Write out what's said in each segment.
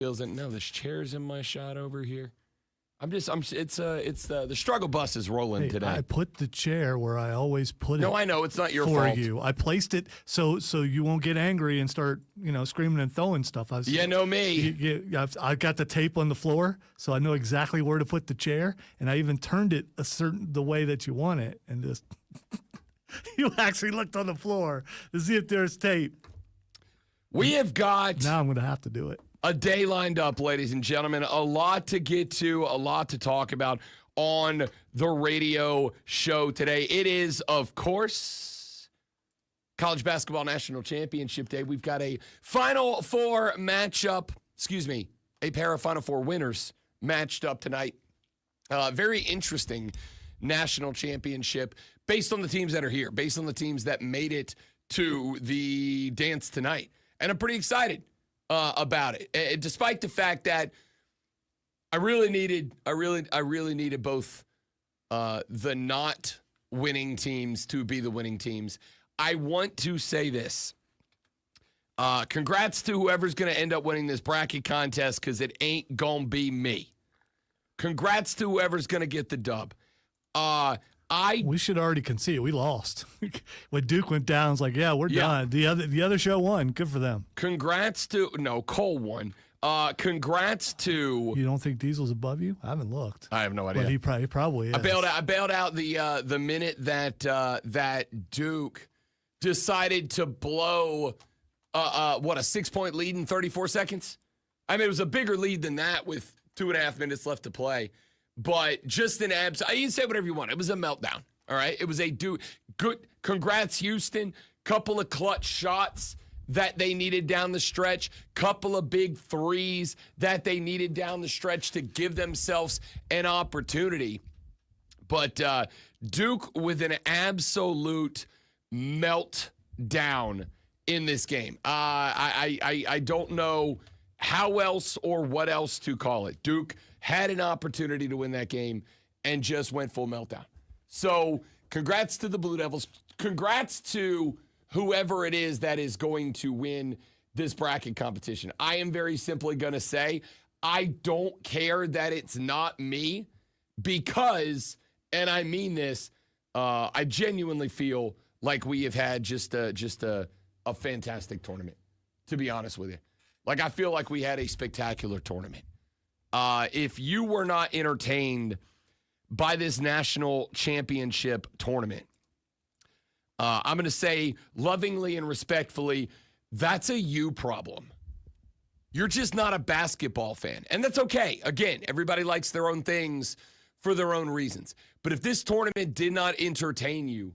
Feels it. No, there's chairs in my shot over here. It's the struggle bus is rolling today. I put the chair where I always put it. No, I know it's not your for fault. you. I placed it so you won't get angry and start screaming and throwing stuff. Know me. I got the tape on the floor, so I know exactly where to put the chair, and I even turned it the way that you want it, and just you actually looked on the floor to see if there's tape. We have got. Now I'm going to have to do it. A day lined up, ladies and gentlemen. A lot to get to, a lot to talk about on the radio show today. It is, of course, College Basketball National Championship Day. We've got a Final Four matchup, a pair of Final Four winners matched up tonight. Very interesting national championship based on the teams that are here, based on the teams that made it to the dance tonight. And I'm pretty excited about it, despite the fact that I really needed both the not winning teams to be the winning teams. I want to say this. Congrats to whoever's going to end up winning this bracket contest, because it ain't going to be me. Congrats to whoever's going to get the dub. We should already concede. We lost. When Duke went down, it's like, yeah, we're done. The other show won. Good for them. Congrats to Cole won. Congrats to. You don't think Diesel's above you? I haven't looked. I have no idea. But he probably is. I bailed out the minute that Duke decided to blow a 6-point lead in 34 seconds. I mean, it was a bigger lead than that with 2.5 minutes left to play. But just an you can say whatever you want. It was a meltdown, all right? It was a good. Congrats, Houston. Couple of clutch shots that they needed down the stretch. Couple of big threes that they needed down the stretch to give themselves an opportunity. But Duke with an absolute meltdown in this game. I don't know how else or what else to call it. Duke had an opportunity to win that game and just went full meltdown. So congrats to the Blue Devils. Congrats to whoever it is that is going to win this bracket competition. I am very simply going to say I don't care that it's not me, because, and I mean this, I genuinely feel like we have had just a fantastic tournament, to be honest with you. Like, I feel like we had a spectacular tournament. If you were not entertained by this national championship tournament, I'm going to say lovingly and respectfully, that's a you problem. You're just not a basketball fan. And that's okay. Again, everybody likes their own things for their own reasons. But if this tournament did not entertain you,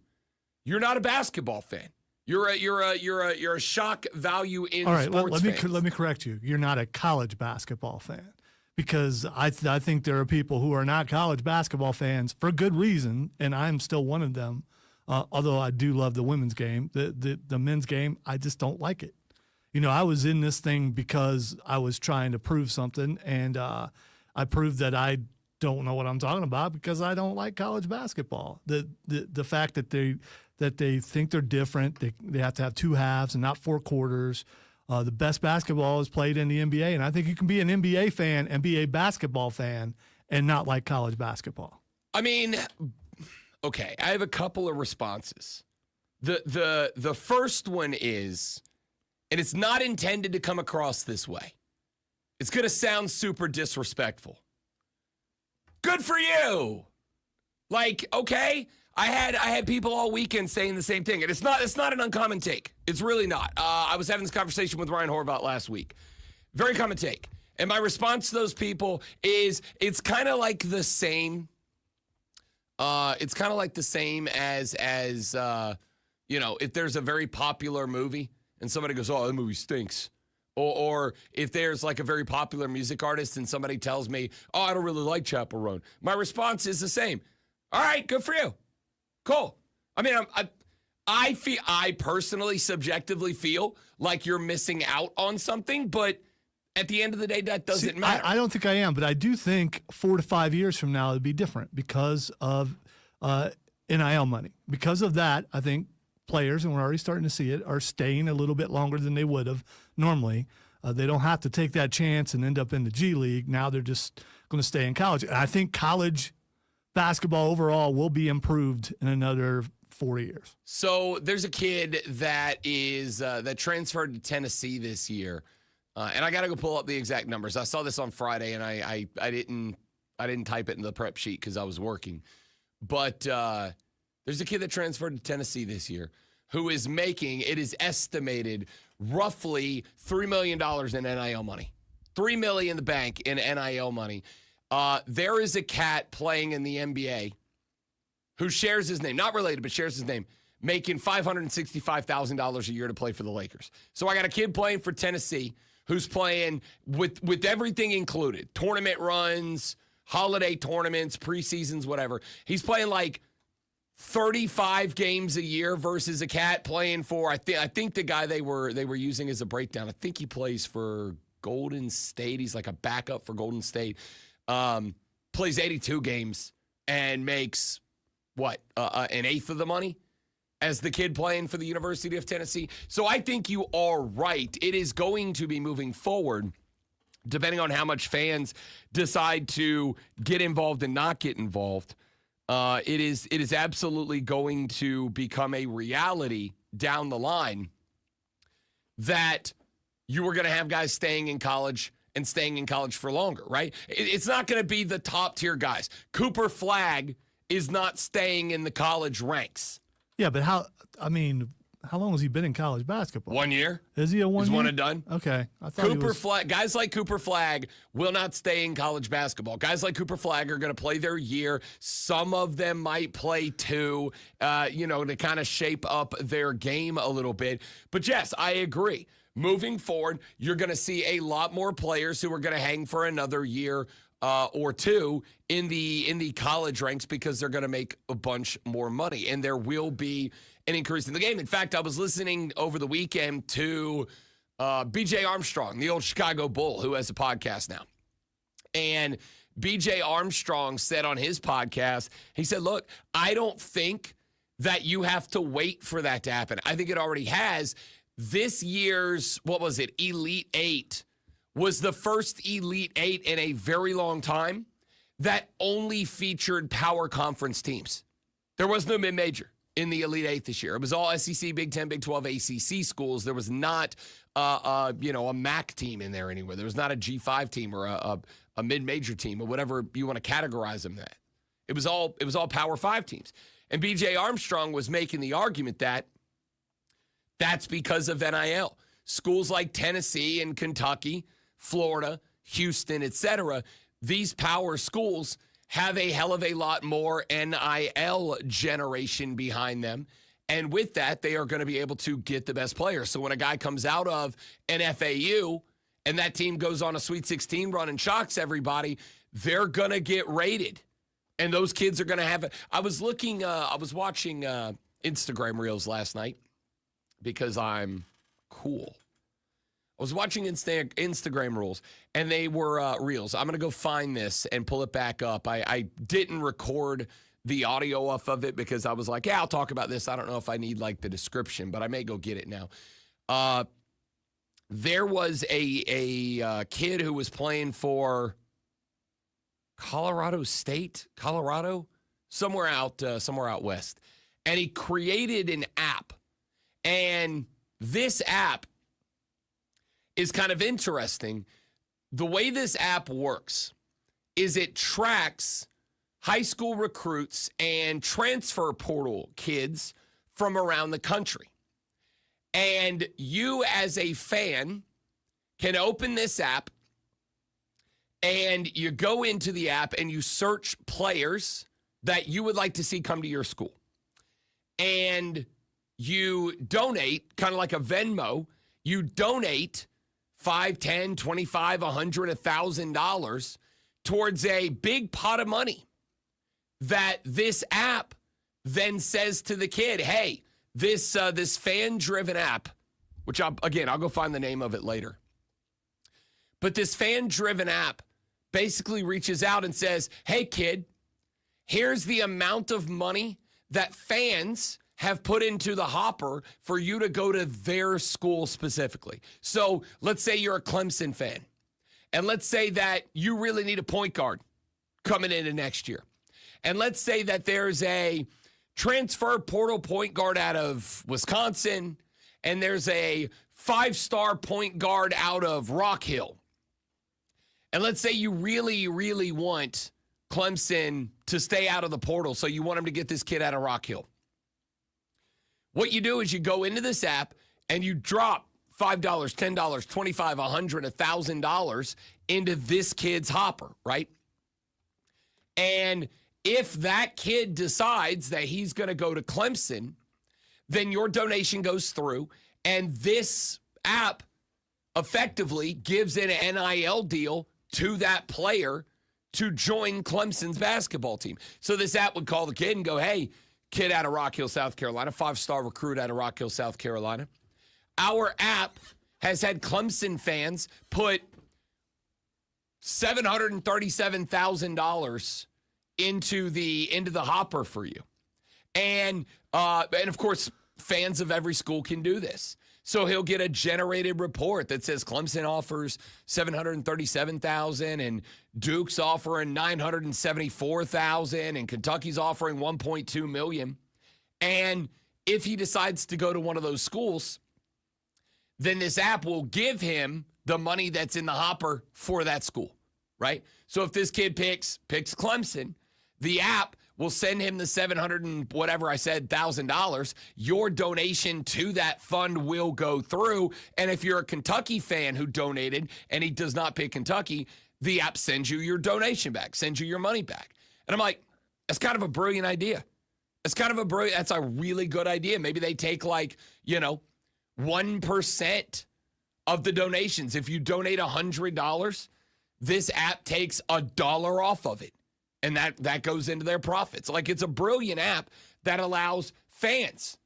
you're not a basketball fan. You're a shock value in sports. All right, let me correct you. You're not a college basketball fan, because I think there are people who are not college basketball fans for good reason, and I'm still one of them. Although I do love the women's game, the men's game, I just don't like it. I was in this thing because I was trying to prove something, and I proved that I don't know what I'm talking about because I don't like college basketball. The fact that they think they're different, they have to have 2 halves and not 4 quarters. The best basketball is played in the NBA, and I think you can be an NBA fan and be a basketball fan and not like college basketball. I mean, okay, I have a couple of responses. The first one is, and it's not intended to come across this way, it's going to sound super disrespectful. Good for you. Like, okay, I had people all weekend saying the same thing, and it's not an uncommon take. It's really not. I was having this conversation with Ryan Horvath last week. Very common take. And my response to those people is it's kind of like the same. It's kind of like the same as if there's a very popular movie and somebody goes, "Oh, that movie stinks." Or if there's like a very popular music artist and somebody tells me, "Oh, I don't really like Chappell Roan." My response is the same. All right, good for you. Cool. I mean, I personally, subjectively feel like you're missing out on something, but at the end of the day, that doesn't matter. I don't think I am, but I do think 4 to 5 years from now it'd be different because of NIL money. Because of that, I think players, and we're already starting to see it, are staying a little bit longer than they would have normally They don't have to take that chance and end up in the G League. Now they're just going to stay in college. And I think college basketball overall will be improved in another 4 years. So there's a kid that is that transferred to Tennessee this year, and I got to go pull up the exact numbers. I saw this on Friday, and I didn't type it in the prep sheet because I was working. But there's a kid that transferred to Tennessee this year who is making, it is estimated, roughly $3 million in NIL money. $3 million in the bank in NIL money. There is a cat playing in the NBA who shares his name, not related, but shares his name, making $565,000 a year to play for the Lakers. So I got a kid playing for Tennessee who's playing with everything included, tournament runs, holiday tournaments, preseasons, whatever. He's playing like 35 games a year versus a cat playing for, I think the guy they were using as a breakdown, I think he plays for Golden State. He's like a backup for Golden State. Plays 82 games and makes an eighth of the money as the kid playing for the University of Tennessee. So I think you are right. It is going to be moving forward, depending on how much fans decide to get involved and not get involved. It is absolutely going to become a reality down the line that you are going to have guys staying in college and staying in college for longer, right? It's not going to be the top tier guys. Cooper Flagg is not staying in the college ranks. Yeah, but how long has he been in college basketball? 1 year. Is he a 1 year? He's one and done. Okay. I thought Flagg, guys like Cooper Flagg will not stay in college basketball. Guys like Cooper Flagg are going to play their year. Some of them might play two, to kind of shape up their game a little bit. But yes, I agree. Moving forward, you're going to see a lot more players who are going to hang for another year or two in the college ranks because they're going to make a bunch more money, and there will be an increase in the game. In fact, I was listening over the weekend to B.J. Armstrong, the old Chicago Bull, who has a podcast now. And B.J. Armstrong said on his podcast, he said, look, I don't think that you have to wait for that to happen. I think it already has. This year's, Elite Eight was the first Elite Eight in a very long time that only featured power conference teams. There was no mid-major in the Elite Eight this year. It was all SEC, Big 10, Big 12, ACC schools. There was not, a MAC team in there anywhere. There was not a G5 team or a mid-major team or whatever you want to categorize them that. It was all Power 5 teams. And B.J. Armstrong was making the argument that that's because of NIL. Schools like Tennessee and Kentucky, Florida, Houston, etc., these power schools have a hell of a lot more NIL generation behind them. And with that, they are going to be able to get the best players. So when a guy comes out of an FAU and that team goes on a Sweet 16 run and shocks everybody, they're going to get rated. And those kids are going to have it. I was watching Instagram Reels last night because I'm cool. I was watching Instagram Reels, and they were Reels. I'm going to go find this and pull it back up. I didn't record the audio off of it because I was like, yeah, I'll talk about this. I don't know if I need, the description, but I may go get it now. There was a kid who was playing for Colorado State, somewhere out west, and he created an app. And this app is kind of interesting. The way this app works is it tracks high school recruits and transfer portal kids from around the country. And you as a fan can open this app and you go into the app and you search players that you would like to see come to your school. And you donate, kind of like a Venmo, you donate $5, $10, $25, $100, $1,000 towards a big pot of money that this app then says to the kid, hey, this fan-driven app, which I'll go find the name of it later. But this fan-driven app basically reaches out and says, hey, kid, here's the amount of money that fans have put into the hopper for you to go to their school specifically. So let's say you're a Clemson fan, and let's say that you really need a point guard coming into next year. And let's say that there's a transfer portal point guard out of Wisconsin, and there's a 5-star point guard out of Rock Hill. And let's say you really, really want Clemson to stay out of the portal, so you want him to get this kid out of Rock Hill. What you do is you go into this app and you drop $5, $10, $25, $100, $1,000 into this kid's hopper, right? And if that kid decides that he's going to go to Clemson, then your donation goes through, and this app effectively gives an NIL deal to that player to join Clemson's basketball team. So this app would call the kid and go, hey, kid out of Rock Hill, South Carolina, 5-star recruit out of Rock Hill, South Carolina. Our app has had Clemson fans put $737,000 into the hopper for you. And of course, fans of every school can do this. So he'll get a generated report that says Clemson offers $737,000 and Duke's offering $974,000 and Kentucky's offering $1.2 million. And if he decides to go to one of those schools, then this app will give him the money that's in the hopper for that school, right? So if this kid picks Clemson, the app will send him the 700 and whatever I said, $1,000. Your donation to that fund will go through. And if you're a Kentucky fan who donated and he does not pick Kentucky, the app sends you your donation back, sends you your money back. And I'm like, that's kind of a brilliant idea. That's a really good idea. Maybe they take 1% of the donations. If you donate $100, this app takes $1 off of it. And that goes into their profits. It's a brilliant app that allows fans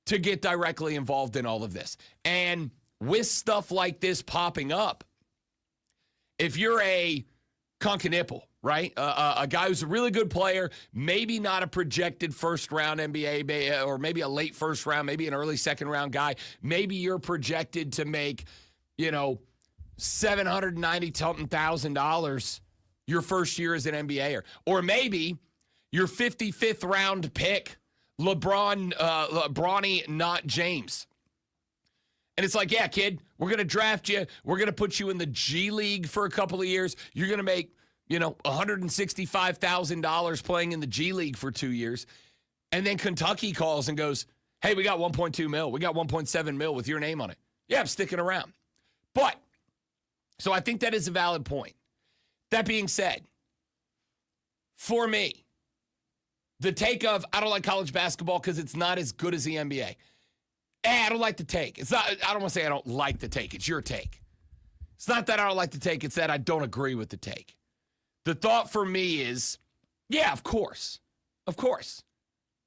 to get directly involved in all of this. And with stuff like this popping up, if you're a Concanipple, right? A guy who's a really good player, maybe not a projected first-round NBA, or maybe a late first round, maybe an early second-round guy. Maybe you're projected to make, $790,000 your first year as an NBAer. Or maybe your 55th round pick, Bronny, not James. And it's like, yeah, kid, we're going to draft you. We're going to put you in the G League for a couple of years. You're going to make, $165,000 playing in the G League for 2 years. And then Kentucky calls and goes, hey, we got 1.2 mil. We got 1.7 mil with your name on it. Yeah, I'm sticking around. So I think that is a valid point. That being said, for me, the take of I don't like college basketball because it's not as good as the NBA. I don't like the take. It's not. I don't want to say I don't like the take. It's your take. It's not that I don't like the take. It's that I don't agree with the take. The thought for me is, yeah, of course. Of course.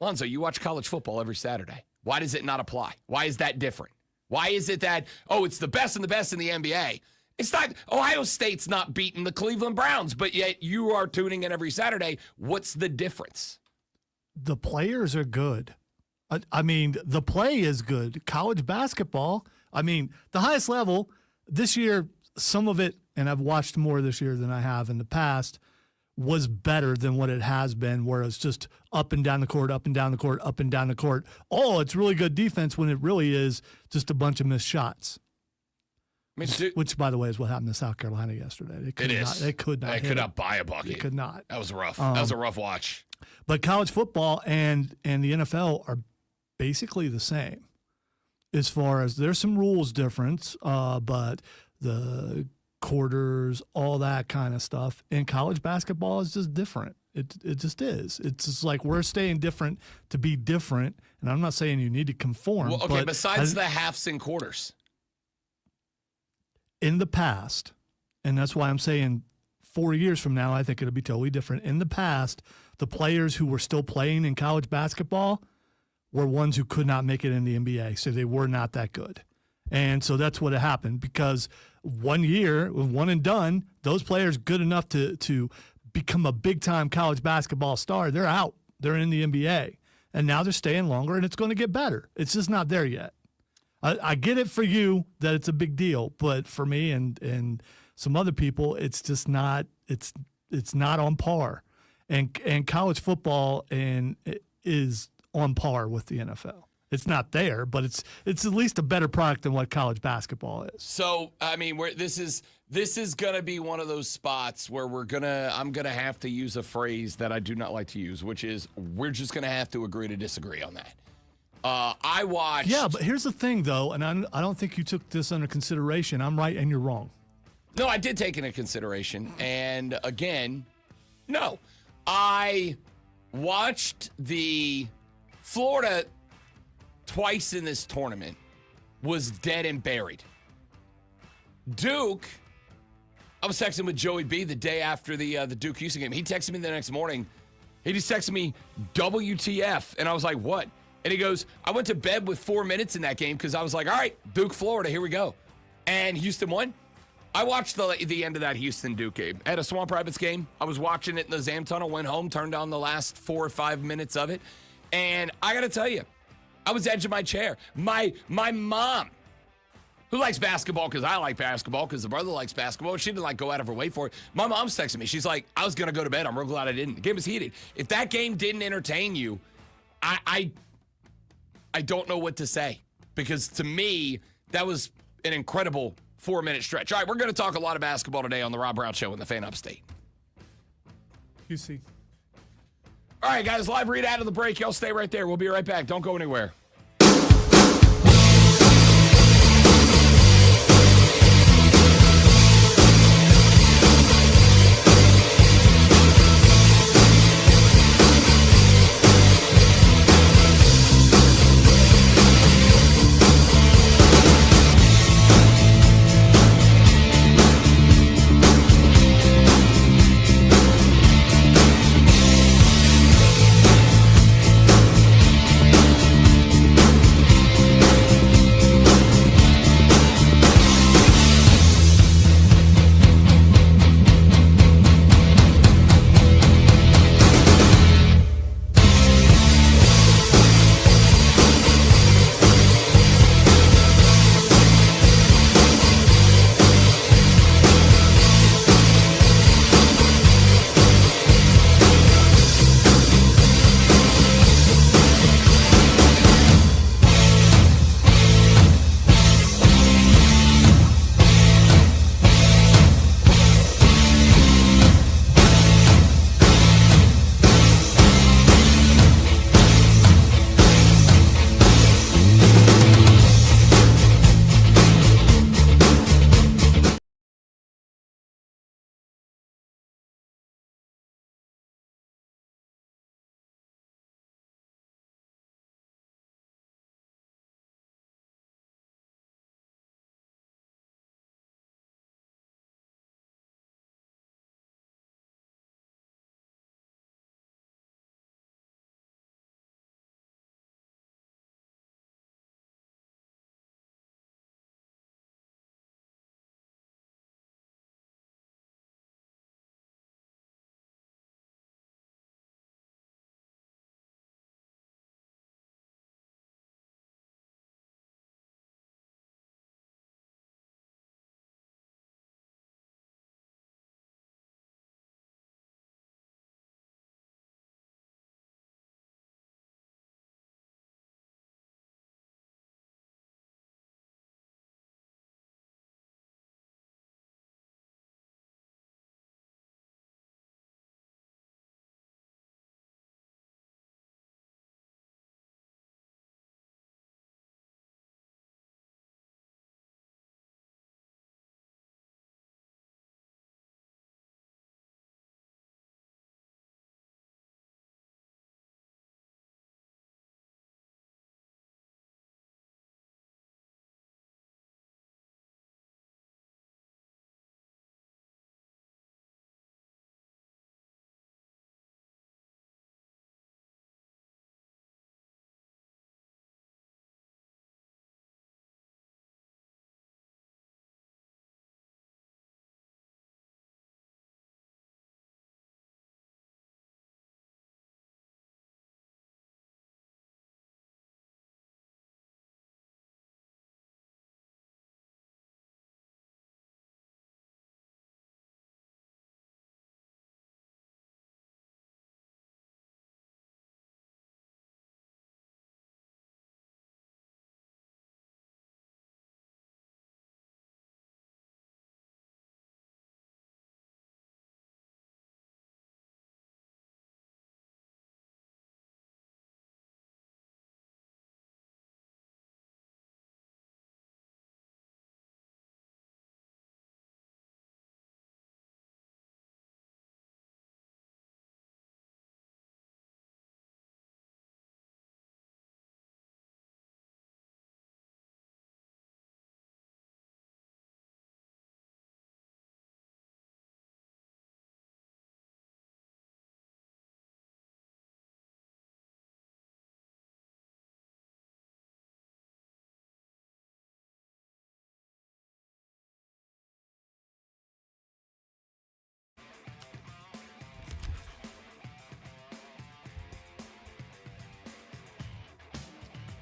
Lonzo, you watch college football every Saturday. Why does it not apply? Why is that different? Why is it that, it's the best and the best in the NBA? It's not, Ohio State's not beating the Cleveland Browns, but yet you are tuning in every Saturday. What's the difference? The players are good. I mean, the play is good. College basketball, the highest level this year, some of it, and I've watched more this year than I have in the past, was better than what it has been, where it's just up and down the court, up and down the court, up and down the court. It's really good defense when it really is just a bunch of missed shots. Which, by the way, is what happened to South Carolina yesterday. They could not buy a bucket. They could not. That was rough. That was a rough watch. But college football and the NFL are basically the same as far as there's some rules difference, but the quarters, all that kind of stuff. And college basketball is just different. It just is. It's just like we're staying different to be different. And I'm not saying you need to conform. Well, okay, besides the halves and quarters. In the past, and that's why I'm saying 4 years from now, I think it'll be totally different. In the past, the players who were still playing in college basketball were ones who could not make it in the NBA, so they were not that good. And so that's what happened, because 1 year, one and done, those players good enough to become a big-time college basketball star, they're out. They're in the NBA. and now they're staying longer, and it's going to get better. It's just not there yet. I get it for you that it's a big deal, but for me and some other people, it's just not. It's not on par, and college football is on par with the NFL. It's not there, but it's at least a better product than what college basketball is. So, I mean, this is going to be one of those spots where I'm going to have to use a phrase that I do not like to use, which is we're just going to have to agree to disagree on that. I watched. Yeah, but here's the thing, though, and I don't think you took this under consideration. I'm right and you're wrong. No, I did take it into consideration. And again, no. I watched the Florida twice in this tournament was dead and buried. Duke, I was texting with Joey B the day after the Duke-Houston game. He texted me the next morning. He just texted me, WTF. And I was like, what? And he goes, I went to bed with 4 minutes in that game because I was like, all right, Duke, Florida, here we go. And Houston won. I watched the end of that Houston-Duke game. At a Swamp Rapids game, I was watching it in the Zam Tunnel, went home, turned on the last 4 or 5 minutes of it. And I got to tell you, I was edging my chair. My mom, who likes basketball because I like basketball because the brother likes basketball, she didn't go out of her way for it. My mom's texting me. She's like, I was going to go to bed. I'm real glad I didn't. The game was heated. If that game didn't entertain you, I don't know what to say, because to me, that was an incredible 4-minute stretch. All right, we're going to talk a lot of basketball today on the Rob Brown Show in the Fan Upstate. You see. All right, guys, live read out of the break. Y'all stay right there. We'll be right back. Don't go anywhere.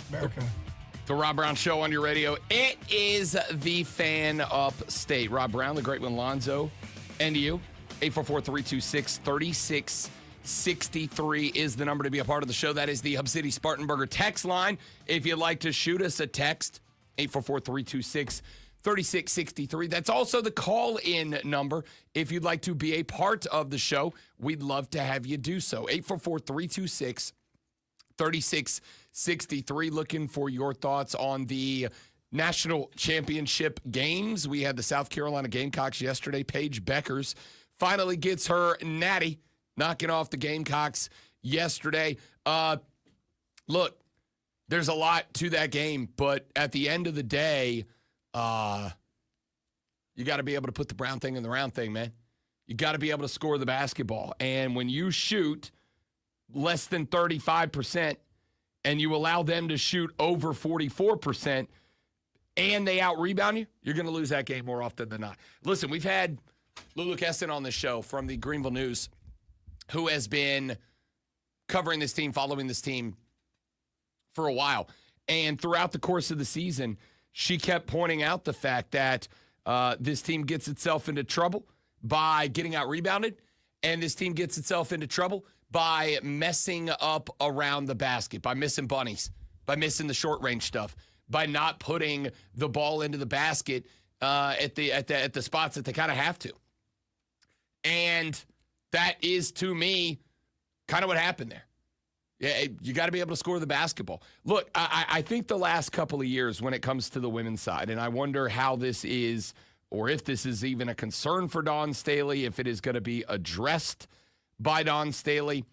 America. The Rob Brown Show on your radio. It is the Fan Upstate. Rob Brown, the great one, Lonzo, and you. 844-326-3663 is the number to be a part of the show. That is the Hub City Spartanburger text line. If you'd like to shoot us a text, 844-326-3663. That's also the call-in number. If you'd like to be a part of the show, we'd love to have you do so. 844-326-3663. Looking for your thoughts on the national championship games. We had the South Carolina Gamecocks yesterday. Paige Beckers finally gets her Natty, knocking off the Gamecocks yesterday. Look, there's a lot to that game, but at the end of the day, you got to be able to put the brown thing in the round thing, man. You got to be able to score the basketball. And when you shoot less than 35% and you allow them to shoot over 44% and they out-rebound you, you're going to lose that game more often than not. Listen, we've had Lulu Keston on this show from the Greenville News, who has been covering this team, following this team for a while. And throughout the course of the season, she kept pointing out the fact that this team gets itself into trouble by getting out-rebounded, and this team gets itself into trouble by messing up around the basket, by missing bunnies, by missing the short-range stuff, by not putting the ball into the basket at the spots that they kind of have to. And that is, to me, kind of what happened there. Yeah, you got to be able to score the basketball. Look, I think the last couple of years when it comes to the women's side, and I wonder how this is, or if this is even a concern for Dawn Staley, if it is going to be addressed by Dawn Staley.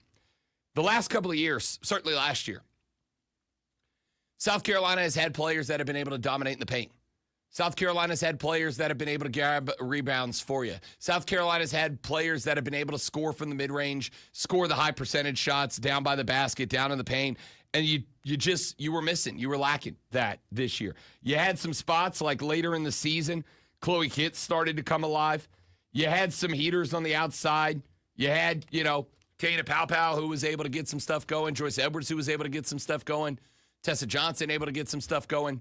The last couple of years, certainly last year, South Carolina has had players that have been able to dominate in the paint. South Carolina's had players that have been able to grab rebounds for you. South Carolina's had players that have been able to score from the mid-range, score the high percentage shots down by the basket, down in the paint, and you were missing. You were lacking that this year. You had some spots like later in the season, Chloe Kitts started to come alive. You had some heaters on the outside. You had, Tana Powpow, who was able to get some stuff going. Joyce Edwards, who was able to get some stuff going. Tessa Johnson, able to get some stuff going.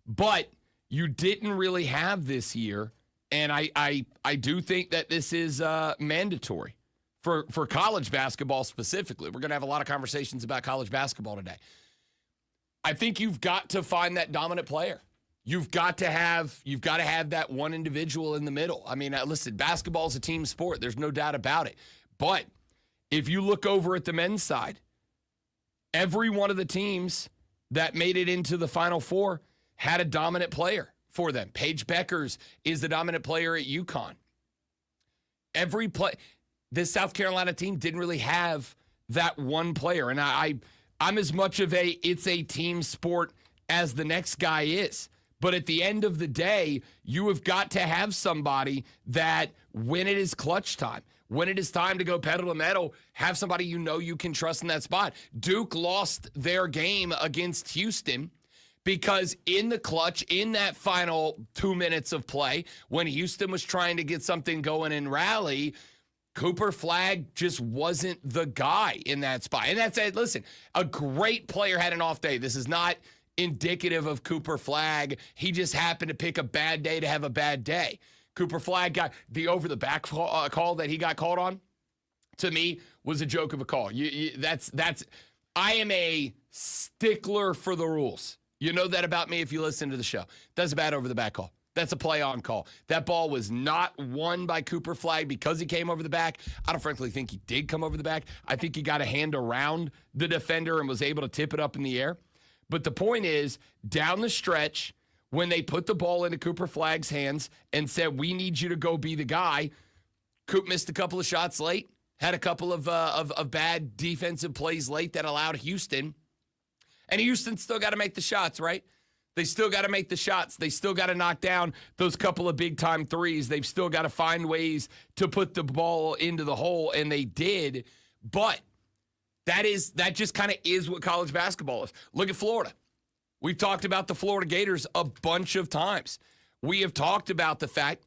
But you didn't really have this year, and I do think that this is mandatory for college basketball specifically. We're going to have a lot of conversations about college basketball today. I think you've got to find that dominant player. You've got to have that one individual in the middle. I mean, listen, basketball is a team sport. There's no doubt about it. But if you look over at the men's side, every one of the teams that made it into the Final Four had a dominant player for them. Paige Beckers is the dominant player at UConn. This South Carolina team didn't really have that one player. And I'm as much of it's a team sport as the next guy is. But at the end of the day, you have got to have somebody that when it is clutch time, when it is time to go pedal to metal, have somebody you can trust in that spot. Duke lost their game against Houston because in the clutch, in that final 2 minutes of play, when Houston was trying to get something going and rally, Cooper Flagg just wasn't the guy in that spot. And that's it. Listen, a great player had an off day. This is not indicative of Cooper Flagg. He just happened to pick a bad day to have a bad day. Cooper Flagg got the over-the-back call that he got called on, to me, was a joke of a call. I am a stickler for the rules. You know that about me if you listen to the show. That's a bad over-the-back call. That's a play-on call. That ball was not won by Cooper Flagg because he came over the back. I don't frankly think he did come over the back. I think he got a hand around the defender and was able to tip it up in the air. But the point is, down the stretch, when they put the ball into Cooper Flagg's hands and said, we need you to go be the guy, Coop missed a couple of shots late, had a couple of bad defensive plays late that allowed Houston. And Houston still got to make the shots, right? They still got to make the shots. They still got to knock down those couple of big-time threes. They've still got to find ways to put the ball into the hole, and they did. But that just kind of is what college basketball is. Look at Florida. We've talked about the Florida Gators a bunch of times. We have talked about the fact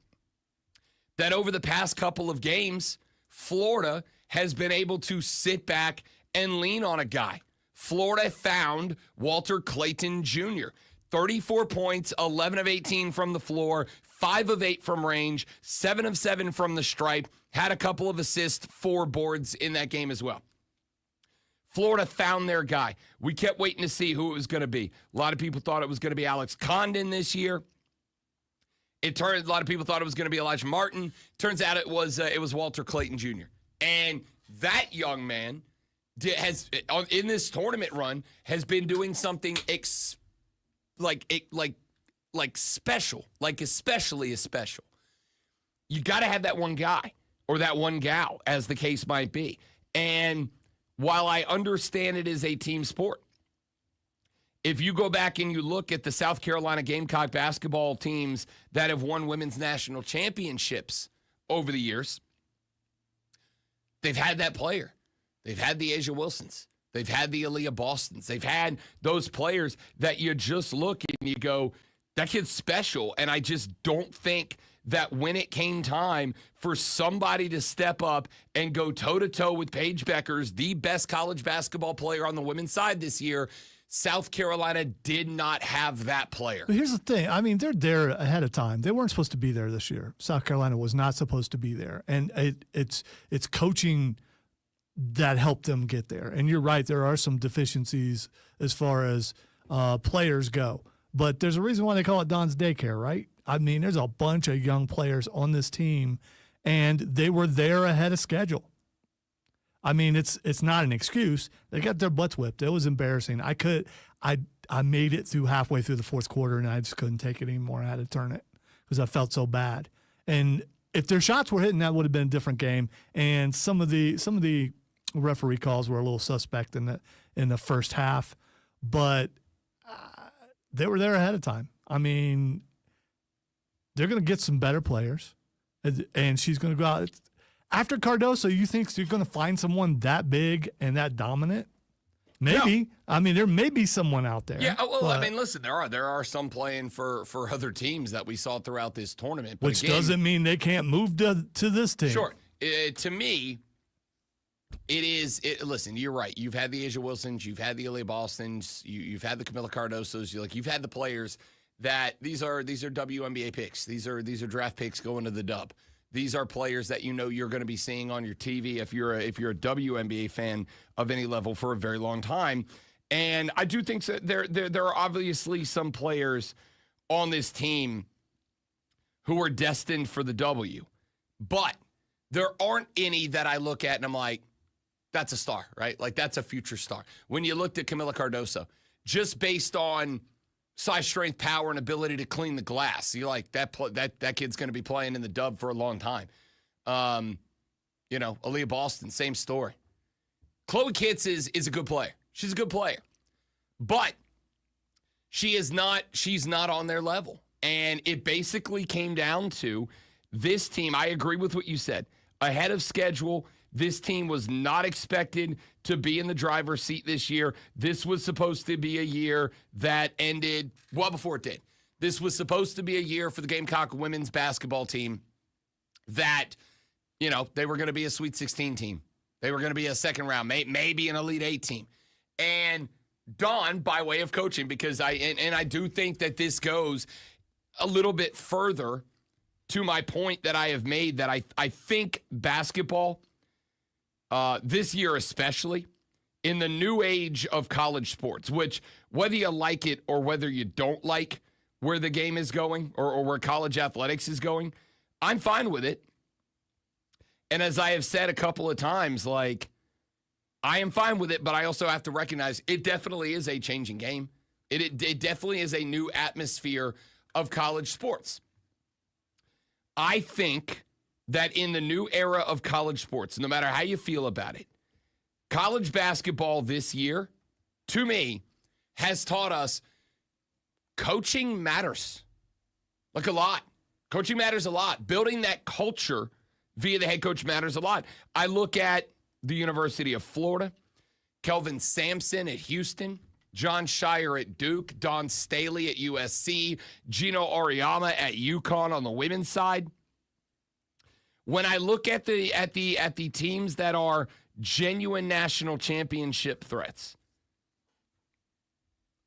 that over the past couple of games, Florida has been able to sit back and lean on a guy. Florida found Walter Clayton Jr. 34 points, 11 of 18 from the floor, 5 of 8 from range, 7 of 7 from the stripe, had a couple of assists, 4 boards in that game as well. Florida found their guy. We kept waiting to see who it was going to be. A lot of people thought it was going to be Alex Condon this year. A lot of people thought it was going to be Elijah Martin. Turns out it was Walter Clayton Jr. And that young man has in this tournament run has been doing something special, like especially special. You got to have that one guy or that one gal, as the case might be. And while I understand it is a team sport, if you go back and you look at the South Carolina Gamecock basketball teams that have won women's national championships over the years, they've had that player. They've had the Asia Wilsons. They've had the Aaliyah Bostons. They've had those players that you just look and you go, that kid's special. And I just don't think that when it came time for somebody to step up and go toe-to-toe with Paige Beckers, the best college basketball player on the women's side this year, South Carolina did not have that player. But here's the thing. I mean, they're there ahead of time. They weren't supposed to be there this year. South Carolina was not supposed to be there. And it's coaching that helped them get there. And you're right, there are some deficiencies as far as players go. But there's a reason why they call it Don's Daycare, right? I mean, there's a bunch of young players on this team, and they were there ahead of schedule. I mean, it's not an excuse. They got their butts whipped. It was embarrassing. I made it through halfway through the fourth quarter, and I just couldn't take it anymore. I had to turn it because I felt so bad. And if their shots were hitting, that would have been a different game. And some of the referee calls were a little suspect in the first half, but they were there ahead of time. I mean, they're going to get some better players, and she's going to go out. After Cardoso, you think you're going to find someone that big and that dominant? Maybe. No. I mean, there may be someone out there. Yeah, well, I mean, listen, there are some playing for other teams that we saw throughout this tournament. But which doesn't mean they can't move to this team. Sure. To me, listen, you're right. You've had the Asia Wilsons, you've had the Aaliyah Bostons, you've had the Camila Cardosos. You've had the players that these are WNBA picks. These are draft picks going to the dub. These are players that you know you're going to be seeing on your TV if you're a WNBA fan of any level for a very long time. And I do think that there are obviously some players on this team who are destined for the W. But there aren't any that I look at and I'm like, that's a star, right? Like, that's a future star. When you looked at Camila Cardoso, just based on size, strength, power, and ability to clean the glass, you're like, that kid's going to be playing in the dub for a long time. Aaliyah Boston, same story. Chloe Kitts is a good player. She's a good player. But she's not on their level. And it basically came down to this team. I agree with what you said. Ahead of schedule, this team was not expected to be in the driver's seat this year. This was supposed to be a year that ended well before it did. This was supposed to be a year for the Gamecock women's basketball team that, they were going to be a Sweet 16 team. They were going to be a second round, maybe an Elite 8 team. And Dawn, by way of coaching, because I do think that this goes a little bit further to my point that I have made, that I think basketball, this year especially, in the new age of college sports, which whether you like it or whether you don't like where the game is going or where college athletics is going, I'm fine with it. And as I have said a couple of times, like, I am fine with it, but I also have to recognize it definitely is a changing game. It definitely is a new atmosphere of college sports. I think that in the new era of college sports, no matter how you feel about it, college basketball this year, to me, has taught us coaching matters. Like, a lot. Coaching matters a lot. Building that culture via the head coach matters a lot. I look at the University of Florida, Kelvin Sampson at Houston, John Shire at Duke, Don Staley at USC, Gino Auriemma at UConn on the women's side. When I look at the teams that are genuine national championship threats,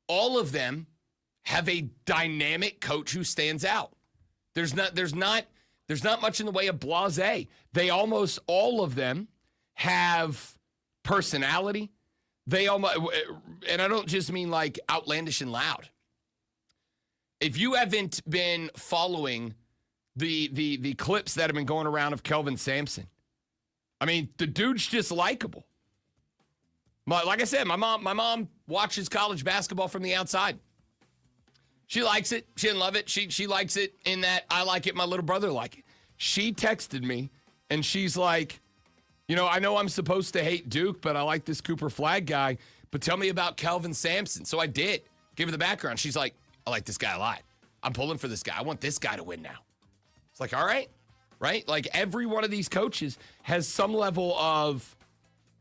all of them have a dynamic coach who stands out. There's not much in the way of blasé. They almost all of them have personality. They almost, and I don't just mean like outlandish and loud. If you haven't been following the clips that have been going around of Kelvin Sampson, I mean, the dude's just likable. Like I said, my mom watches college basketball from the outside. She likes it. She didn't love it. She likes it in that I like it. My little brother like it. She texted me, and she's like, I know I'm supposed to hate Duke, but I like this Cooper Flagg guy. But tell me about Kelvin Sampson. So I did. Give her the background. She's like, I like this guy a lot. I'm pulling for this guy. I want this guy to win now. It's like, all right, right? Like every one of these coaches has some level of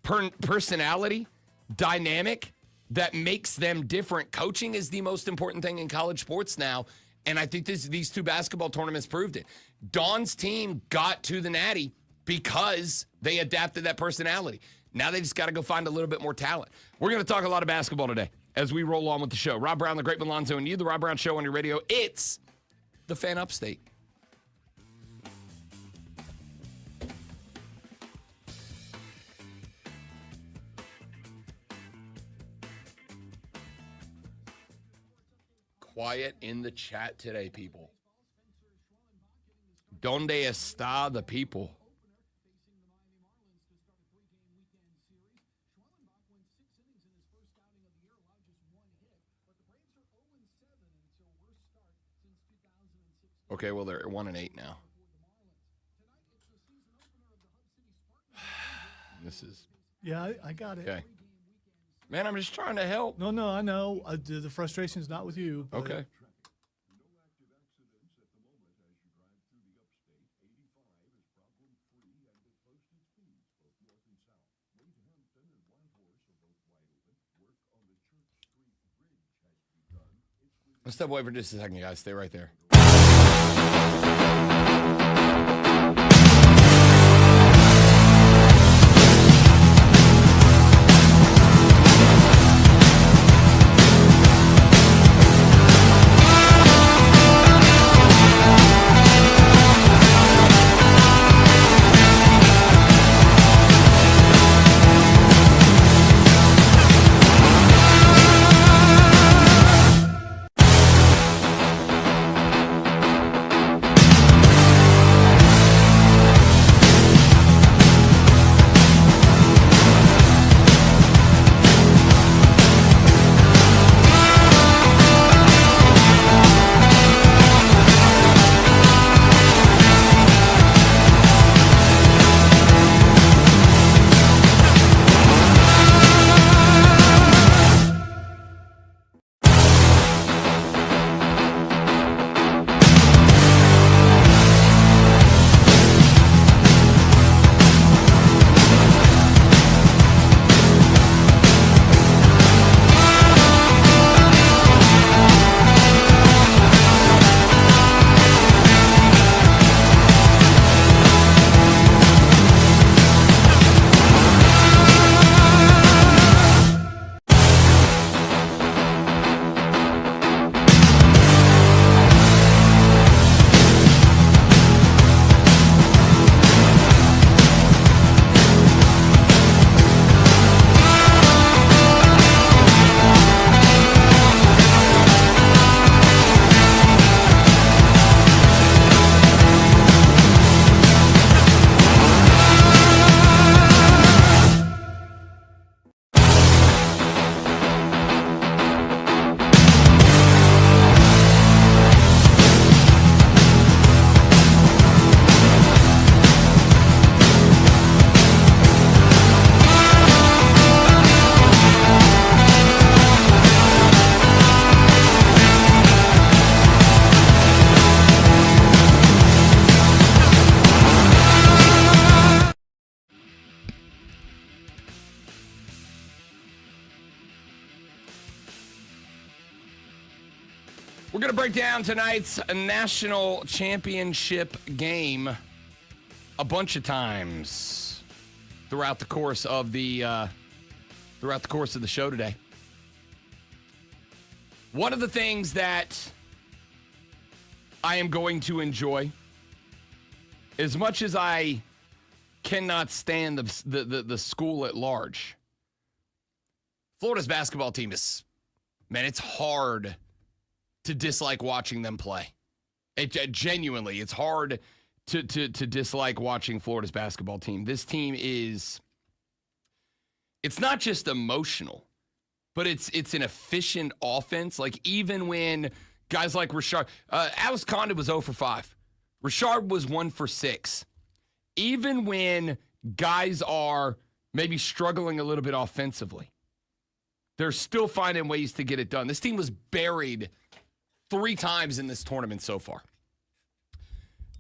personality, dynamic, that makes them different. Coaching is the most important thing in college sports now, and I think these two basketball tournaments proved it. Dawn's team got to the Natty because they adapted that personality. Now they just got to go find a little bit more talent. We're going to talk a lot of basketball today as we roll on with the show. Rob Brown, the Great Milonzo, and you, The Rob Brown Show on your radio. It's the Fan Upstate. Quiet in the chat today, people. Donde está the people? Okay, well, they're 1-8 now. This is... Yeah, I got it. Okay. Man, I'm just trying to help. No, I know. The frustration is not with you. Okay. Let's step away for just a second, guys. Stay right there. We're going to break down tonight's national championship game a bunch of times throughout the course of the show today. One of the things that I am going to enjoy, as much as I cannot stand the school at large, Florida's basketball team is, man, it's hard to dislike watching them play. Genuinely, it's hard to dislike watching Florida's basketball team. This team is, it's not just emotional, but it's an efficient offense. Like, even when guys like Rashard, Alex Condon was 0 for 5. Rashard was 1 for 6. Even when guys are maybe struggling a little bit offensively, they're still finding ways to get it done. This team was buried 3 times in this tournament so far.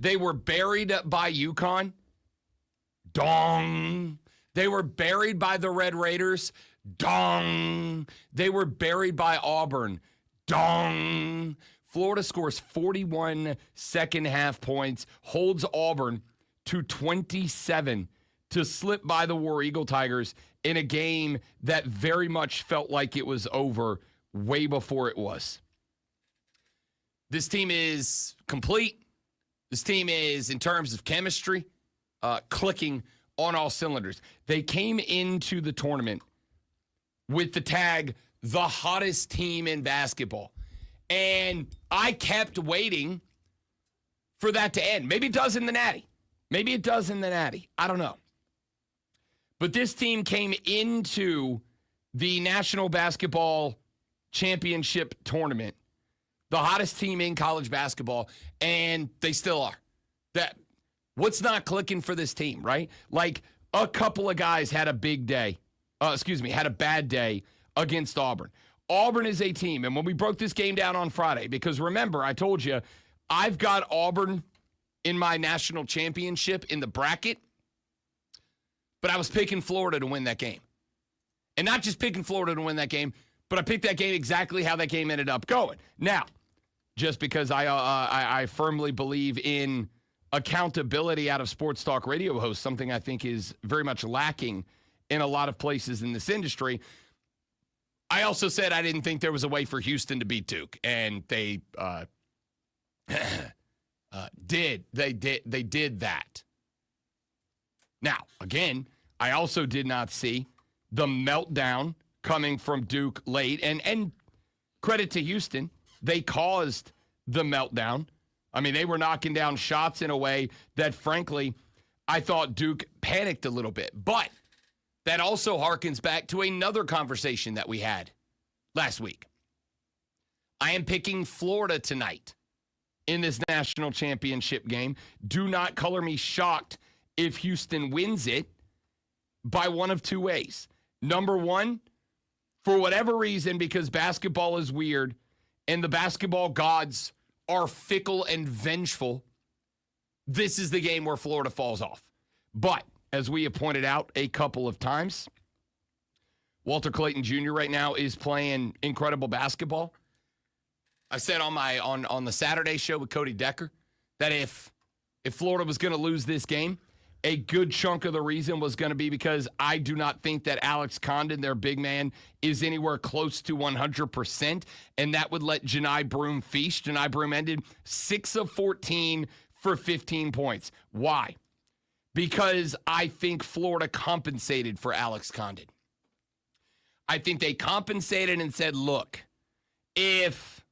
They were buried by UConn. Dong. They were buried by the Red Raiders. Dong. They were buried by Auburn. Dong. Florida scores 41 second half points, holds Auburn to 27 to slip by the War Eagle Tigers in a game that very much felt like it was over way before it was. This team is complete. This team is, in terms of chemistry, clicking on all cylinders. They came into the tournament with the tag, the hottest team in basketball. And I kept waiting for that to end. Maybe it does in the Natty. Maybe it does in the Natty. I don't know. But this team came into the National Basketball Championship Tournament, the hottest team in college basketball, and they still are. What's not clicking for this team, right? Like, a couple of guys had a big day. Had a bad day against Auburn. Auburn is a team, and when we broke this game down on Friday, because remember, I told you, I've got Auburn in my national championship in the bracket, but I was picking Florida to win that game. And not just picking Florida to win that game, but I picked that game exactly how that game ended up going. Now, just because I firmly believe in accountability out of sports talk radio hosts, something I think is very much lacking in a lot of places in this industry, I also said I didn't think there was a way for Houston to beat Duke, and they did. They did that. Now, again, I also did not see the meltdown coming from Duke late, and credit to Houston, they caused the meltdown. I mean, they were knocking down shots in a way that, frankly, I thought Duke panicked a little bit. But that also harkens back to another conversation that we had last week. I am picking Florida tonight in this national championship game. Do not color me shocked if Houston wins it by one of two ways. Number one, for whatever reason, because basketball is weird and the basketball gods are fickle and vengeful, this is the game where Florida falls off. But as we have pointed out a couple of times, Walter Clayton Jr. right now is playing incredible basketball. I said on the Saturday show with Cody Decker that if Florida was going to lose this game, a good chunk of the reason was going to be because I do not think that Alex Condon, their big man, is anywhere close to 100%, and that would let Janai Broome feast. Janai Broome ended 6 of 14 for 15 points. Why? Because I think Florida compensated for Alex Condon. I think they compensated and said, look, if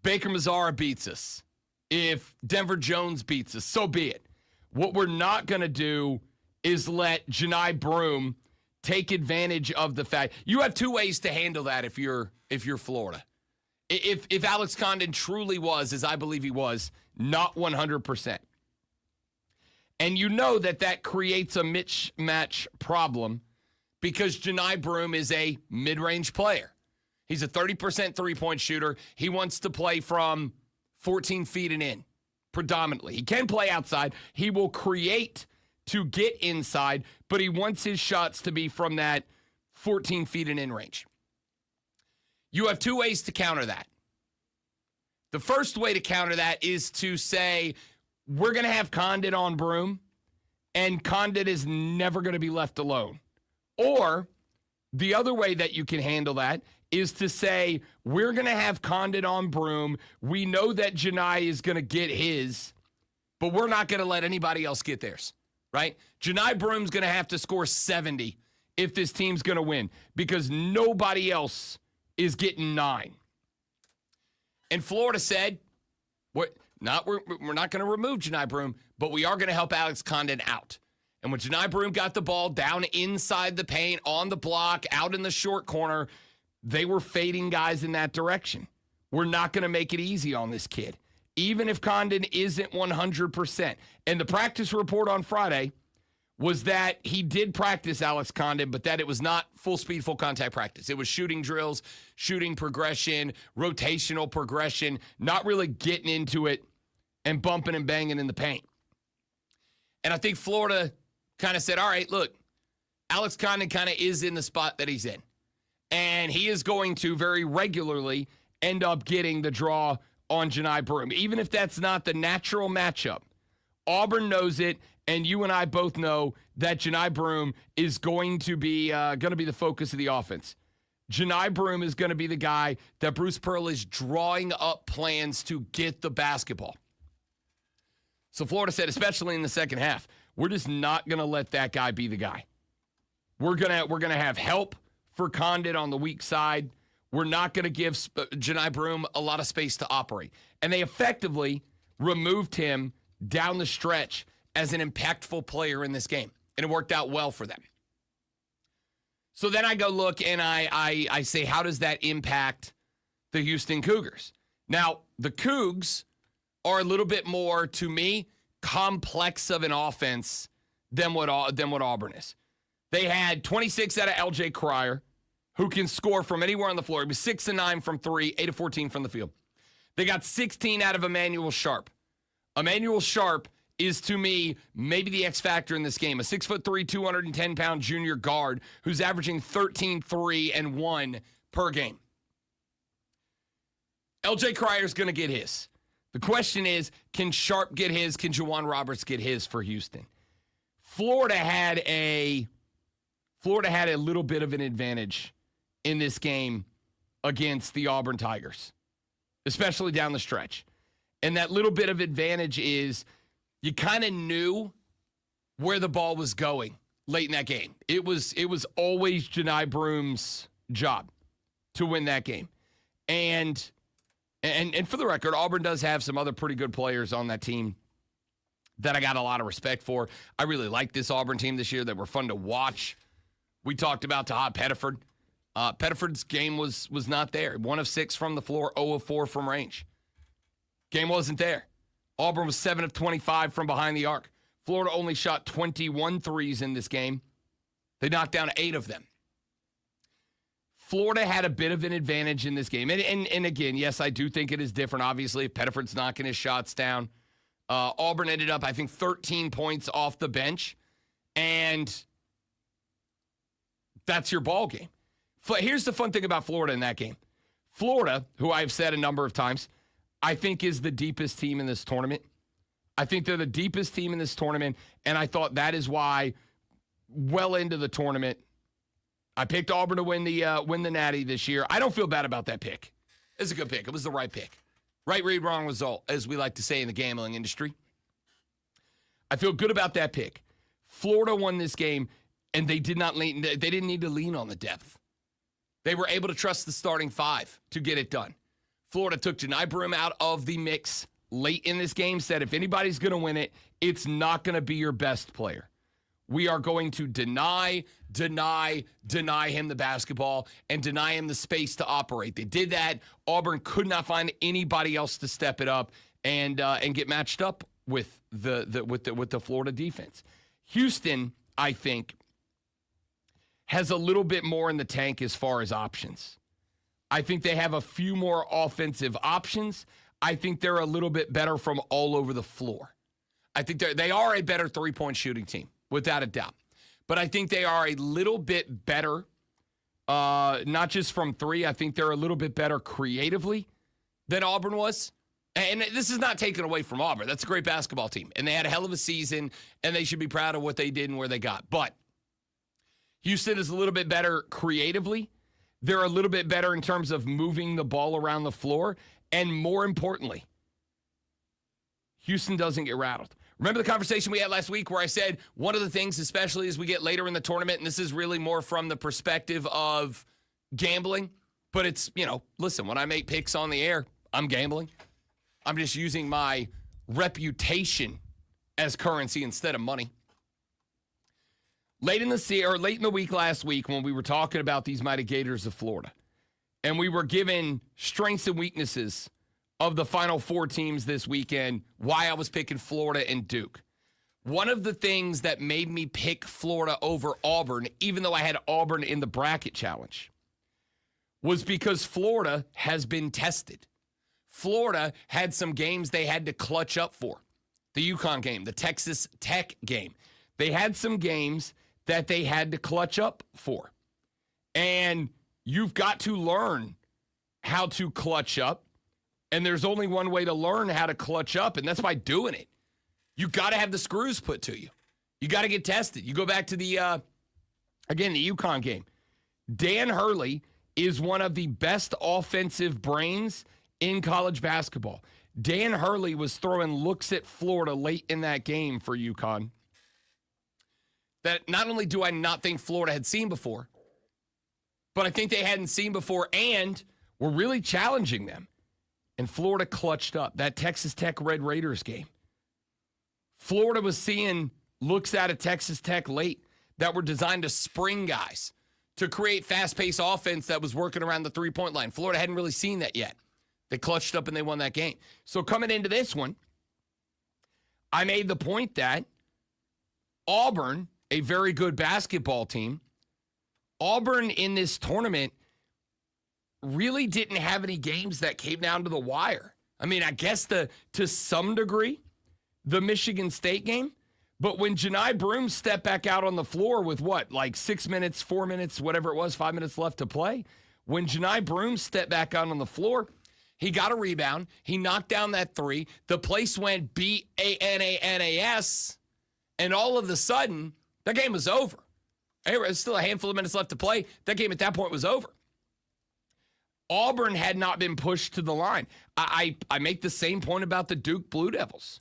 Baker Mazzara beats us, if Denver Jones beats us, so be it. What we're not going to do is let Janai Broome take advantage of the fact. You have two ways to handle that if you're Florida. If Alex Condon truly was, as I believe he was, not 100%. And you know that creates a mismatch problem because Janai Broome is a mid-range player. He's a 30% three-point shooter. He wants to play from 14 feet and in, predominantly. He can play outside. He will create to get inside, but he wants his shots to be from that 14 feet and in range. You have two ways to counter that. The first way to counter that is to say, we're going to have Condon on Broome, and Condon is never going to be left alone. Or The other way that you can handle that is to say, we're going to have Condon on Broom. We know that Janai is going to get his, but we're not going to let anybody else get theirs, right? Janai Broom's going to have to score 70 if this team's going to win because nobody else is getting 9. And Florida said, we're not going to remove Janai Broom, but we are going to help Alex Condon out. And when Janai Broom got the ball down inside the paint, on the block, out in the short corner, they were fading guys in that direction. We're not going to make it easy on this kid, even if Condon isn't 100%. And the practice report on Friday was that he did practice Alex Condon, but that it was not full speed, full contact practice. It was shooting drills, shooting progression, rotational progression, not really getting into it and bumping and banging in the paint. And I think Florida kind of said, all right, look, Alex Condon kind of is in the spot that he's in. And he is going to very regularly end up getting the draw on Janai Broom. Even if that's not the natural matchup, Auburn knows it, and you and I both know that Janai Broom is going to be the focus of the offense. Janai Broom is going to be the guy that Bruce Pearl is drawing up plans to get the basketball. So Florida said, especially in the second half, we're just not going to let that guy be the guy. We're gonna have help for Condon on the weak side. We're not going to give Janai Broom a lot of space to operate. And they effectively removed him down the stretch as an impactful player in this game. And it worked out well for them. So then I go look and I say, how does that impact the Houston Cougars? Now, the Cougs are a little bit more, to me, complex of an offense than what Auburn is. They had 26 out of LJ Cryer, who can score from anywhere on the floor. He was 6 of 9 from 3, 8 of 14 from the field. They got 16 out of Emmanuel Sharp. Emmanuel Sharp is, to me, maybe the X factor in this game. A 6'3", 210-pound junior guard who's averaging 13, 3, and 1 per game. LJ Cryer's going to get his. The question is, can Sharp get his? Can Juwan Roberts get his for Houston? Florida had a little bit of an advantage in this game against the Auburn Tigers, especially down the stretch. And that little bit of advantage is you kind of knew where the ball was going late in that game. It was always Janai Broom's job to win that game. And for the record, Auburn does have some other pretty good players on that team that I got a lot of respect for. I really like this Auburn team this year. They were fun to watch. We talked about Tahad Pettiford. Pettiford's game was not there. 1 of 6 from the floor, 0 of 4 from range. Game wasn't there. Auburn was 7 of 25 from behind the arc. Florida only shot 21 threes in this game. They knocked down 8 of them. Florida had a bit of an advantage in this game. And again, yes, I do think it is different, obviously, if Pettiford's knocking his shots down. Auburn ended up, I think, 13 points off the bench. And that's your ball game. Here's the fun thing about Florida in that game. Florida, who I've said a number of times, I think is the deepest team in this tournament. I think they're the deepest team in this tournament, and I thought that is why, well into the tournament, I picked Auburn to win the Natty this year. I don't feel bad about that pick. It's a good pick. It was the right pick. Right read, wrong result, as we like to say in the gambling industry. I feel good about that pick. Florida won this game, and they didn't need to lean on the depth. They were able to trust the starting 5 to get it done. Florida took Janai Broom out of the mix late in this game, said if anybody's going to win it, it's not going to be your best player. We are going to deny him the basketball and deny him the space to operate. They did that. Auburn could not find anybody else to step it up and get matched up with the Florida defense. Houston, I think, has a little bit more in the tank as far as options. I think they have a few more offensive options. I think they're a little bit better from all over the floor. I think they are a better three-point shooting team, without a doubt. But I think they are a little bit better, not just from 3. I think they're a little bit better creatively than Auburn was. And this is not taken away from Auburn. That's a great basketball team. And they had a hell of a season, and they should be proud of what they did and where they got. But Houston is a little bit better creatively. They're a little bit better in terms of moving the ball around the floor. And more importantly, Houston doesn't get rattled. Remember the conversation we had last week where I said one of the things, especially as we get later in the tournament, and this is really more from the perspective of gambling, but it's, listen, when I make picks on the air, I'm gambling. I'm just using my reputation as currency instead of money. Late in the week last week when we were talking about these Mighty Gators of Florida, and we were given strengths and weaknesses of the Final Four teams this weekend, why I was picking Florida and Duke. One of the things that made me pick Florida over Auburn, even though I had Auburn in the bracket challenge, was because Florida has been tested. Florida had some games they had to clutch up for. The UConn game, the Texas Tech game. They had some games that they had to clutch up for. And you've got to learn how to clutch up. And there's only one way to learn how to clutch up, and that's by doing it. You got to have the screws put to you. You got to get tested. You go back to the UConn game. Dan Hurley is one of the best offensive brains in college basketball. Dan Hurley was throwing looks at Florida late in that game for UConn that not only do I not think Florida had seen before, but I think they hadn't seen before and were really challenging them. And Florida clutched up. That Texas Tech Red Raiders game. Florida was seeing looks out of Texas Tech late that were designed to spring guys, to create fast-paced offense that was working around the three-point line. Florida hadn't really seen that yet. They clutched up and they won that game. So coming into this one, I made the point that Auburn, a very good basketball team, Auburn in this tournament really didn't have any games that came down to the wire. I mean, I guess to some degree, the Michigan State game. But when Janai Broome stepped back out on the floor with 6 minutes, 4 minutes, whatever it was, 5 minutes left to play. When Janai Broome stepped back out on the floor, he got a rebound. He knocked down that three. The place went BANANAS. And all of a sudden, that game was over. There was still a handful of minutes left to play. That game at that point was over. Auburn had not been pushed to the line. I make the same point about the Duke Blue Devils.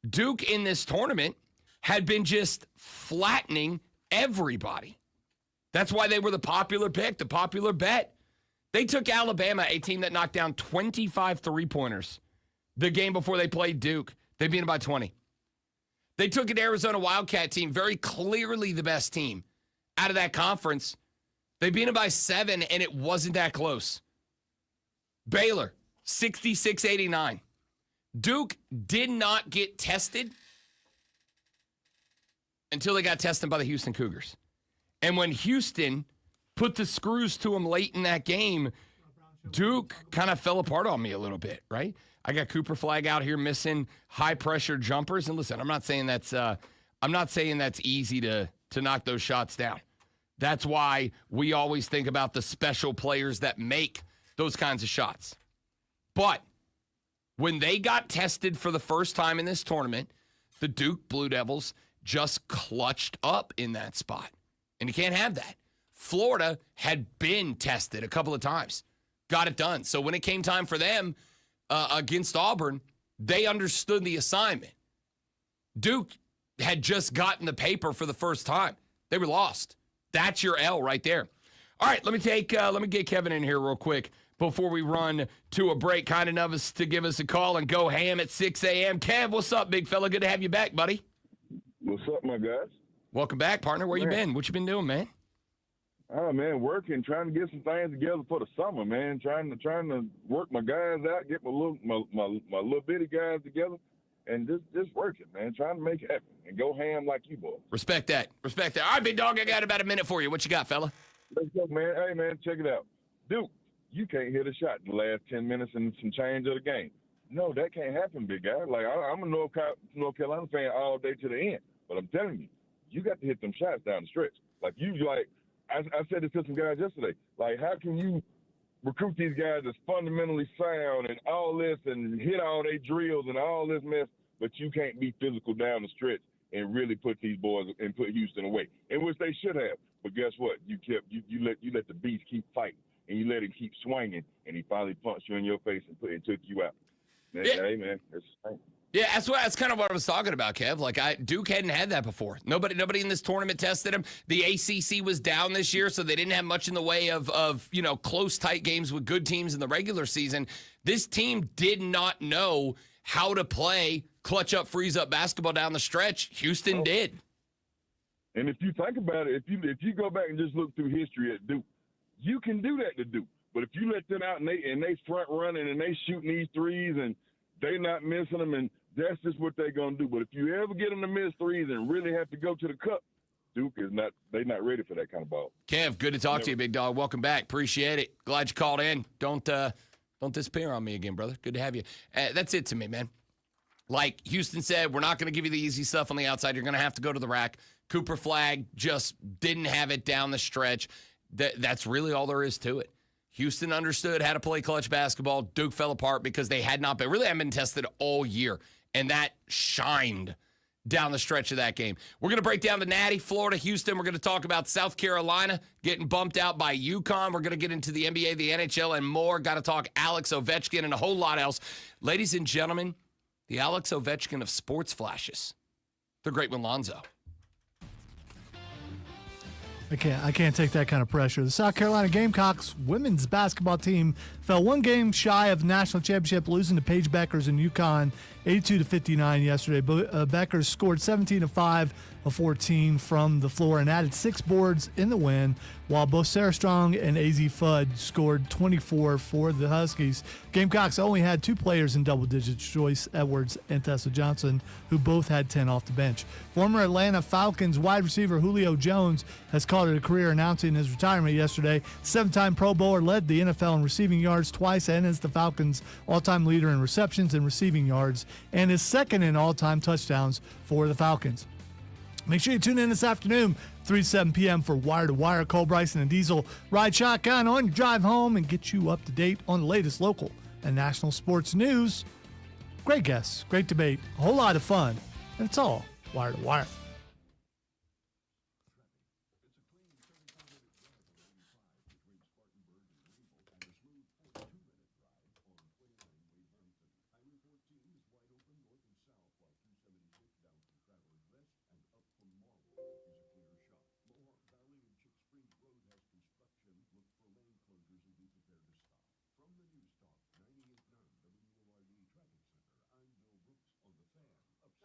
Duke in this tournament had been just flattening everybody. That's why they were the popular pick, the popular bet. They took Alabama, a team that knocked down 25 three-pointers the game before they played Duke. They beat them by 20. They took an Arizona Wildcat team, very clearly the best team out of that conference. They beat them by 7, and it wasn't that close. Baylor, 66-89. Duke did not get tested until they got tested by the Houston Cougars. And when Houston put the screws to them late in that game, Duke kind of fell apart on me a little bit, right? I got Cooper Flag out here missing high-pressure jumpers. And listen, I'm not saying that's easy to knock those shots down. That's why we always think about the special players that make those kinds of shots. But when they got tested for the first time in this tournament, the Duke Blue Devils just clutched up in that spot. And you can't have that. Florida had been tested a couple of times, got it done. So when it came time for them against Auburn, they understood the assignment. Duke had just gotten the paper for the first time. They were lost. That's your L right there. All right, let me get Kevin in here real quick before we run to a break. Kind enough us to give us a call and go ham at 6 a.m. Kev, what's up, big fella? Good to have you back, buddy. What's up, my guys? Welcome back, partner. Where you been? What you been doing, man? Oh, man, working, trying to get some things together for the summer, man. Trying to work my guys out, get my little bitty guys together, and just working, man. Trying to make it happen and go ham like you boys. Respect that. Respect that. All right, big dog, I got about a minute for you. What you got, fella? Let's go, man. Hey, man, check it out. Duke, you can't hit a shot in the last 10 minutes and some change of the game. No, that can't happen, big guy. Like, I'm a North Carolina fan all day to the end, but I'm telling you, you got to hit them shots down the stretch. Like, I said this to some guys yesterday. Like, how can you recruit these guys that's fundamentally sound and all this and hit all their drills and all this mess, but you can't be physical down the stretch and really put these boys and put Houston away, in which they should have. But guess what? You let the beast keep fighting, and you let him keep swinging, and he finally punched you in your face and took you out. Man, Yeah. Hey, man, that's the thing. Yeah, that's kind of what I was talking about, Kev. Like Duke hadn't had that before. Nobody in this tournament tested him. The ACC was down this year, so they didn't have much in the way of close, tight games with good teams in the regular season. This team did not know how to play clutch up, freeze up basketball down the stretch. Houston did. And if you think about it, if you go back and just look through history at Duke, you can do that to Duke. But if you let them out and they front running and they shooting these threes and they not missing them, and that's just what they're gonna do. But if you ever get them to miss threes and really have to go to the cup, Duke they're not ready for that kind of ball. Kev, good to talk to you, big dog. Welcome back. Appreciate it. Glad you called in. Don't disappear on me again, brother. Good to have you. That's it to me, man. Like Houston said, we're not going to give you the easy stuff on the outside. You're going to have to go to the rack. Cooper Flag just didn't have it down the stretch. That's really all there is to it. Houston understood how to play clutch basketball. Duke fell apart because they hadn't been tested all year, and that shined down the stretch of that game. We're going to break down the Natty, Florida, Houston. We're going to talk about South Carolina getting bumped out by UConn. We're going to get into the NBA, the NHL, and more. Got to talk Alex Ovechkin and a whole lot else. Ladies and gentlemen, the Alex Ovechkin of sports flashes, the great Lonzo. I can't take that kind of pressure. The South Carolina Gamecocks women's basketball team fell one game shy of the national championship, losing to Paige Beckers in UConn 82-59 yesterday. Beckers scored 17 of 5 of 14 from the floor and added 6 boards in the win, while both Sarah Strong and AZ Fudd scored 24 for the Huskies. Gamecocks only had 2 players in double digits, Joyce Edwards and Tessa Johnson, who both had 10 off the bench. Former Atlanta Falcons wide receiver Julio Jones has called it a career, announcing his retirement yesterday. 7-time Pro Bowler, led the NFL in receiving yards twice, and is the Falcons' all-time leader in receptions and receiving yards, and is second in all-time touchdowns for the Falcons. Make sure you tune in this afternoon, 3 to 7 p.m. for Wire to Wire. Cole Bryson and Diesel ride shotgun on your drive home and get you up to date on the latest local and national sports news. Great guests, great debate, a whole lot of fun, and it's all Wire to Wire.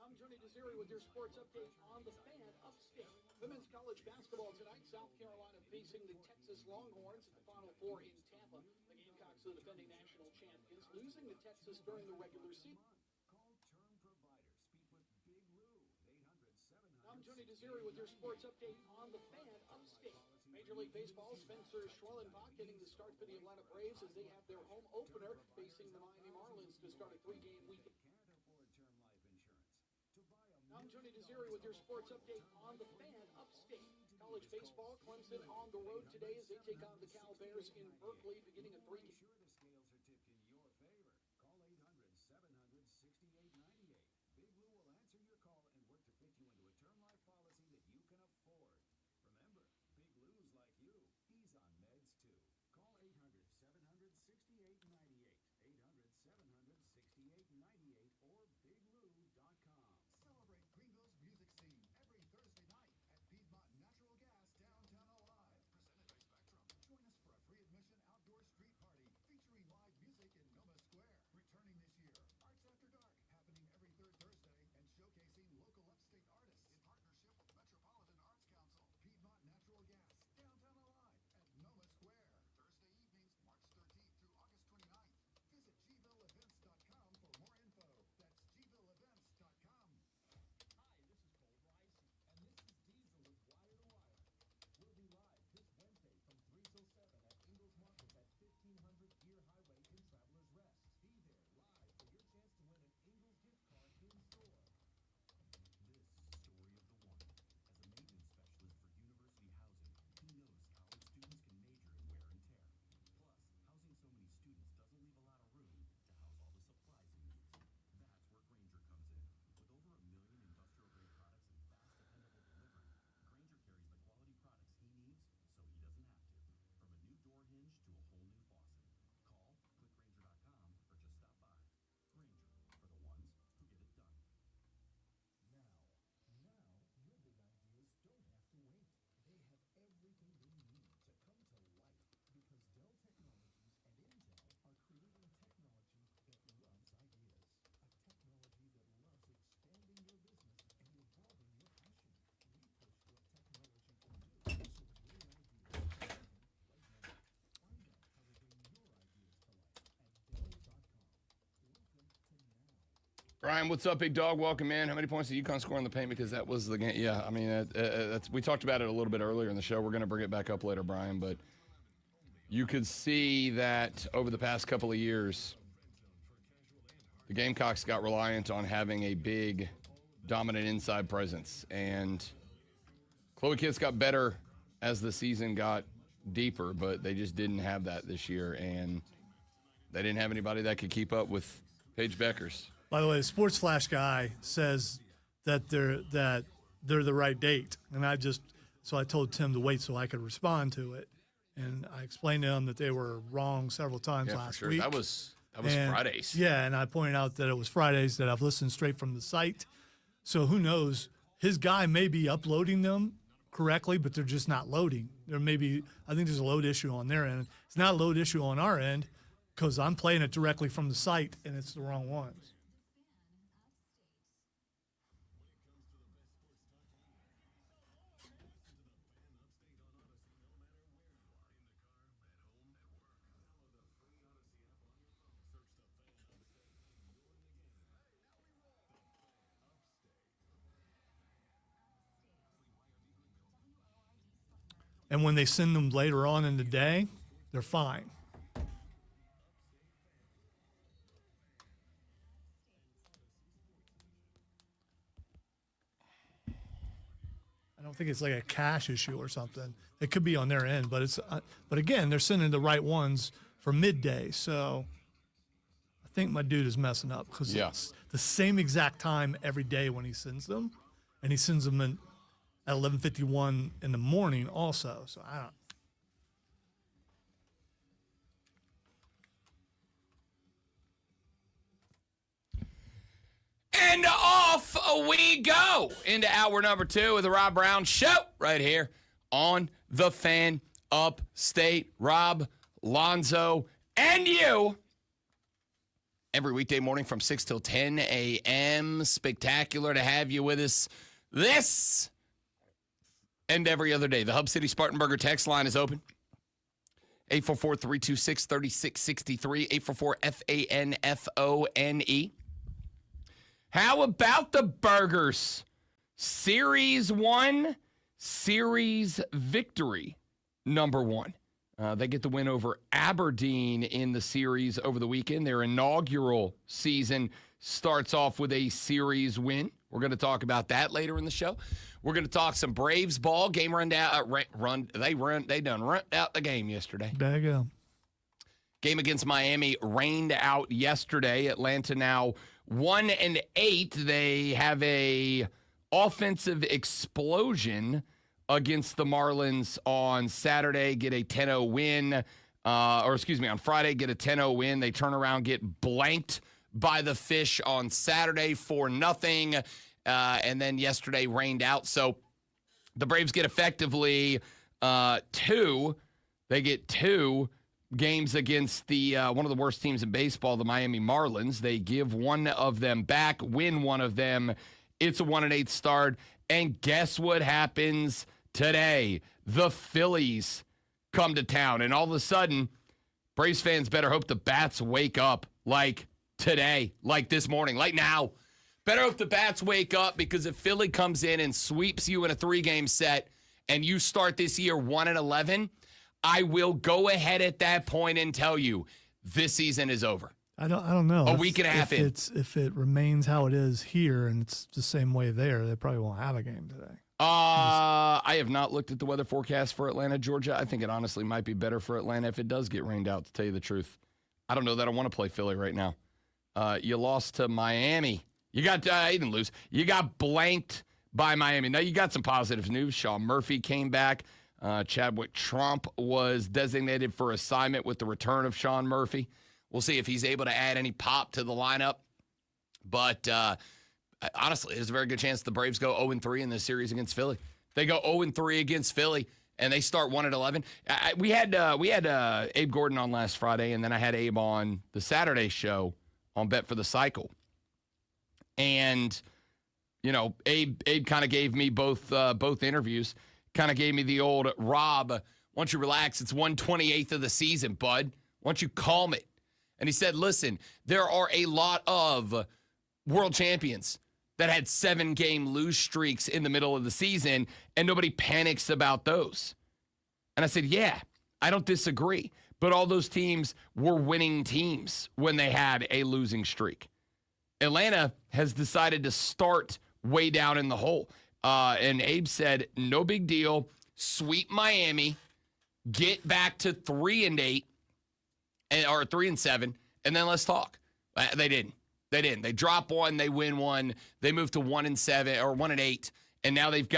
I'm Tony Desiri with your sports update on the Fan Upstate. Women's college basketball tonight. South Carolina facing the Texas Longhorns at the Final Four in Tampa. The Gamecocks, the defending national champions, losing to Texas during the regular season. I'm Tony Desiri with your sports update on the Fan Upstate. Major League Baseball, Spencer Schwellenbach getting the start for the Atlanta Braves as they have their home opener facing the Miami Marlins to start a 3-game weekend. I'm Tony Desiri with your sports update on the Fan Upstate. College baseball, Clemson on the road today as they take on the Cal Bears in Berkeley, beginning a 3-game. Ryan, what's up, big dog? Welcome in. How many points did UConn score in the paint? Because that was the game. Yeah, I mean, we talked about it a little bit earlier in the show. We're going to bring it back up later, Brian. But you could see that over the past couple of years, the Gamecocks got reliant on having a big, dominant inside presence. And Chloe Kitts got better as the season got deeper, but they just didn't have that this year. And they didn't have anybody that could keep up with Paige Beckers. By the way, the Sports Flash guy says that they're the right date, and I told Tim to wait so I could respond to it, and I explained to him that they were wrong several times last week. That was Fridays. Yeah, and I pointed out that it was Fridays, that I've listened straight from the site. So who knows? His guy may be uploading them correctly, but they're just not loading. I think there's a load issue on their end. It's not a load issue on our end because I'm playing it directly from the site, and it's the wrong ones. And when they send them later on in the day, they're fine. I don't think it's like a cache issue or something. It could be on their end, but but again, they're sending the right ones for midday. So I think my dude is messing up because it's the same exact time every day when he sends them, and he sends them at 11:51 in the morning also. So I don't. And off we go into hour number 2 of the Rob Brown Show right here on the Fan Upstate. Rob, Lonzo, and you. Every weekday morning from 6 till 10 a.m. Spectacular to have you with us. This and every other day. The Hub City Spartanburger text line is open. 844-326-3663. 844-FANFONE. How about the Burgers? Series 1, series victory number 1. They get the win over Aberdeen in the series over the weekend. Their inaugural season starts off with a series win. We're going to talk about that later in the show. We're going to talk some Braves ball. Game rundown. They done run out the game yesterday. There you go. Game against Miami rained out yesterday. Atlanta now 1-8. They have a offensive explosion against the Marlins on Saturday. Get a 10-0 win. On Friday, get a 10-0 win. They turn around, get blanked by the Fish on Saturday 4-0. And then yesterday rained out. So the Braves get effectively 2. They get 2 games against the one of the worst teams in baseball, the Miami Marlins. They give one of them back, win one of them. It's a 1-8 start. And guess what happens today? The Phillies come to town. And all of a sudden, Braves fans better hope the bats wake up like today, like this morning, like now. Better hope the bats wake up, because if Philly comes in and sweeps you in a 3-game set and you start this year 1-11, I will go ahead at that point and tell you this season is over. I don't know. A week and a half in. If it remains how it is here and it's the same way there, they probably won't have a game today. I have not looked at the weather forecast for Atlanta, Georgia. I think it honestly might be better for Atlanta if it does get rained out, to tell you the truth. I don't know that I want to play Philly right now. You lost to Miami. You didn't lose. You got blanked by Miami. Now you got some positive news. Sean Murphy came back. Chadwick Trump was designated for assignment with the return of Sean Murphy. We'll see if he's able to add any pop to the lineup. But honestly, there's a very good chance the Braves go 0-3 in this series against Philly. If they go 0-3 against Philly and they start 1-11. We had Abe Gordon on last Friday, and then I had Abe on the Saturday show on Bet for the Cycle. And, you know, Abe kind of gave me both interviews. Kind of gave me the old, Rob, why don't you relax? It's 1/28 of the season, bud. Why don't you calm it? And he said, listen, there are a lot of world champions that had 7-game lose streaks in the middle of the season, and nobody panics about those. And I said, yeah, I don't disagree. But all those teams were winning teams when they had a losing streak. Atlanta has decided to start way down in the hole. And Abe said, no big deal. Sweep Miami. Get back to 3-8 or 3-7, and then let's talk. They didn't. They drop one, they win one, they move to 1-7 or 1-8, and now they've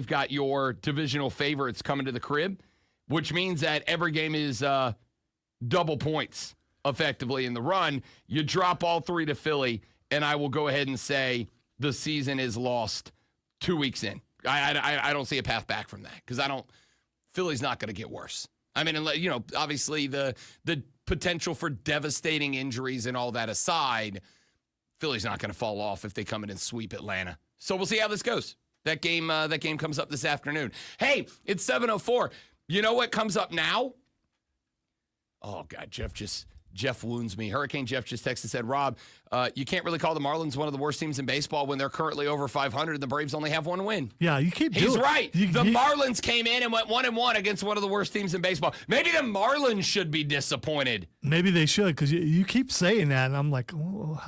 got your divisional favorites coming to the crib, which means that every game is double points effectively in the run. You drop all 3 to Philly, and I will go ahead and say the season is lost 2 weeks in. I don't see a path back from that because Philly's not going to get worse. I mean, obviously the potential for devastating injuries and all that aside, Philly's not going to fall off if they come in and sweep Atlanta. So we'll see how this goes. That game comes up this afternoon. Hey, it's 7:04. You know what comes up now? Oh God, Jeff wounds me. Hurricane Jeff just texted and said, Rob, you can't really call the Marlins one of the worst teams in baseball when they're currently over 500 and the Braves only have 1 win. Yeah, you keep doing it. He's right. The Marlins came in and went 1-1 against one of the worst teams in baseball. Maybe the Marlins should be disappointed. Maybe they should, because you keep saying that, and I'm like, oh,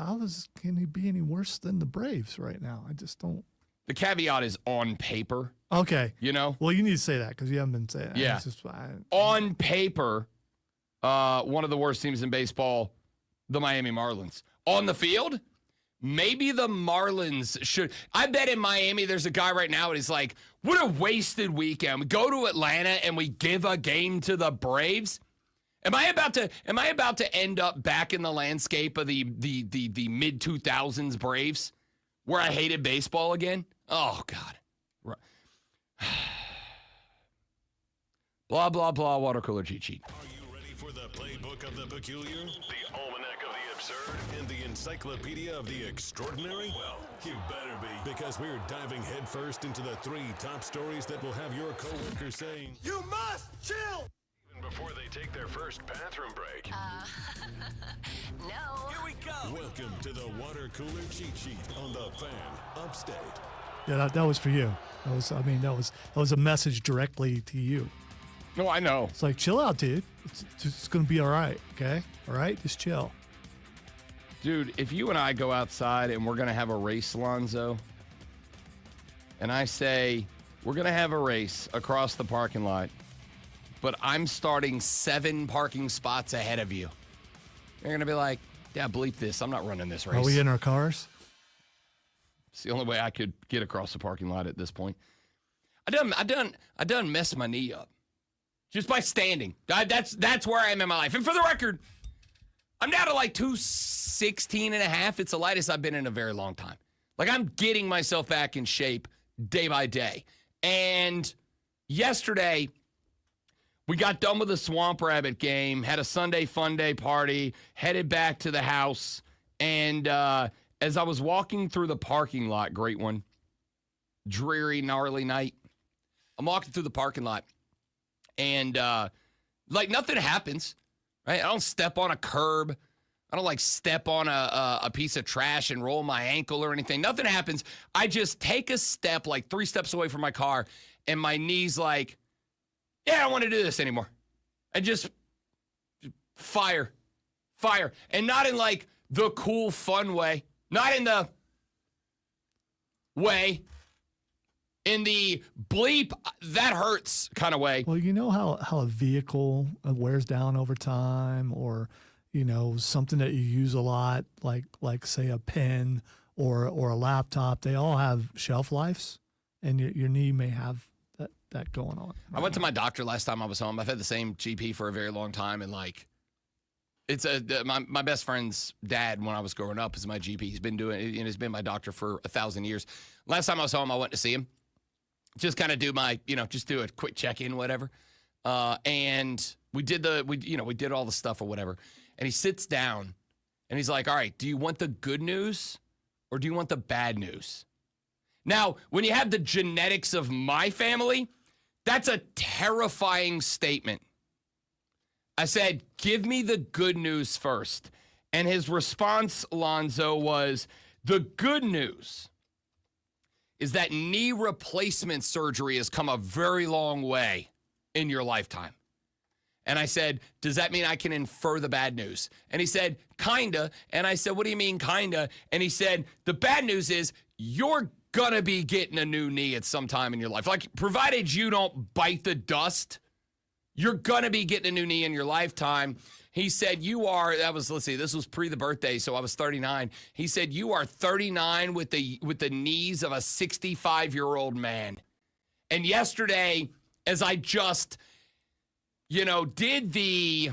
can he be any worse than the Braves right now? I just don't. The caveat is on paper. Okay. You know? Well, you need to say that because you haven't been saying that. Yeah. On paper, one of the worst teams in baseball, the Miami Marlins. On the field, maybe the Marlins should. I bet in Miami there's a guy right now and he's like, what a wasted weekend. We go to Atlanta and we give a game to the Braves. Am I about to end up back in the landscape of the mid 2000s Braves where I hated baseball again? Oh God. Blah blah blah. Water cooler cheat sheet. For the playbook of the peculiar, the almanac of the absurd, and the encyclopedia of the extraordinary? Well, you better be, because we're diving headfirst into the 3 top stories that will have your coworkers saying, "You must chill!" Even before they take their first bathroom break. No. Here we go. Welcome to the water cooler cheat sheet on the Fan Upstate. Yeah, that was for you. That was a message directly to you. No, I know. It's like, chill out, dude. It's going to be all right, okay? All right? Just chill. Dude, if you and I go outside and we're going to have a race, Lonzo, and I say we're going to have a race across the parking lot, but I'm starting 7 parking spots ahead of you, you're going to be like, yeah, bleep this. I'm not running this race. Are we in our cars? It's the only way I could get across the parking lot at this point. I done messed my knee up. Just by standing. That's where I am in my life. And for the record, I'm down to like 216 and a half. It's the lightest I've been in a very long time. Like, I'm getting myself back in shape day by day. And yesterday, we got done with the Swamp Rabbit game, had a Sunday fun day party, headed back to the house. And as I was walking through the parking lot, great one, dreary, gnarly night, I'm walking through the parking lot. And, nothing happens, right? I don't step on a curb. I don't, step on a piece of trash and roll my ankle or anything. Nothing happens. I just take a step, 3 steps away from my car, and my knee's like, yeah, I don't want to do this anymore. And just fire. And not in, the cool, fun way. Not in the way. In the bleep, that hurts kind of way. Well, you know how a vehicle wears down over time, or, something that you use a lot, like say a pen or a laptop, they all have shelf lives, and your knee may have that going on. I went to my doctor last time I was home. I've had the same GP for a very long time, and it's my best friend's dad when I was growing up is my GP. He's been he's been my doctor for 1,000 years. Last time I was home, I went to see him. Just kind of do just do a quick check-in, whatever. And we did all the stuff or whatever. And he sits down and he's like, all right, do you want the good news or do you want the bad news? Now, when you have the genetics of my family, that's a terrifying statement. I said, give me the good news first. And his response, Lonzo, was, The good news is that knee replacement surgery has come a very long way in your lifetime. And I said, does that mean I can infer the bad news? And he said, kinda. And I said, what do you mean kinda? And he said, the bad news is you're gonna be getting a new knee at some time in your life. Like, provided you don't bite the dust, you're gonna be getting a new knee in your lifetime. He said, this was pre the birthday, so I was 39. He said, you are 39 with the knees of a 65-year-old man. And yesterday, as I just, did the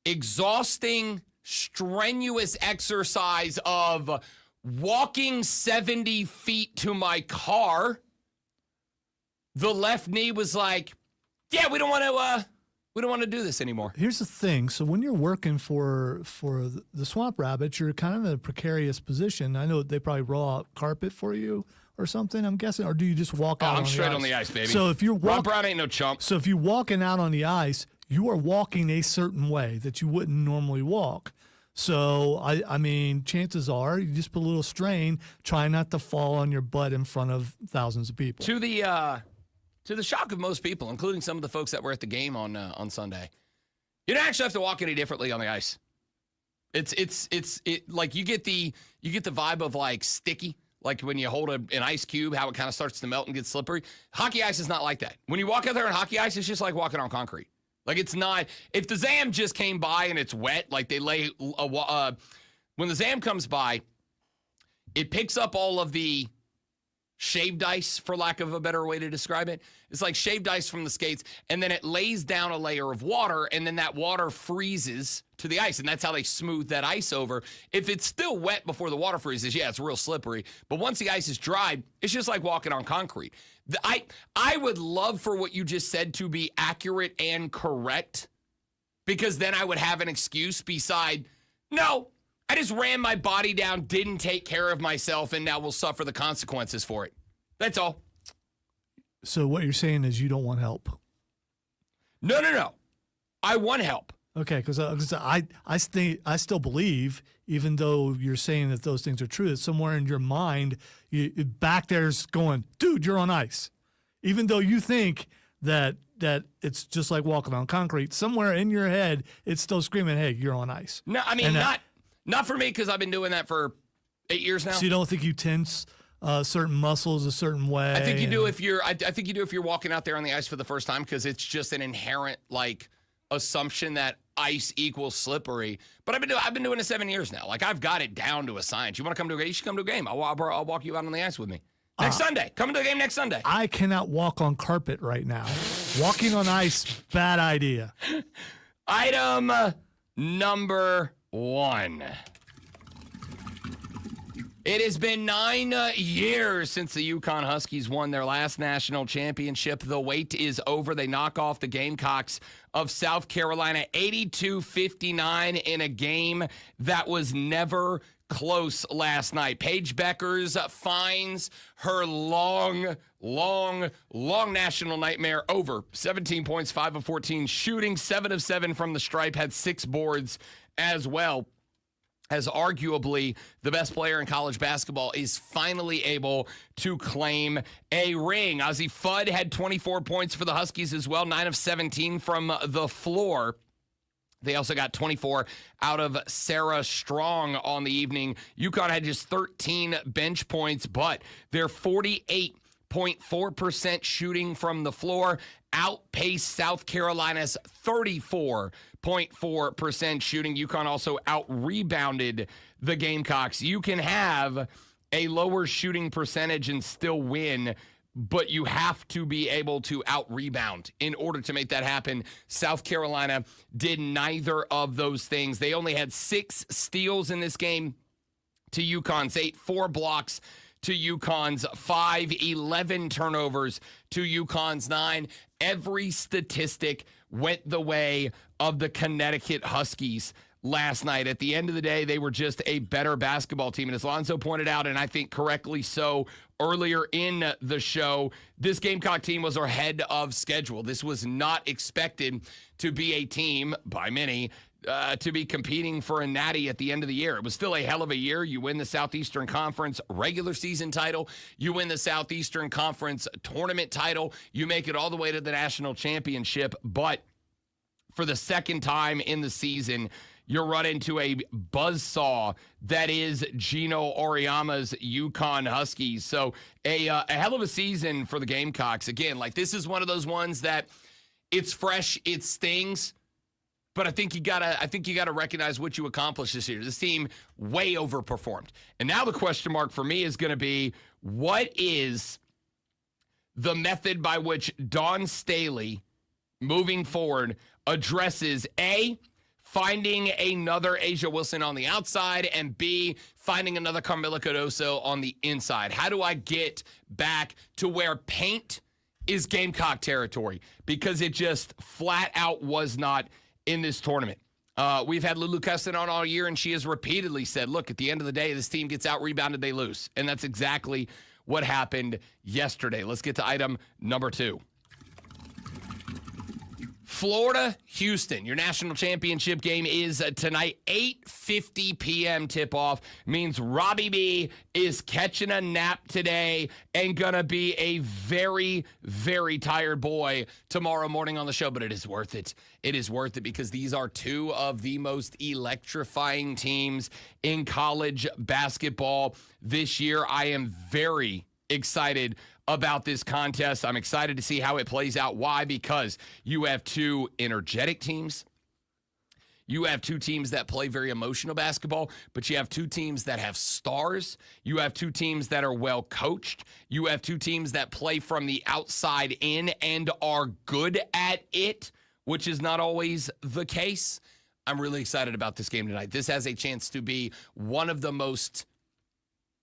exhausting, strenuous exercise of walking 70 feet to my car, the left knee was like, yeah, we don't want to do this anymore. Here's the thing. So when you're working for the Swamp Rabbits, you're kind of in a precarious position. I know they probably roll out carpet for you or something, I'm guessing, or do you just walk out? I'm straight on the ice, baby. So if you're Ron Brown ain't no chump. So if you're walking out on the ice, you are walking a certain way that you wouldn't normally walk. So I mean, chances are you just put a little strain, try not to fall on your butt in front of thousands of people. To the shock of most people, including some of the folks that were at the game on Sunday, you don't actually have to walk any differently on the ice. It's like you get the vibe of like sticky, like when you hold an ice cube, how it kind of starts to melt and get slippery. Hockey ice is not like that. When you walk out there on hockey ice, it's just like walking on concrete. Like, it's not. If the Zam just came by and it's wet, like they lay when the Zam comes by, it picks up all of the shaved ice, for lack of a better way to describe it. It's like shaved ice from the skates, and then it lays down a layer of water, and then that water freezes to the ice, and that's how they smooth that ice over. If it's still wet before the water freezes, yeah, it's real slippery. But once the ice is dried, it's just like walking on concrete. I would love for what you just said to be accurate and correct, because then I would have an excuse beside, no, I just ran my body down, didn't take care of myself, and now will suffer the consequences for it. That's all. So what you're saying is you don't want help? No. I want help. Okay, because I still believe, even though you're saying that those things are true, that somewhere in your mind, back there's going, dude, you're on ice. Even though you think that it's just like walking on concrete, somewhere in your head, it's still screaming, hey, you're on ice. No, I mean, not for me, because I've been doing that for 8 years now. So you don't think you tense certain muscles a certain way? I think you do if you're. I think you do if you're walking out there on the ice for the first time, because it's just an inherent assumption that ice equals slippery. But I've been doing it 7 years now. Like, I've got it down to a science. You want to come to a game? You should come to a game. I'll walk you out on the ice with me next Sunday. Come to the game next Sunday. I cannot walk on carpet right now. Walking on ice, bad idea. Item number 1. It has been 9 years since the Yukon Huskies won their last national championship. The wait is over. They knock off the Gamecocks of South Carolina 82-59 in a game that was never close last night. Paige Beckers finds her long national nightmare over. 17 points, 5 of 14 shooting, 7 of 7 from the stripe, had 6 boards as well. As arguably the best player in college basketball is finally able to claim a ring. Ozzie Fudd had 24 points for the Huskies as well, 9 of 17 from the floor. They also got 24 out of Sarah Strong on the evening. UConn had just 13 bench points, but their 48.4% shooting from the floor outpaced South Carolina's 34.4% shooting. UConn also out-rebounded the Gamecocks. You can have a lower shooting percentage and still win, but you have to be able to out-rebound in order to make that happen. South Carolina did neither of those things. They only had 6 steals in this game to UConn's 8, 4 blocks to UConn's 5, 11 turnovers to UConn's 9. Every statistic went the way of the Connecticut Huskies last night. At the end of the day, they were just a better basketball team. And as Lonzo pointed out, and I think correctly so, earlier in the show, this Gamecock team was ahead of schedule. This was not expected to be a team, by many, to be competing for a Natty at the end of the year. It was still a hell of a year. You win the Southeastern Conference regular season title. You win the Southeastern Conference tournament title. You make it all the way to the national championship. But for the second time in the season, you run into a buzzsaw that is Gino Auriemma's UConn Huskies. So a hell of a season for the Gamecocks. Again, like this is one of those ones that it's fresh, it stings, but I think you gotta recognize what you accomplished this year. This team way overperformed. And now the question mark for me is going to be, what is the method by which Dawn Staley, moving forward, addresses A, finding another Asia Wilson on the outside, and B, finding another Carmilla Cardoso on the inside? How do I get back to where paint is Gamecock territory? Because it just flat out was not in this tournament. We've had Lulu Keston on all year, and she has repeatedly said, look, at the end of the day, this team gets out-rebounded, they lose. And that's exactly what happened yesterday. Let's get to item number 2. Florida, Houston. Your national championship game is tonight, 8:50 p.m. tip-off. Means Robbie B is catching a nap today and going to be a very, very tired boy tomorrow morning on the show. But it is worth it. It is worth it because these are two of the most electrifying teams in college basketball this year. I am very excited about this contest. I'm excited to see how it plays out. Why? Because you have two energetic teams. You have two teams that play very emotional basketball, but you have two teams that have stars. You have two teams that are well coached. You have two teams that play from the outside in and are good at it, which is not always the case. I'm really excited about this game tonight. This has a chance to be one of the most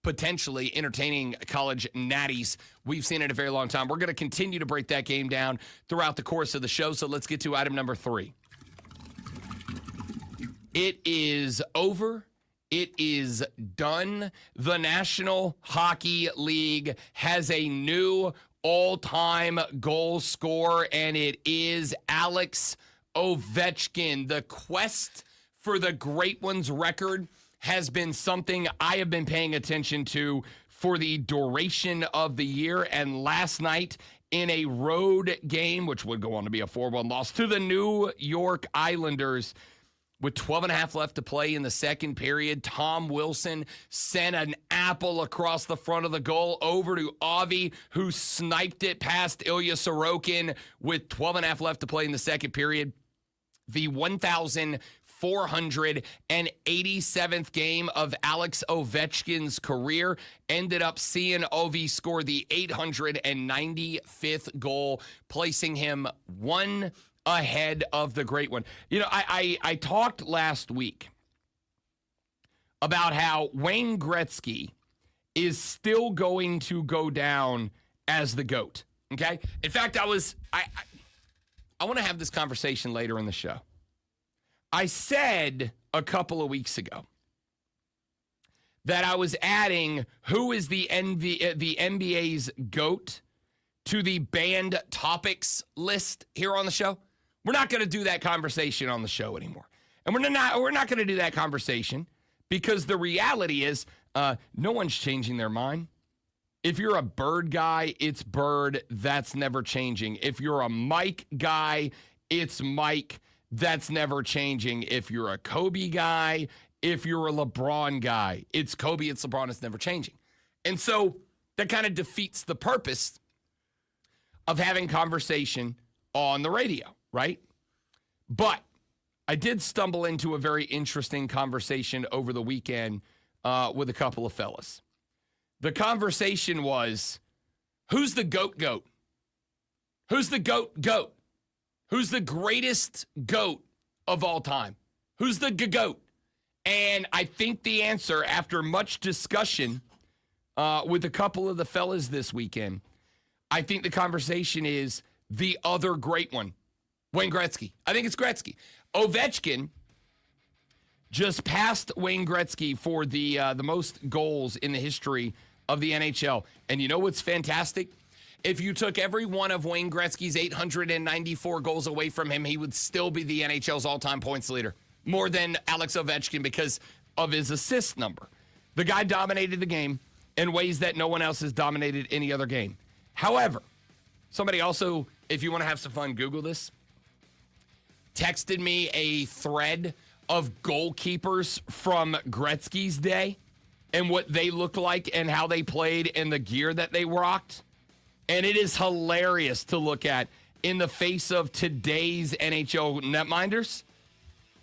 potentially entertaining college natties we've seen in a very long time. We're going to continue to break that game down throughout the course of the show, so let's get to item number 3. It is over. It is done. The National Hockey League has a new all-time goal scorer, and it is Alex Ovechkin. The quest for the Great Ones record has been something I have been paying attention to for the duration of the year. And last night in a road game, which would go on to be a 4-1 loss to the New York Islanders, with 12 and a half left to play in the second period, Tom Wilson sent an apple across the front of the goal over to Avi, who sniped it past Ilya Sorokin with 12 and a half left to play in the second period. The 1,487th game of Alex Ovechkin's career ended up seeing Ovi score the 895th goal, placing him one ahead of the Great One. You know, I talked last week about how Wayne Gretzky is still going to go down as the GOAT, okay? In fact, I want to have this conversation later in the show. I said a couple of weeks ago that I was adding who is the NBA's GOAT to the banned topics list here on the show. We're not going to do that conversation on the show anymore. And we're not going to do that conversation because the reality is no one's changing their mind. If you're a Bird guy, it's Bird. That's never changing. If you're a Mike guy, it's Mike. That's never changing. If you're a Kobe guy, if you're a LeBron guy, it's Kobe, it's LeBron, it's never changing. And so that kind of defeats the purpose of having conversation on the radio, right? But I did stumble into a very interesting conversation over the weekend with a couple of fellas. The conversation was, who's the GOAT? Who's the GOAT? Who's the greatest GOAT of all time? Who's the GOAT? And I think the answer, after much discussion with a couple of the fellas this weekend, I think the conversation is the other great one, Wayne Gretzky. I think it's Gretzky. Ovechkin just passed Wayne Gretzky for the most goals in the history of the NHL. And you know what's fantastic? If you took every one of Wayne Gretzky's 894 goals away from him, he would still be the NHL's all-time points leader. more than Alex Ovechkin because of his assist number. The guy dominated the game in ways that no one else has dominated any other game. However, somebody also, if you want to have some fun, Google this, texted me a thread of goalkeepers from Gretzky's day and what they looked like and how they played and the gear that they rocked. And it is hilarious to look at in the face of today's NHL netminders.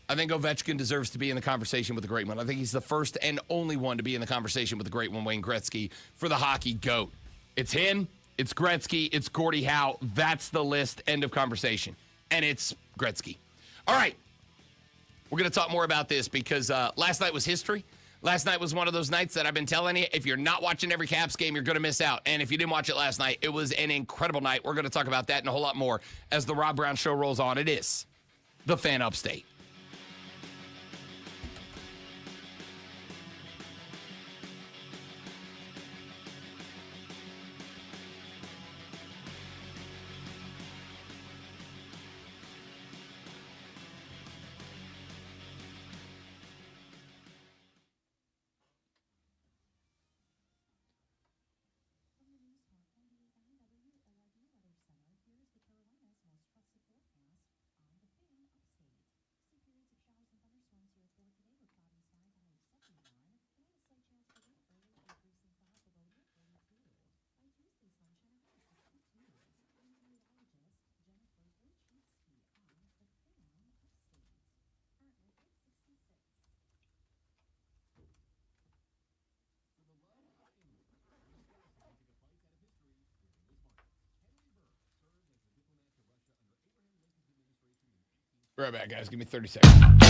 I think Ovechkin deserves to be in the conversation with the great one. I think he's the first and only one to be in the conversation with the great one, Wayne Gretzky, for the hockey GOAT. It's him, it's Gretzky, it's Gordie Howe. That's the list. End of conversation. And it's Gretzky. All right. We're going to talk more about this because last night was history. Last night was one of those nights that I've been telling you, if you're not watching every Caps game, you're going to miss out. And if you didn't watch it last night, it was an incredible night. We're going to talk about that and a whole lot more as the Rob Brown Show rolls on. It is the Fan Upstate. Right back, guys. Give me 30 seconds.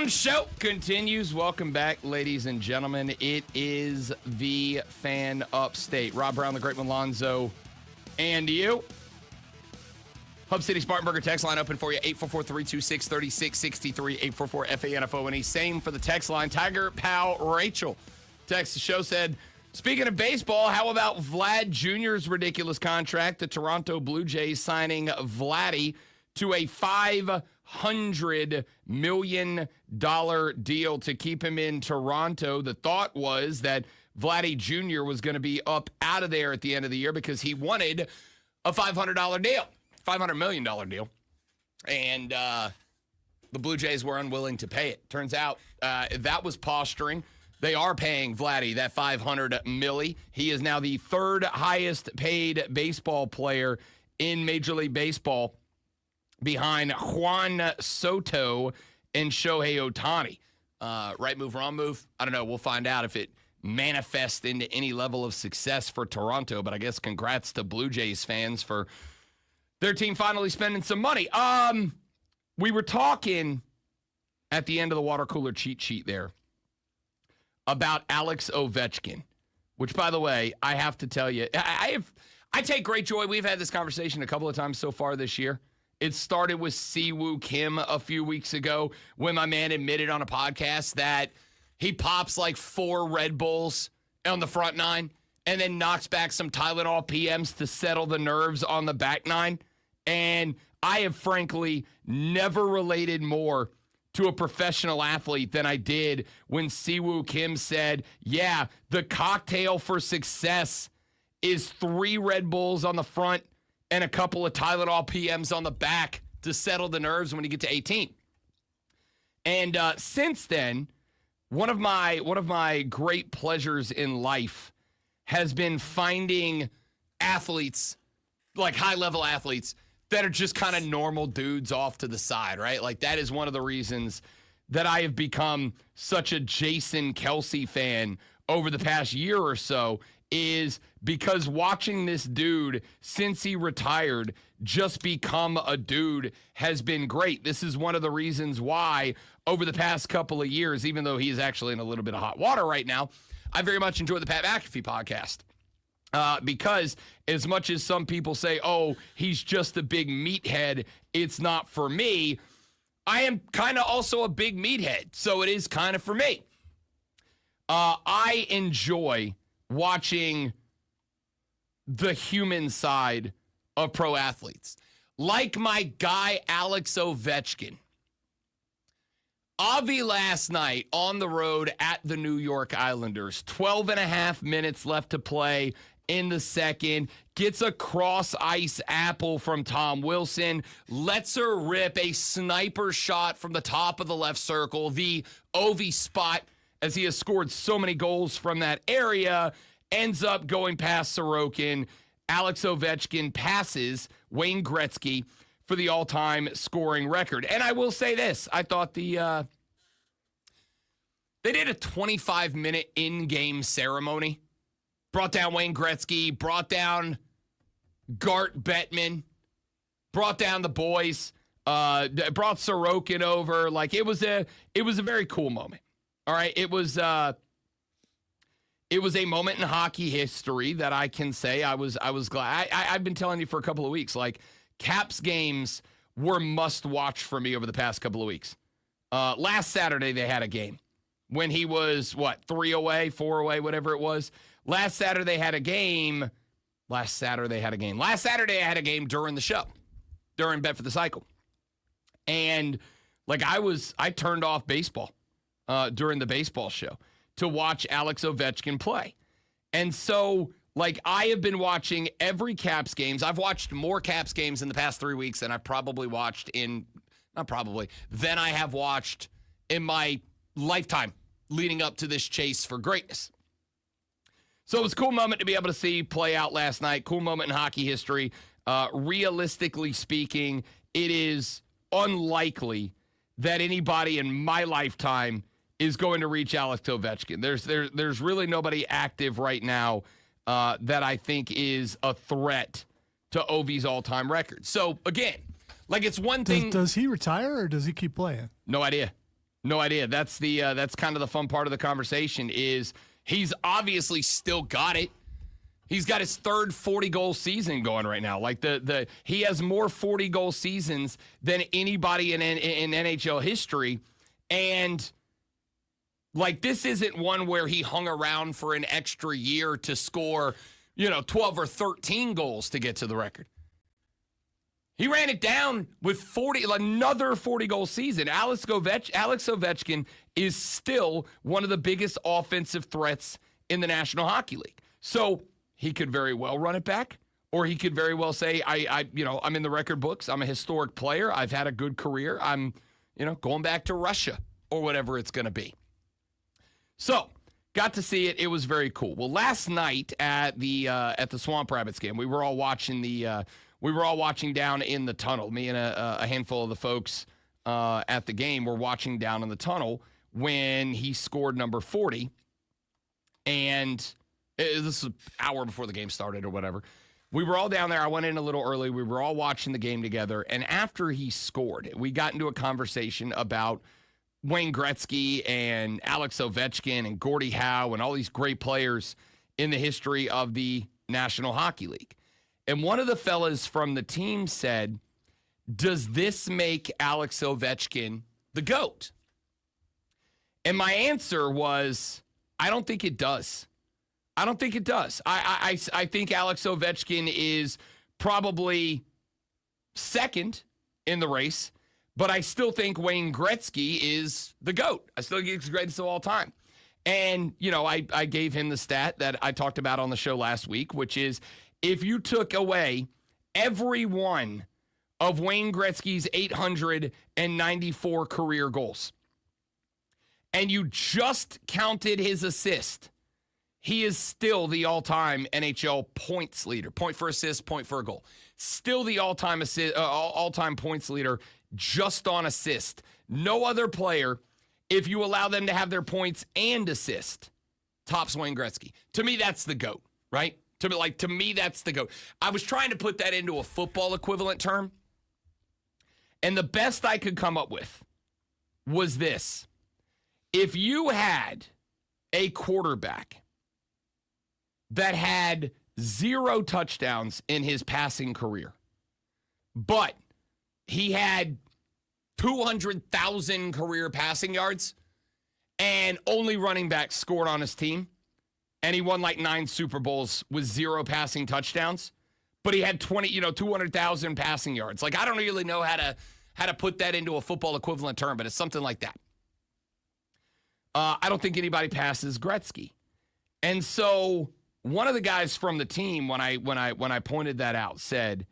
Show continues. Welcome back, ladies and gentlemen. It is the Fan Upstate. Rob Brown, the Great Malonzo, and you. Hub City Spartanburger text line open for you, 844-326-3663, 844-FANFONE. Same for the text line. Tiger pal Rachel text the show said, speaking of baseball, how about Vlad Jr.'s ridiculous contract? The Toronto Blue Jays signing Vladdy to a $500 million deal to keep him in Toronto. The thought was that Vladdy Jr. was going to be up out of there at the end of the year because he wanted a $500 deal. $500 million deal. And the Blue Jays were unwilling to pay it. Turns out that was posturing. They are paying Vladdy that $500 million. He is now the third highest paid baseball player in Major League Baseball behind Juan Soto and Shohei Ohtani. Right move, wrong move? I don't know. We'll find out if it manifests into any level of success for Toronto. But I guess congrats to Blue Jays fans for their team finally spending some money. We were talking at the end of the water cooler cheat sheet there about Alex Ovechkin, which, by the way, I have to tell you, I take great joy. We've had this conversation a couple of times so far this year. It started with Siwoo Kim a few weeks ago when my man admitted on a podcast that he pops like 4 Red Bulls on the front 9 and then knocks back some Tylenol PMs to settle the nerves on the back 9. And I have frankly never related more to a professional athlete than I did when Siwoo Kim said, yeah, the cocktail for success is 3 Red Bulls on the front and a couple of Tylenol PMs on the back to settle the nerves when you get to 18. And since then, one of my great pleasures in life has been finding athletes, like high-level athletes, that are just kind of normal dudes off to the side, right? Like, that is one of the reasons that I have become such a Jason Kelce fan over the past year or so, is because watching this dude since he retired just become a dude has been great. This is one of the reasons why over the past couple of years, even though he's actually in a little bit of hot water right now, I very much enjoy the Pat McAfee podcast. Because as much as some people say, oh, he's just a big meathead, it's not for me, I am kind of also a big meathead, so it is kind of for me. I enjoy watching the human side of pro athletes. Like my guy, Alex Ovechkin. Avi last night on the road at the New York Islanders, 12 and a half minutes left to play in the second, gets a cross-ice apple from Tom Wilson, lets her rip a sniper shot from the top of the left circle, the Ovi spot, as he has scored so many goals from that area, ends up going past Sorokin. Alex Ovechkin passes Wayne Gretzky for the all-time scoring record. And I will say this, I thought they did a 25-minute in-game ceremony. Brought down Wayne Gretzky, brought down Gart Bettman, brought down the boys, brought Sorokin over. Like, it was a very cool moment. All right, it was a moment in hockey history that I can say I was glad. I've been telling you for a couple of weeks, like, Caps games were must watch for me over the past couple of weeks. Last Saturday they had a game when he was 3 away, 4 away, whatever it was. Last Saturday I had a game during the show, during Bet for the Cycle. And like I turned off baseball during the baseball show to watch Alex Ovechkin play. And so, like, I have been watching every Caps games. I've watched more Caps games in the past 3 weeks than I've probably watched than I have watched in my lifetime leading up to this chase for greatness. So it was a cool moment to be able to see play out last night. Cool moment in hockey history. Realistically speaking, it is unlikely that anybody in my lifetime is going to reach Alex Ovechkin. There's really nobody active right now that I think is a threat to Ovi's all-time record. So, again, like, it's one thing. Does he retire or does he keep playing? No idea. No idea. That's kind of the fun part of the conversation is he's obviously still got it. He's got his third 40-goal season going right now. Like he has more 40-goal seasons than anybody in NHL history. And like this isn't one where he hung around for an extra year to score, 12 or 13 goals to get to the record. He ran it down with another 40-goal season. Alex Ovechkin is still one of the biggest offensive threats in the National Hockey League. So he could very well run it back, or he could very well say, I'm in the record books. I'm a historic player. I've had a good career. I'm, going back to Russia or whatever it's going to be. So got to see it. It was very cool. Well, last night at the Swamp Rabbits game, we were all watching down in the tunnel. Me and a handful of the folks at the game were watching down in the tunnel when he scored number 40. And this is an hour before the game started or whatever. We were all down there. I went in a little early. We were all watching the game together. And after he scored, we got into a conversation about Wayne Gretzky and Alex Ovechkin and Gordie Howe and all these great players in the history of the National Hockey League. And one of the fellas from the team said, does this make Alex Ovechkin the GOAT? And my answer was, I don't think it does. I don't think it does. I think Alex Ovechkin is probably second in the race, but I still think Wayne Gretzky is the GOAT. I still think he's the greatest of all time. And, I gave him the stat that I talked about on the show last week, which is if you took away every one of Wayne Gretzky's 894 career goals and you just counted his assist, he is still the all-time NHL points leader. Point for assist, point for a goal. Still the all-time points leader just on assist. No other player, if you allow them to have their points and assist, tops Wayne Gretzky. To me, that's the GOAT, right? To me, that's the GOAT. I was trying to put that into a football equivalent term, and the best I could come up with was this. If you had a quarterback that had 0 touchdowns in his passing career, but he had 200,000 career passing yards and only running backs scored on his team, and he won like 9 Super Bowls with 0 passing touchdowns, but he had 200,000 passing yards. Like, I don't really know how to put that into a football equivalent term, but it's something like that. I don't think anybody passes Gretzky. And so one of the guys from the team, when I pointed that out, said,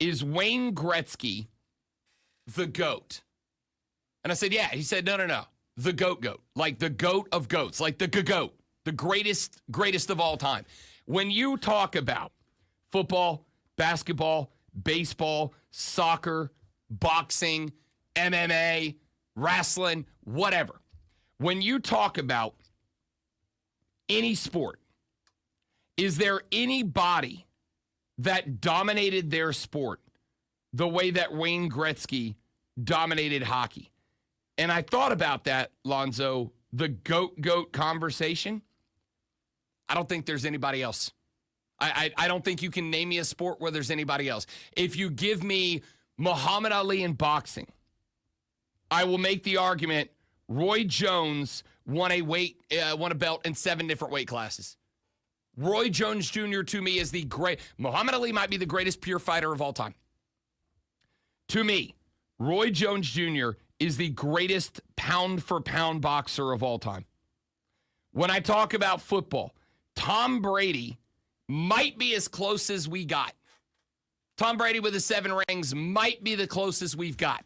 is Wayne Gretzky the GOAT? And I said, yeah. He said, no. The GOAT. Like the GOAT of GOATs. Like the GOAT. The greatest of all time. When you talk about football, basketball, baseball, soccer, boxing, MMA, wrestling, whatever. When you talk about any sport, is there anybody that dominated their sport the way that Wayne Gretzky dominated hockey? And I thought about that, Lonzo, the GOAT conversation. I don't think there's anybody else. I don't think you can name me a sport where there's anybody else. If you give me Muhammad Ali in boxing, I will make the argument Roy Jones won a belt in 7 different weight classes. Roy Jones Jr. to me is the great. Muhammad Ali might be the greatest pure fighter of all time. To me, Roy Jones Jr. is the greatest pound-for-pound boxer of all time. When I talk about football, Tom Brady might be as close as we got. Tom Brady with his 7 rings might be the closest we've got.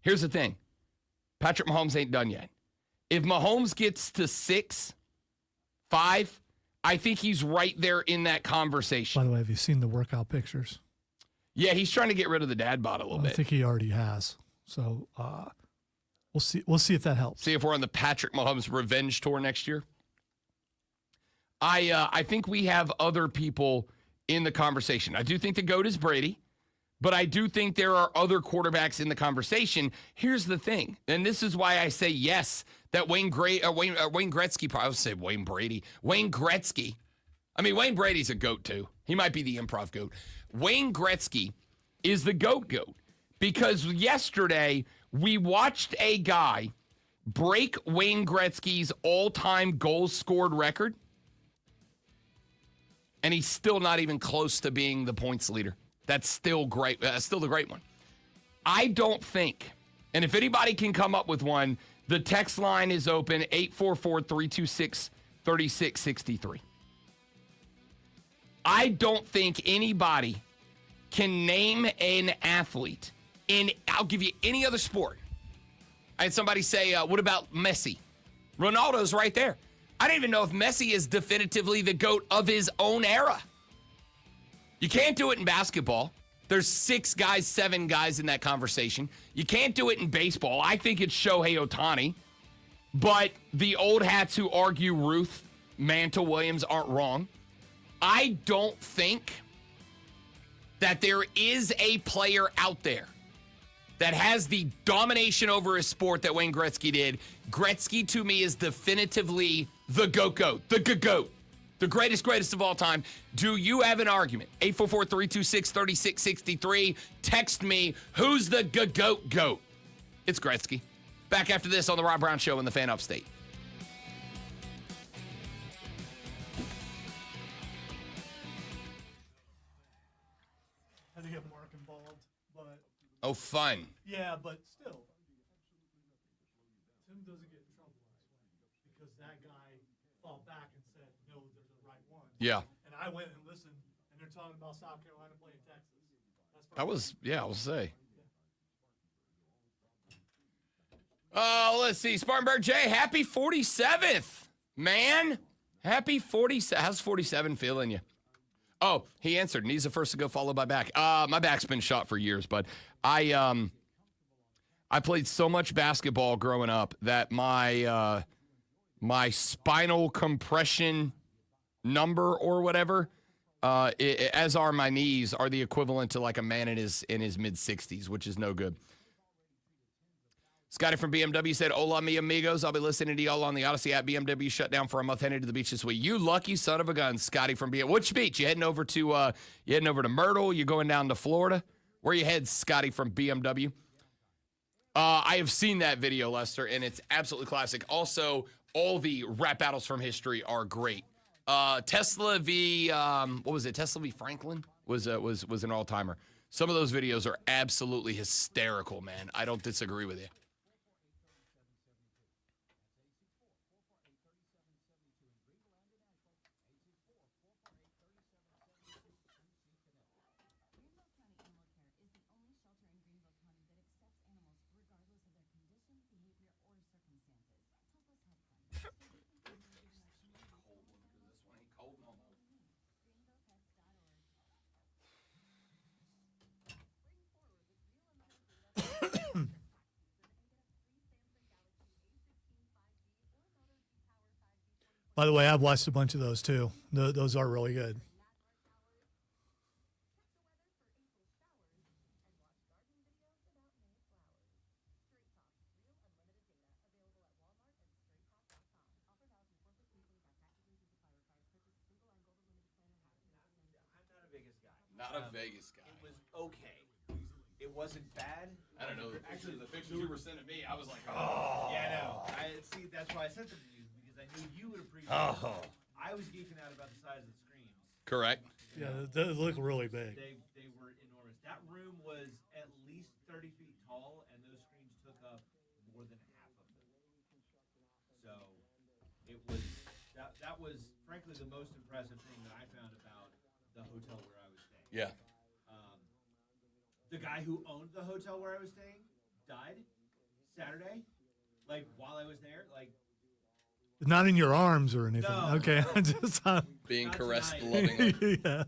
Here's the thing. Patrick Mahomes ain't done yet. If Mahomes gets to 6, 5, I think he's right there in that conversation. By the way, have you seen the workout pictures? Yeah, he's trying to get rid of the dad bod a little bit. I think he already has. So we'll see. We'll see if that helps. See if we're on the Patrick Mahomes revenge tour next year. I think we have other people in the conversation. I do think the GOAT is Brady, But I do think there are other quarterbacks in the conversation. Here's the thing, and this is why I say yes, that Wayne Gretzky, I would say Wayne Brady. Wayne Gretzky. I mean, Wayne Brady's a GOAT too. He might be the improv GOAT. Wayne Gretzky is the GOAT because yesterday we watched a guy break Wayne Gretzky's all-time goals scored record, and he's still not even close to being the points leader. That's still great. Still the great one. I don't think, and if anybody can come up with one, the text line is open, 844-326-3663. I don't think anybody can name an athlete I'll give you any other sport. I had somebody say, what about Messi? Ronaldo's right there. I don't even know if Messi is definitively the GOAT of his own era. You can't do it in basketball. There's 7 guys in that conversation. You can't do it in baseball. I think it's Shohei Ohtani. But the old hats who argue Ruth, Mantle, Williams aren't wrong. I don't think that there is a player out there that has the domination over a sport that Wayne Gretzky did. Gretzky, to me, is definitively the GOAT, the GOAT, the greatest of all time. Do you have an argument? 844-326-3663. Text me, who's the GOAT? It's Gretzky. Back after this on the Rob Brown Show in the Fan Upstate. Had to get Mark involved, but Oh, fun. yeah, but still, Tim doesn't get in trouble because that guy fought back and said, "No, there's a right one." Yeah. And I went and listened, and they're talking about South Carolina playing Texas. I will say. Let's see. Spartanburg J, happy 47th, man. Happy 47. How's 47 feeling you? Oh, he answered. Knees the first to go, followed by back. My back's been shot for years, but I played so much basketball growing up that my spinal compression number or whatever, as are my knees, are the equivalent to like a man in his mid 60s, which is no good. Scotty from BMW said, "Hola, mi amigos. I'll be listening to y'all on the Odyssey app. BMW shut down for a month, headed to the beach this week." You lucky son of a gun, Scotty from BMW. Which beach? You heading over to Myrtle? You going down to Florida? Where you head, Scotty from BMW? I have seen that video, Lester, and it's absolutely classic. Also, all the rap battles from history are great. Tesla v. Tesla v. Franklin was an all-timer. Some of those videos are absolutely hysterical, man. I don't disagree with you. By the way, I've watched a bunch of those too. Those are really good. Not a Vegas guy. It was okay. It wasn't bad. I don't know. Actually, the pictures you were sending me, I was like, oh. Yeah, no. See, that's why I sent them to you, because I knew you would appreciate it. I was geeking out about the size of the screens. Correct. Yeah, they look really big. They were enormous. That room was at least 30 feet tall, and those screens took up more than half of them. So it was that was frankly the most impressive thing that I found about the hotel where I was staying. Yeah. The guy who owned the hotel where I was staying died Saturday, like while I was there. Like, not in your arms or anything. No. Okay, just Being Not caressed tonight. lovingly. yeah.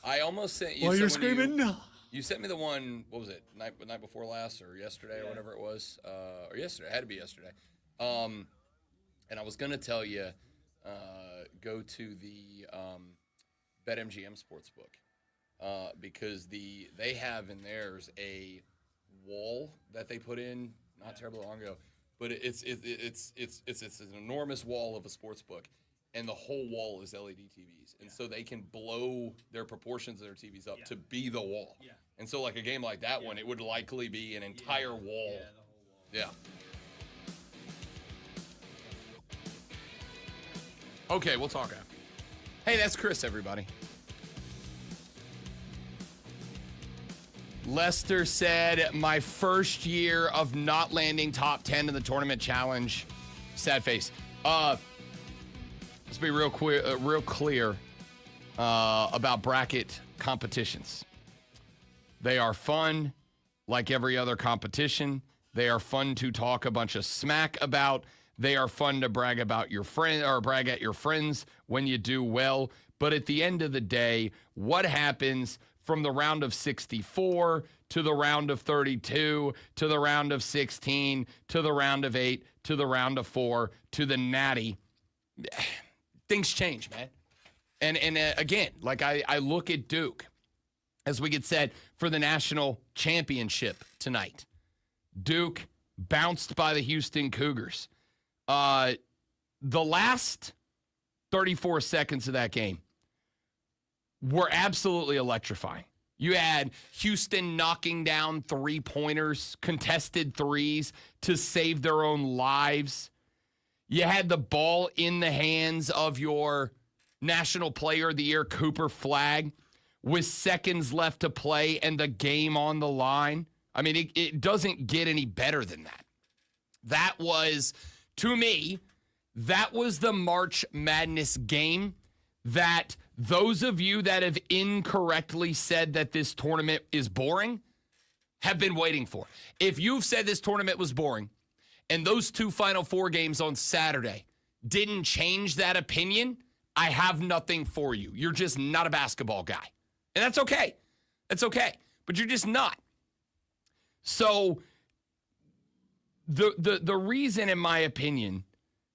I almost sent you. While you're someone screaming, no. You sent me the one. What was it? Night before last, or yesterday, or whatever it was, or yesterday. It had to be yesterday. And I was gonna tell you, go to the BetMGM Sportsbook because they have in theirs a wall that they put in not terribly long ago, but it's an enormous wall of a sports book, and the whole wall is LED TVs, and so they can blow their proportions of their TVs up to be the wall. Yeah. And so like a game like that one, it would likely be an entire wall. Yeah, the whole wall. Yeah. Okay, we'll talk after. Hey, that's Chris, everybody. Lester said, my first year of not landing top 10 in the tournament challenge. Sad face. Let's be real clear about bracket competitions. They are fun, like every other competition. They are fun to talk a bunch of smack about. They are fun to brag about your friend or brag at your friends when you do well. But at the end of the day, what happens from the round of 64 to the round of 32 to the round of 16 to the round of 8 to the round of 4 to the Natty? Things change, man. And again, like I look at Duke, as we get set for the national championship tonight. Duke bounced by the Houston Cougars. The last 34 seconds of that game were absolutely electrifying. You had Houston knocking down three-pointers, contested threes to save their own lives. You had the ball in the hands of your National Player of the Year, Cooper Flagg, with seconds left to play and the game on the line. I mean, it doesn't get any better than that. That was, to me, that was the March Madness game that those of you that have incorrectly said that this tournament is boring have been waiting for. If you've said this tournament was boring and those two Final Four games on Saturday didn't change that opinion, I have nothing for you. You're just not a basketball guy. And that's okay. That's okay. But you're just not. So the reason, in my opinion,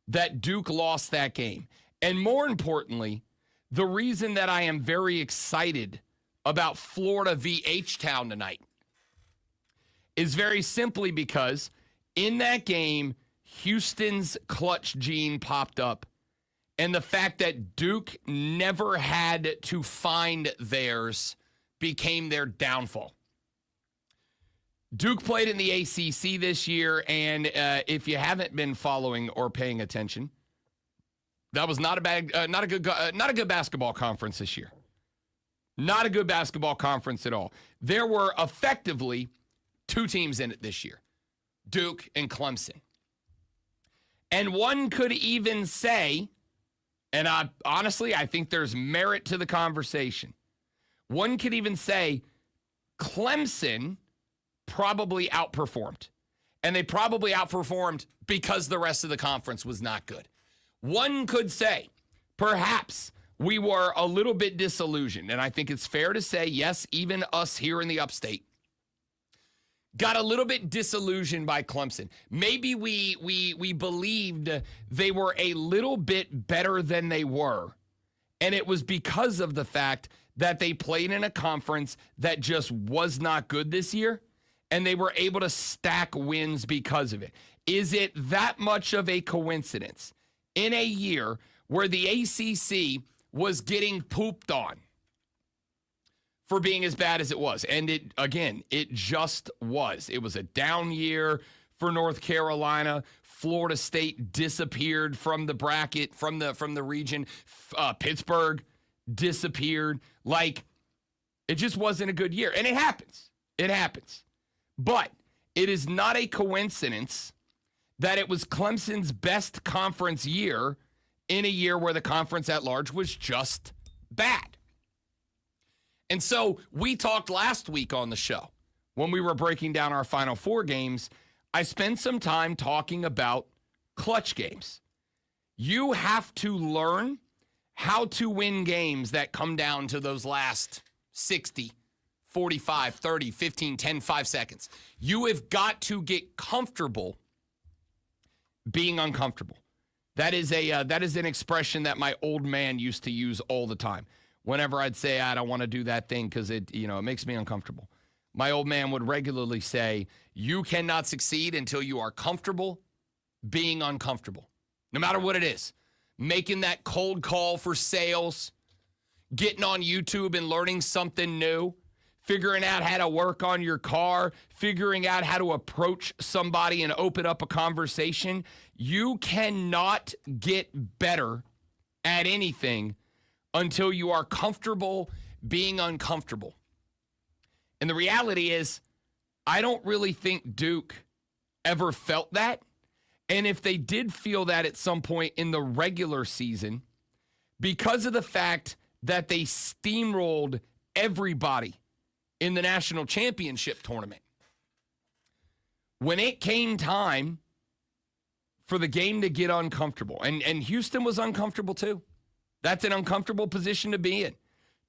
that Duke lost that game, and more importantly, the reason that I am very excited about Florida v. H-Town tonight is very simply because in that game, Houston's clutch gene popped up, and the fact that Duke never had to find theirs became their downfall. Duke played in the ACC this year, and if you haven't been following or paying attention, that was not a good basketball conference this year. Not a good basketball conference at all. There were effectively two teams in it this year, Duke and Clemson. And one could even say, and honestly, I think there's merit to the conversation. One could even say Clemson probably outperformed. And they probably outperformed because the rest of the conference was not good. One could say, perhaps we were a little bit disillusioned. And I think it's fair to say, yes, even us here in the upstate got a little bit disillusioned by Clemson. Maybe we believed they were a little bit better than they were. And it was because of the fact that they played in a conference that just was not good this year. And they were able to stack wins because of it. Is it that much of a coincidence in a year where the ACC was getting pooped on for being as bad as it was? And it just was. It was a down year for North Carolina. Florida State disappeared from the bracket, from the region. Pittsburgh disappeared. Like, it just wasn't a good year. And it happens. It happens. But it is not a coincidence that it was Clemson's best conference year in a year where the conference at large was just bad. And so we talked last week on the show when we were breaking down our Final Four games. I spent some time talking about clutch games. You have to learn how to win games that come down to those last 60, 45, 30, 15, 10, 5 seconds. You have got to get comfortable being uncomfortable. That is an expression that my old man used to use all the time. whenever I'd say I don't want to do that thing because it makes me uncomfortable. My old man would regularly say, you cannot succeed until you are comfortable being uncomfortable, no matter what it is. Making that cold call for sales, getting on YouTube and learning something new, figuring out how to work on your car, figuring out how to approach somebody and open up a conversation. You cannot get better at anything until you are comfortable being uncomfortable. And the reality is, I don't really think Duke ever felt that. And if they did feel that at some point in the regular season, because of the fact that they steamrolled everybody in the national championship tournament, when it came time for the game to get uncomfortable, and Houston was uncomfortable too. That's an uncomfortable position to be in.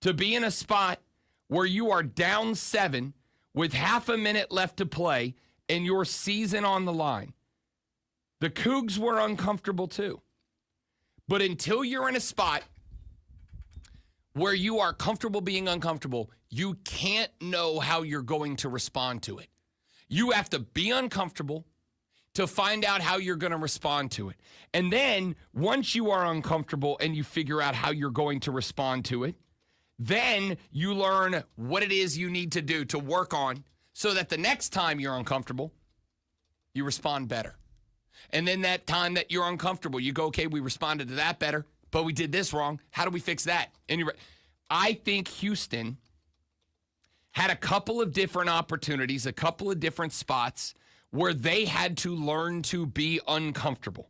To be in a spot where you are down 7 with half a minute left to play and your season on the line. The Cougs were uncomfortable too. But until you're in a spot where you are comfortable being uncomfortable, you can't know how you're going to respond to it. You have to be uncomfortable to find out how you're going to respond to it. And then once you are uncomfortable and you figure out how you're going to respond to it, then you learn what it is you need to do to work on so that the next time you're uncomfortable, you respond better. And then that time that you're uncomfortable, you go, okay, we responded to that better, but we did this wrong. How do we fix that? And I think Houston had a couple of different opportunities, a couple of different spots where they had to learn to be uncomfortable.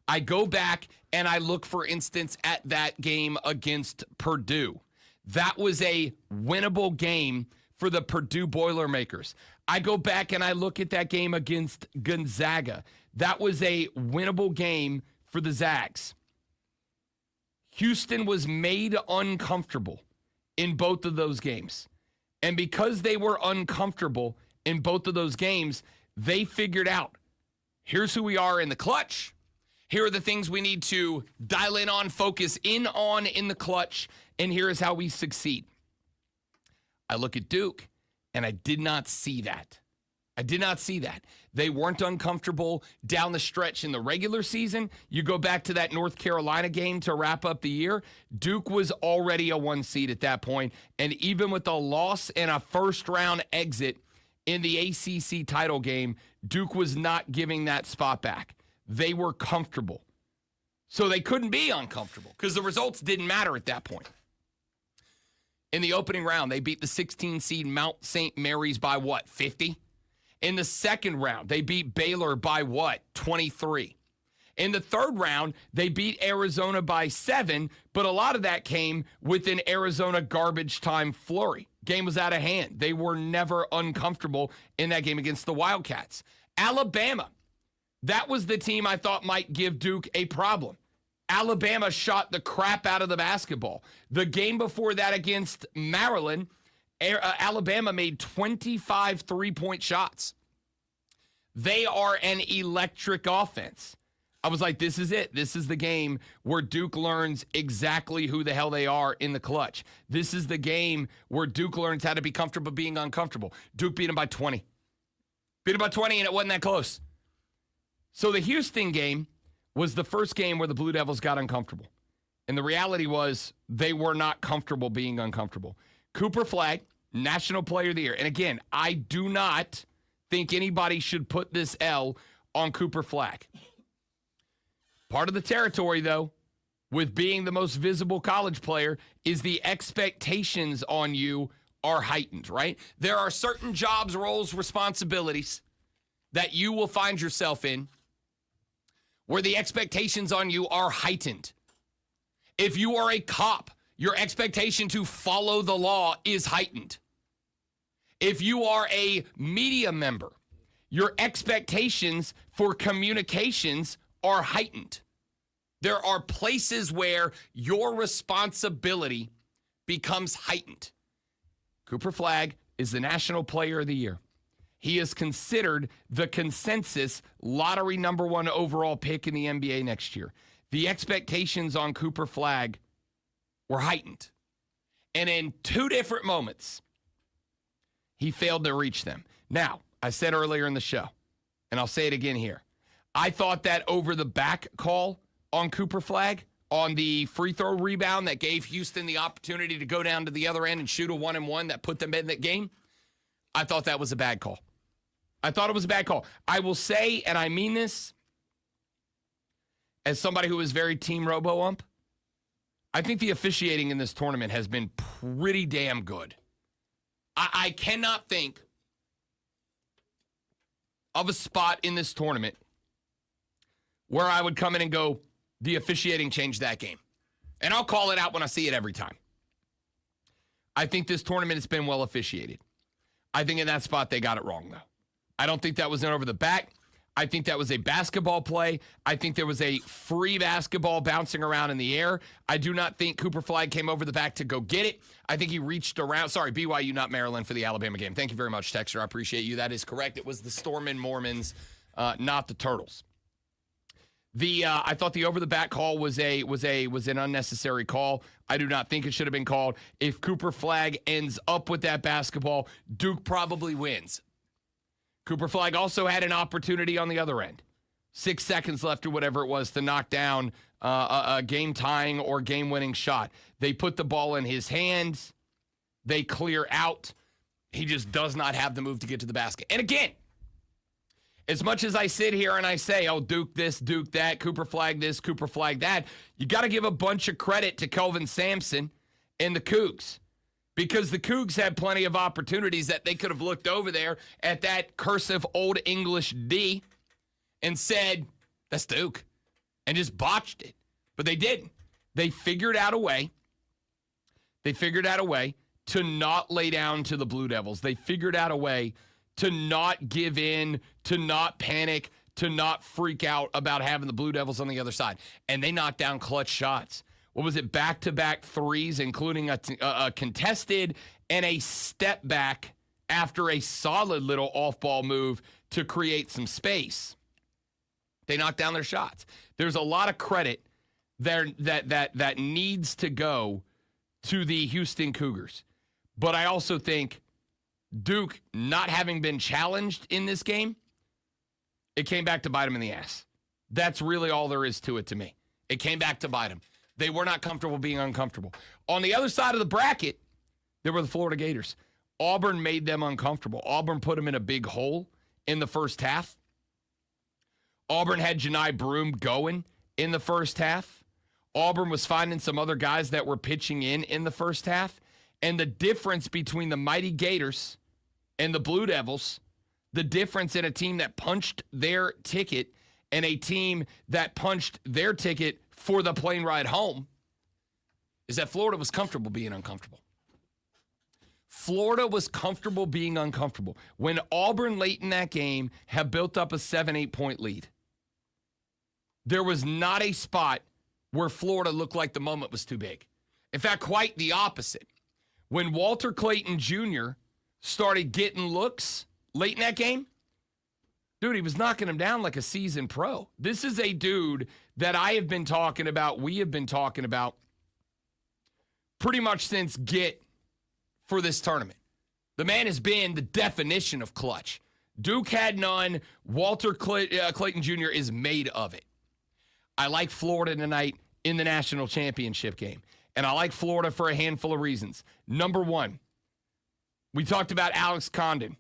I go back and I look, for instance, at that game against Purdue. That was a winnable game for the Purdue Boilermakers. I go back and I look at that game against Gonzaga. That was a winnable game for the Zags. Houston was made uncomfortable in both of those games. And because they were uncomfortable in both of those games, they figured out, here's who we are in the clutch. Here are the things we need to dial in on, focus in on in the clutch, and here is how we succeed. I look at Duke, and I did not see that. I did not see that. They weren't uncomfortable down the stretch in the regular season. You go back to that North Carolina game to wrap up the year. Duke was already a 1 seed at that point, and even with a loss and a first-round exit in the ACC title game, Duke was not giving that spot back. They were comfortable. So they couldn't be uncomfortable because the results didn't matter at that point. In the opening round, they beat the 16 seed Mount St. Mary's by what, 50? In the second round, they beat Baylor by what, 23? In the third round, they beat Arizona by 7, but a lot of that came with an Arizona garbage time flurry. Game was out of hand. They were never uncomfortable in that game against the Wildcats. Alabama, that was the team I thought might give Duke a problem. Alabama shot the crap out of the basketball. The game before that against Maryland, Alabama made 25 three-point shots. They are an electric offense. I was like, this is it. This is the game where Duke learns exactly who the hell they are in the clutch. This is the game where Duke learns how to be comfortable being uncomfortable. Duke beat them by 20. Beat them by 20, and it wasn't that close. So the Houston game was the first game where the Blue Devils got uncomfortable. And the reality was they were not comfortable being uncomfortable. Cooper Flagg, National Player of the Year. And again, I do not think anybody should put this L on Cooper Flagg. Part of the territory, though, with being the most visible college player is the expectations on you are heightened, right? There are certain jobs, roles, responsibilities that you will find yourself in where the expectations on you are heightened. If you are a cop, your expectation to follow the law is heightened. If you are a media member, your expectations for communications are heightened. There are places where your responsibility becomes heightened. Cooper Flagg is the National Player of the Year. He is considered the consensus lottery number 1 overall pick in the NBA next year. The expectations on Cooper Flagg were heightened. And in two different moments, he failed to reach them. Now, I said earlier in the show, and I'll say it again here, I thought that over the back call on Cooper Flagg on the free throw rebound that gave Houston the opportunity to go down to the other end and shoot a 1-and-1 that put them in that game, I thought that was a bad call. I thought it was a bad call. I will say, and I mean this as somebody who is very team robo-ump, I think the officiating in this tournament has been pretty damn good. I cannot think of a spot in this tournament where I would come in and go, the officiating changed that game. And I'll call it out when I see it every time. I think this tournament has been well officiated. I think in that spot they got it wrong, though. I don't think that was an over the back. I think that was a basketball play. I think there was a free basketball bouncing around in the air. I do not think Cooper Flagg came over the back to go get it. I think he reached around. Sorry, BYU, not Maryland, for the Alabama game. Thank you very much, Texter. I appreciate you. That is correct. It was the Stormin' Mormons, not the Turtles. I thought the over the back call was an unnecessary call. I do not think it should have been called. If Cooper Flagg ends up with that basketball, Duke probably wins. Cooper Flagg also had an opportunity on the other end. 6 seconds left or whatever it was to knock down a game-tying or game-winning shot. They put the ball in his hands. They clear out. He just does not have the move to get to the basket. And again, as much as I sit here and I say, oh, Duke this, Duke that, Cooper Flagg this, Cooper Flagg that, you got to give a bunch of credit to Kelvin Sampson and the Cougs. Because the Cougs had plenty of opportunities that they could have looked over there at that cursive Old English D and said, that's Duke, and just botched it. But they didn't. They figured out a way. They figured out a way to not lay down to the Blue Devils. They figured out a way to not give in, to not panic, to not freak out about having the Blue Devils on the other side. And they knocked down clutch shots. What was it, back-to-back threes, including a contested and a step back after a solid little off-ball move to create some space. They knocked down their shots. There's a lot of credit there that needs to go to the Houston Cougars. But I also think Duke, not having been challenged in this game, it came back to bite them in the ass. That's really all there is to it to me. It came back to bite them. They were not comfortable being uncomfortable. On the other side of the bracket, there were the Florida Gators. Auburn made them uncomfortable. Auburn put them in a big hole in the first half. Auburn had Janai Broome going in the first half. Auburn was finding some other guys that were pitching in the first half. And the difference between the mighty Gators and the Blue Devils, the difference in a team that punched their ticket and a team that punched their ticket for the plane ride home, is that Florida was comfortable being uncomfortable. Florida was comfortable being uncomfortable. When Auburn late in that game had built up a 7-8 point lead, there was not a spot where Florida looked like the moment was too big. In fact, quite the opposite. When Walter Clayton Jr. started getting looks late in that game, dude, he was knocking him down like a seasoned pro. This is a dude that I have been talking about, we have been talking about pretty much since get for this tournament. The man has been the definition of clutch. Duke had none. Walter Clayton Jr. is made of it. I like Florida tonight in the national championship game. And I like Florida for a handful of reasons. Number one, we talked about Alex Condon.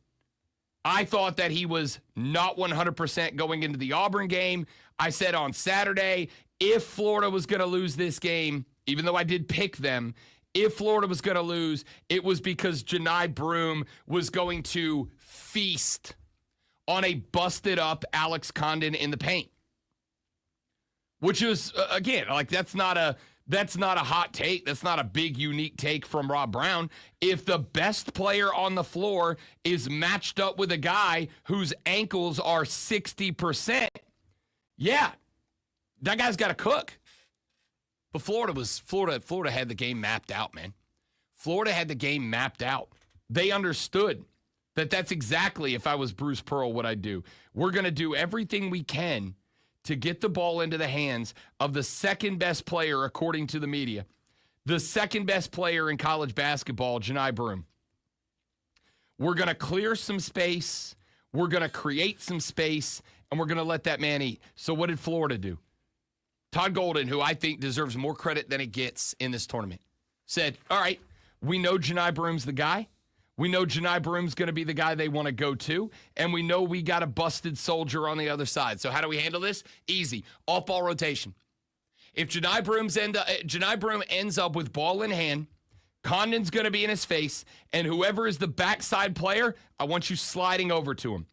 I thought that he was not 100% going into the Auburn game. I said on Saturday, if Florida was going to lose this game, even though I did pick them, if Florida was going to lose, it was because Janai Broome was going to feast on a busted-up Alex Condon in the paint. Which is, again, like that's not a hot take. That's not a big, unique take from Rob Brown. If the best player on the floor is matched up with a guy whose ankles are 60%, yeah, that guy's got to cook. But Florida had the game mapped out, man. Florida had the game mapped out. They understood that that's exactly, if I was Bruce Pearl, what I'd do. We're going to do everything we can to get the ball into the hands of the second best player, according to the media, the second best player in college basketball, Janai Broom. We're going to clear some space. We're going to create some space, and we're going to let that man eat. So what did Florida do? Todd Golden, who I think deserves more credit than it gets in this tournament, said, all right, we know Janai Broom's the guy. We know Janai Broom's going to be the guy they want to go to, and we know we got a busted soldier on the other side. So how do we handle this? Easy. Off-ball rotation. If Janai Broom ends up with ball in hand, Condon's going to be in his face, and whoever is the backside player, I want you sliding over to him.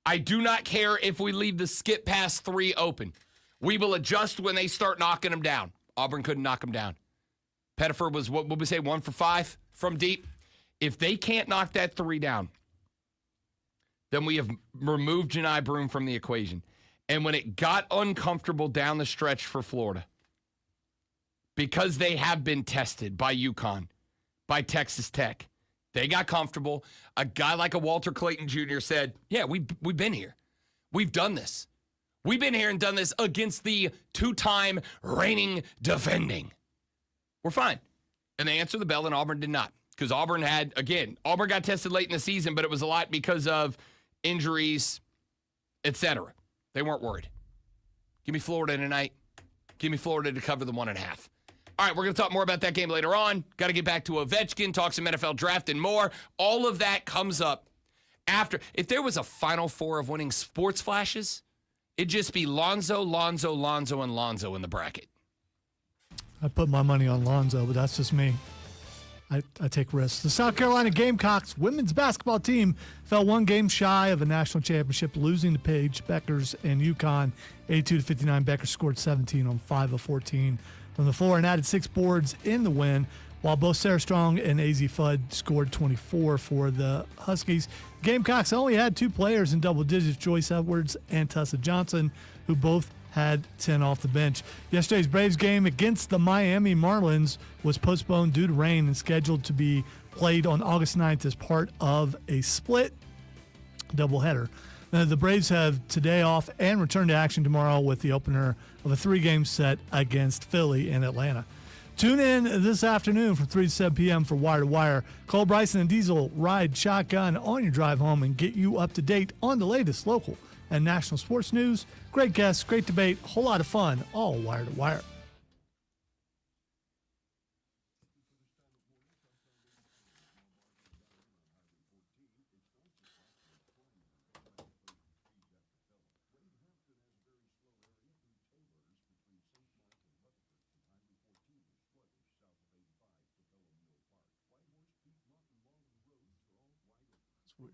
I do not care if we leave the skip pass 3 open. We will adjust when they start knocking them down. Auburn couldn't knock them down. Pettiford was, what would we say, 1 for 5 from deep? If they can't knock that 3 down, then we have removed Janai Broom from the equation. And when it got uncomfortable down the stretch for Florida, because they have been tested by UConn, by Texas Tech, they got comfortable. A guy like a Walter Clayton Jr. said, yeah, we've been here. We've done this. We've been here and done this against the 2-time reigning defending. We're fine. And they answered the bell, and Auburn did not. Because Auburn got tested late in the season, but it was a lot because of injuries, etc. They weren't worried. Give me Florida tonight. Give me Florida to cover the 1.5. All right, we're going to talk more about that game later on. Got to get back to Ovechkin, talk some NFL draft and more. All of that comes up after. If there was a Final Four of winning sports flashes, it'd just be Lonzo, Lonzo, Lonzo, and Lonzo in the bracket. I put my money on Lonzo, but that's just me. I take risks. The South Carolina Gamecocks women's basketball team fell 1 game shy of a national championship, losing to Paige Beckers and UConn 82-59. Beckers scored 17 on 5 of 14 from the floor and added 6 boards in the win, while both Sarah Strong and AZ Fudd scored 24 for the Huskies. Gamecocks only had 2 players in double digits, Joyce Edwards and Tessa Johnson, who both had 10 off the bench. Yesterday's Braves game against the Miami Marlins was postponed due to rain and scheduled to be played on August 9th as part of a split doubleheader. The Braves have today off and return to action tomorrow with the opener of a 3-game set against Philly and Atlanta. Tune in this afternoon from 3 to 7 p.m. for Wire to Wire. Cole Bryson and Diesel ride shotgun on your drive home and get you up to date on the latest local and national sports news. Great guests, great debate, a whole lot of fun, all Wire to Wire. It's weird.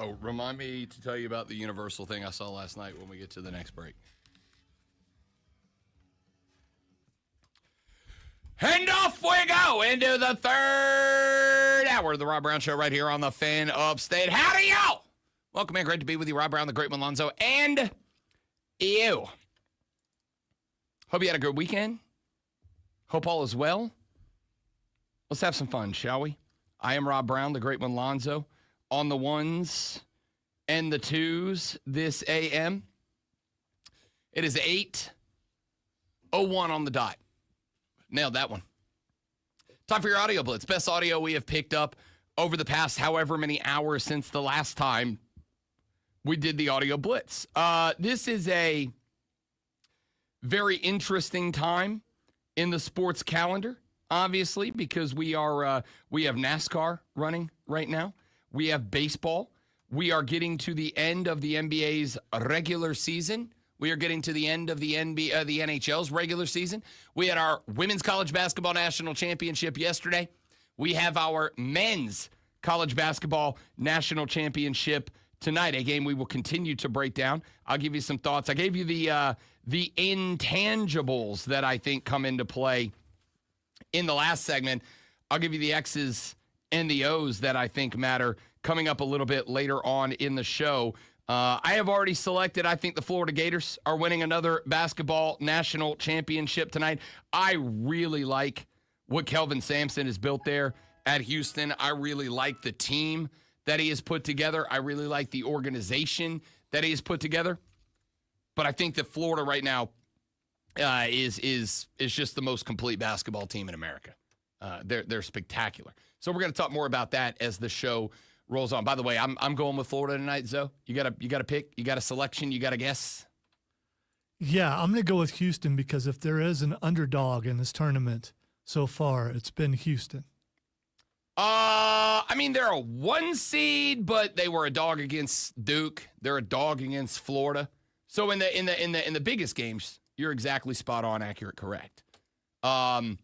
Oh, remind me to tell you about the Universal thing I saw last night when we get to the next break. And off we go into the third hour of the Rob Brown Show right here on the Fan Upstate. Howdy, y'all! Welcome in. Great to be with you, Rob Brown, the Great One Lonzo, and you. Hope you had a good weekend. Hope all is well. Let's have some fun, shall we? I am Rob Brown, the Great One Lonzo, on the ones and the twos this AM. It is 8:01 on the dot. Nailed that one. Time for your audio blitz. Best audio we have picked up over the past however many hours since the last time we did the audio blitz. This is a very interesting time in the sports calendar, obviously, because we have NASCAR running right now. We have baseball. We are getting to the end of the NBA's regular season. We are getting to the end of the NHL's regular season. We had our Women's College Basketball National Championship yesterday. We have our Men's College Basketball National Championship tonight, a game we will continue to break down. I'll give you some thoughts. I gave you the intangibles that I think come into play in the last segment. I'll give you the X's and the O's that I think matter coming up a little bit later on in the show. I have already selected, I think the Florida Gators are winning another basketball national championship tonight. I really like what Kelvin Sampson has built there at Houston. I really like the team that he has put together. I really like the organization that he has put together. But I think that Florida right now is just the most complete basketball team in America. They're spectacular. So we're going to talk more about that as the show rolls on. By the way, I'm going with Florida tonight, Zoe. You got a pick, you got a selection, you got a guess? Yeah, I'm going to go with Houston because if there is an underdog in this tournament so far, it's been Houston. I mean, they're a 1 seed, but they were a dog against Duke. They're a dog against Florida. So in the biggest games, you're exactly spot on, accurate, correct. We're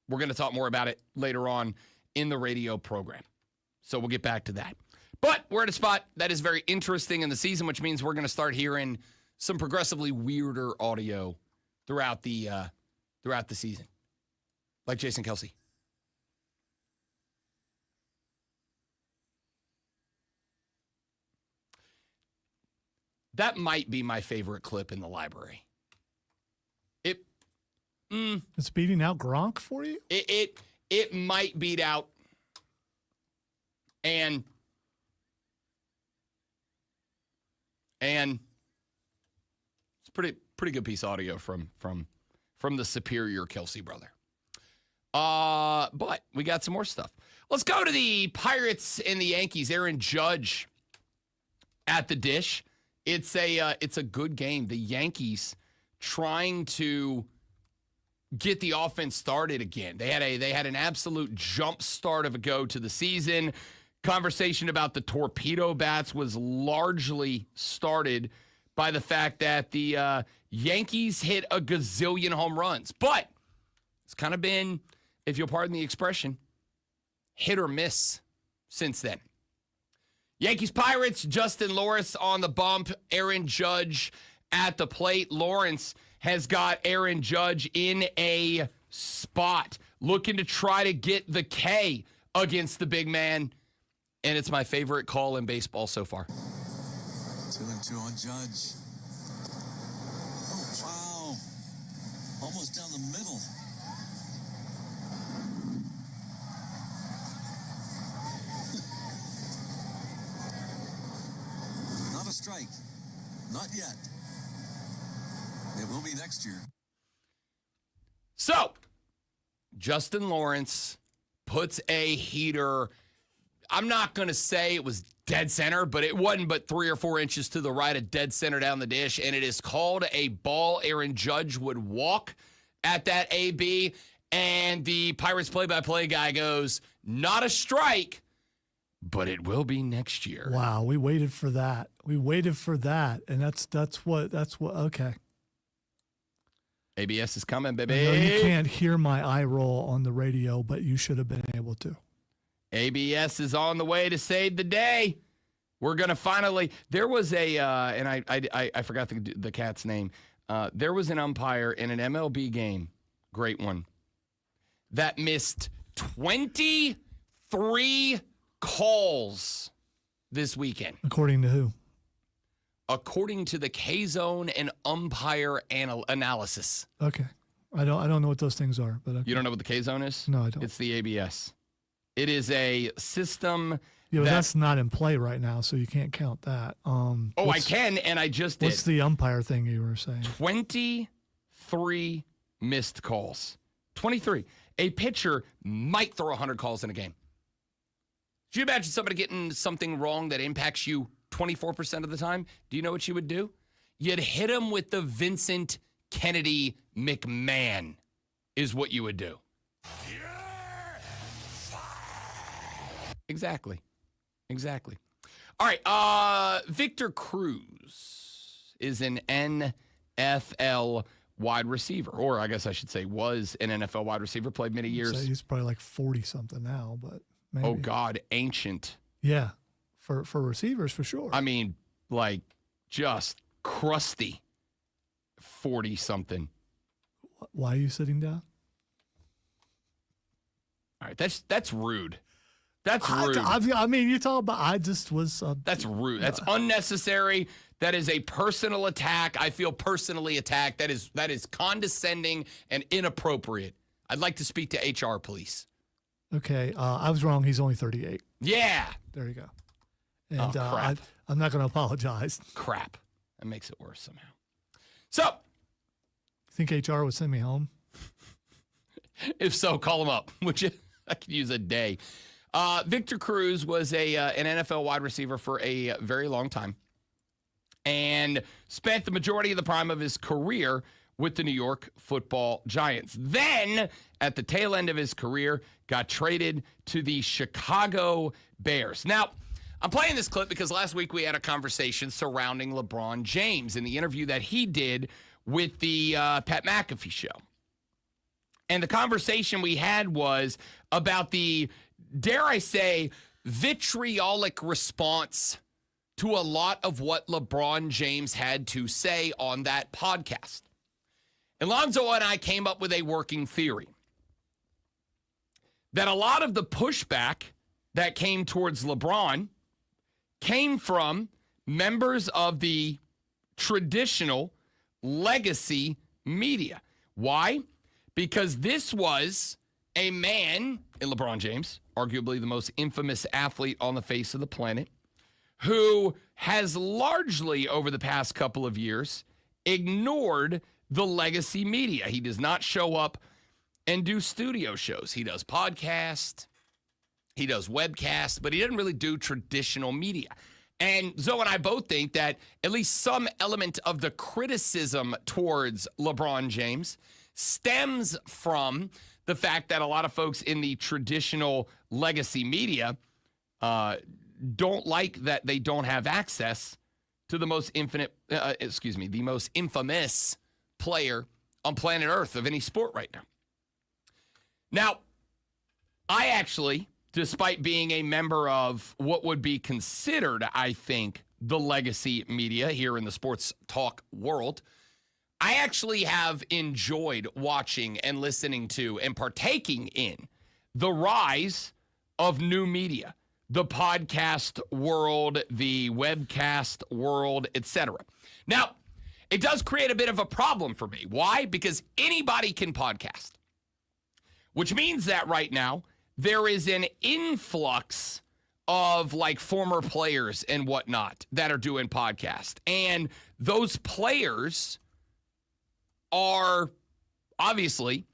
going to talk more about it later on in the radio program. So we'll get back to that. But we're at a spot that is very interesting in the season, which means we're going to start hearing some progressively weirder audio throughout the season, like Jason Kelsey. That might be my favorite clip in the library. It's beating out Gronk for you? It might beat out. And it's a pretty good piece of audio from the superior Kelsey brother. But we got some more stuff. Let's go to the Pirates and the Yankees. Aaron Judge at the dish. It's a good game. The Yankees trying to get the offense started again. They had an absolute jump start of a go to the season. Conversation about the torpedo bats was largely started by the fact that the Yankees hit a gazillion home runs. But it's kind of been, if you'll pardon the expression, hit or miss since then. Yankees Pirates, Justin Lawrence on the bump, Aaron Judge at the plate. Lawrence has got Aaron Judge in a spot, looking to try to get the K against the big man. And it's my favorite call in baseball so far. 2-2 on Judge. Oh, wow. Almost down the middle. Not a strike. Not yet. It will be next year. So, Justin Lawrence puts a heater. I'm not going to say it was dead center, but it wasn't but 3 or 4 inches to the right of dead center down the dish, and it is called a ball. Aaron Judge would walk at that AB, and the Pirates play-by-play guy goes, not a strike, but it will be next year. Wow, we waited for that. And that's what okay. ABS is coming, baby. I know you can't hear my eye roll on the radio, but you should have been able to. ABS is on the way to save the day. We're going to finally – there was a and I forgot the cat's name. There was an umpire in an MLB game, great one, that missed 23 calls this weekend. According to who? According to the K-Zone and umpire analysis. Okay. I don't know what those things are, but okay. You don't know what the K-Zone is? No, I don't. It's the ABS. It is a system. Yeah, but that's not in play right now, so you can't count that. I can, and I just did. What's the umpire thing you were saying? 23 missed calls. 23. A pitcher might throw 100 calls in a game. Do you imagine somebody getting something wrong that impacts you 24% of the time? Do you know what you would do? You'd hit him with the Vincent Kennedy McMahon is what you would do. Exactly. All right. Victor Cruz is an NFL wide receiver, or I guess I should say was an NFL wide receiver, played many years. He's probably like 40-something now, but maybe. Oh, God, ancient. Yeah, for receivers, for sure. I mean, like, just crusty 40-something. Why are you sitting down? All right, that's rude. That's rude. I mean, you talk about. I just was. That's rude. That's unnecessary. That is a personal attack. I feel personally attacked. That is condescending and inappropriate. I'd like to speak to HR, please. Okay, I was wrong. He's only 38. Yeah. There you go. And crap. I'm not going to apologize. Crap. That makes it worse somehow. So, think HR would send me home? If so, call him up. Which I could use a day. Victor Cruz was an NFL wide receiver for a very long time and spent the majority of the prime of his career with the New York Football Giants. Then, at the tail end of his career, got traded to the Chicago Bears. Now, I'm playing this clip because last week we had a conversation surrounding LeBron James in the interview that he did with the Pat McAfee show. And the conversation we had was about the, dare I say, vitriolic response to a lot of what LeBron James had to say on that podcast. And Lonzo and I came up with a working theory that a lot of the pushback that came towards LeBron came from members of the traditional legacy media. Why? Because this was a man in LeBron James, arguably the most infamous athlete on the face of the planet, who has largely over the past couple of years ignored the legacy media. He does not show up and do studio shows. He does podcasts, he does webcasts, but he doesn't really do traditional media. And Zoe and I both think that at least some element of the criticism towards LeBron James stems from the fact that a lot of folks in the traditional legacy media don't like that they don't have access to the most the most infamous player on planet Earth of any sport right now. Now, I actually, despite being a member of what would be considered, I think, the legacy media here in the sports talk world, I actually have enjoyed watching and listening to and partaking in the rise of new media, the podcast world, the webcast world, etc. Now, it does create a bit of a problem for me. Why? Because anybody can podcast, which means that right now there is an influx of like former players and whatnot that are doing podcasts. And those players are obviously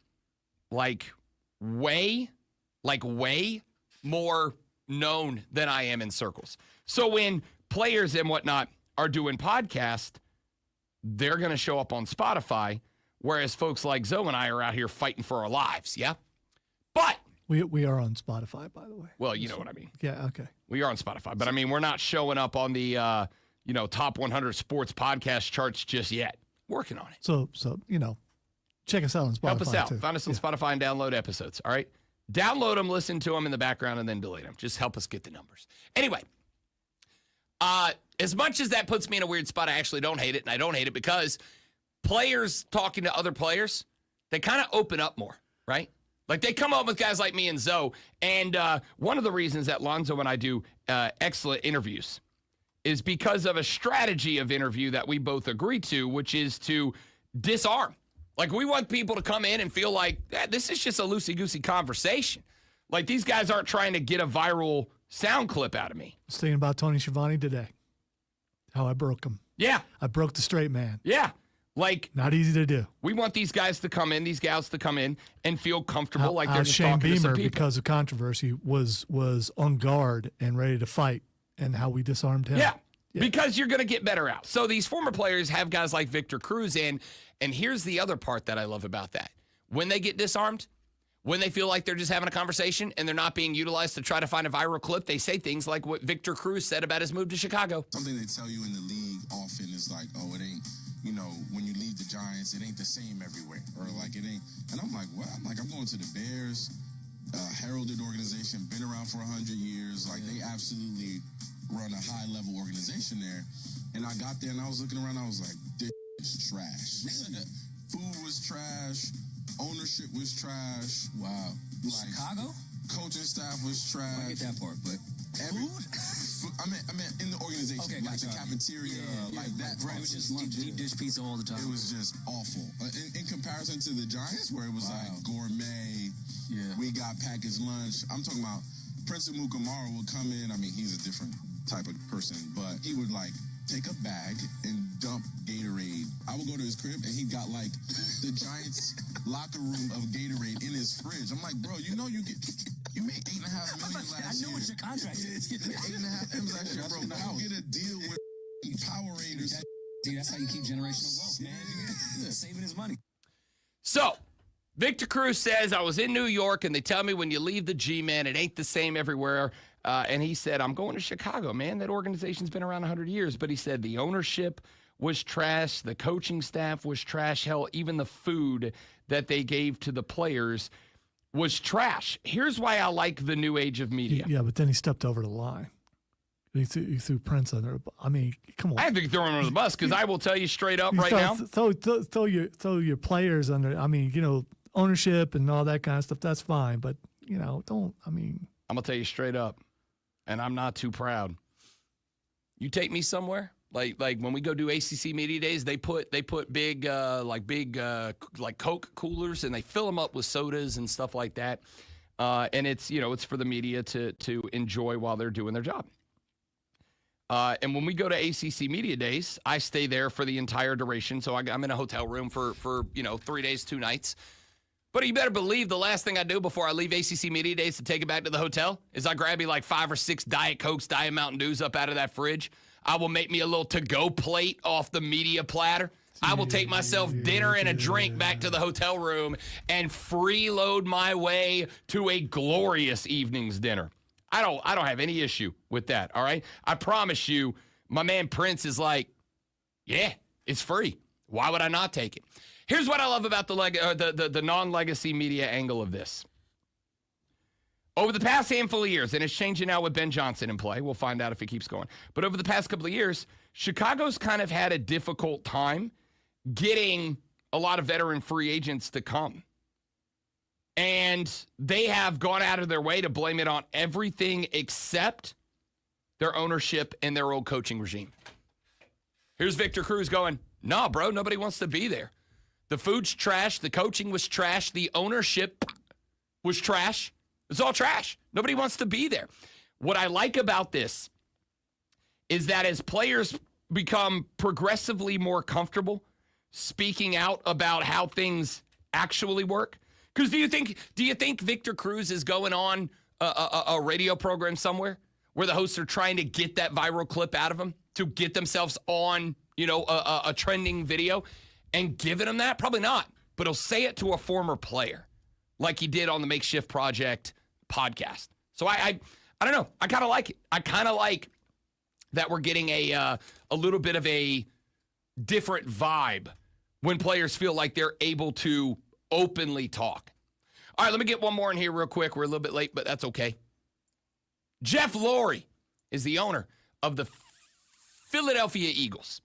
like way more known than I am in circles. So when players and whatnot are doing podcasts, they're going to show up on Spotify, whereas folks like Zoe and I are out here fighting for our lives, yeah? But we are on Spotify, by the way. Well, you know what I mean. Yeah, okay. We are on Spotify, but I mean, we're not showing up on the top 100 sports podcast charts just yet. Working on it. So check us out on Spotify. Help us out. Too. Find us on Spotify and download episodes, all right? Download them, listen to them in the background, and then delete them. Just help us get the numbers. Anyway, As much as that puts me in a weird spot, I actually don't hate it, and I don't hate it because players talking to other players, they kind of open up more, right? Like they come up with guys like me and Zoe, and one of the reasons that Lonzo and I do excellent interviews is because of a strategy of interview that we both agree to, which is to disarm. Like we want people to come in and feel like this is just a loosey-goosey conversation. Like these guys aren't trying to get a viral sound clip out of me. I was thinking about Tony Schiavone today, how I broke him. Yeah. I broke the straight man. Yeah. Like, not easy to do. We want these guys to come in, these gals to come in and feel comfortable like they're just Shane talking to some Beamer, people. because of controversy, was on guard and ready to fight, and how we disarmed him. Yeah, because you're going to get better out. So these former players have guys like Victor Cruz in, and here's the other part that I love about that. When they get disarmed, when they feel like they're just having a conversation and they're not being utilized to try to find a viral clip, they say things like what Victor Cruz said about his move to Chicago. Something they tell you in the league often is like, oh, it ain't, when you leave the Giants, it ain't the same everywhere. Or like it ain't. And I'm like, what? I'm going to the Bears, heralded organization, been around for 100 years. Like they absolutely run a high-level organization there. And I got there and I was looking around, I was like, this is trash. Food was trash. Ownership was trash. Wow. Like, Chicago? Coaching staff was trash. I get that part, but food? I meant in the organization, Okay, like gotcha. the cafeteria, like that. It was just deep dish pizza all the time. It was just awful. In comparison to the Giants, where it was like gourmet, we got packaged lunch. I'm talking about Prince Amukamara would come in. I mean, he's a different type of person, but he would like take a bag and dump Gatorade. I would go to his crib and he got like the Giants locker room of Gatorade in his fridge. I'm like, bro, you made $8.5 million last year. I know what your contract is. $8.5 million last year, bro. Now get a deal with Power Raiders. See, that's how you keep generational wealth, man. Saving his money. So, Victor Cruz says, I was in New York, and they tell me when you leave the G, man, it ain't the same everywhere. And he said, I'm going to Chicago, man. That organization's been around 100 years. But he said the ownership was trash. The coaching staff was trash. Hell, even the food that they gave to the players was trash. Here's why I like the new age of media. Yeah, but then he stepped over the line. He threw Prince under. I mean, come on. I have to throw him under the bus because I will tell you straight up right now. Throw your players under. I mean, ownership and all that kind of stuff. That's fine, but don't. I mean, I'm gonna tell you straight up, and I'm not too proud. You take me somewhere, like when we go do ACC media days, they put big Coke coolers and they fill them up with sodas and stuff like that, and it's for the media to enjoy while they're doing their job. And when we go to ACC media days, I stay there for the entire duration. So I'm in a hotel room for 3 days, 2 nights. But you better believe the last thing I do before I leave ACC media days to take it back to the hotel is I grab me like 5 or 6 Diet Cokes, Diet Mountain Dews up out of that fridge. I will make me a little to-go plate off the media platter. I will take myself dinner and a drink back to the hotel room and freeload my way to a glorious evening's dinner. I don't have any issue with that, all right? I promise you, my man Prince is like, yeah, it's free. Why would I not take it? Here's what I love about the non-legacy media angle of this. Over the past handful of years, and it's changing now with Ben Johnson in play. We'll find out if it keeps going. But over the past couple of years, Chicago's kind of had a difficult time getting a lot of veteran free agents to come. And they have gone out of their way to blame it on everything except their ownership and their old coaching regime. Here's Victor Cruz going, no, bro, nobody wants to be there. The food's trash. The coaching was trash. The ownership was trash. It's all trash. Nobody wants to be there. What I like about this is that as players become progressively more comfortable speaking out about how things actually work, because do you think Victor Cruz is going on a radio program somewhere where the hosts are trying to get that viral clip out of him to get themselves on, a trending video and giving him that? Probably not. But he'll say it to a former player like he did on the Makeshift Project podcast. So I don't know. I kind of like it. I kind of like that we're getting a little bit of a different vibe when players feel like they're able to openly talk. All right, let me get one more in here real quick. We're a little bit late, but that's okay. Jeff Lurie is the owner of the Philadelphia Eagles.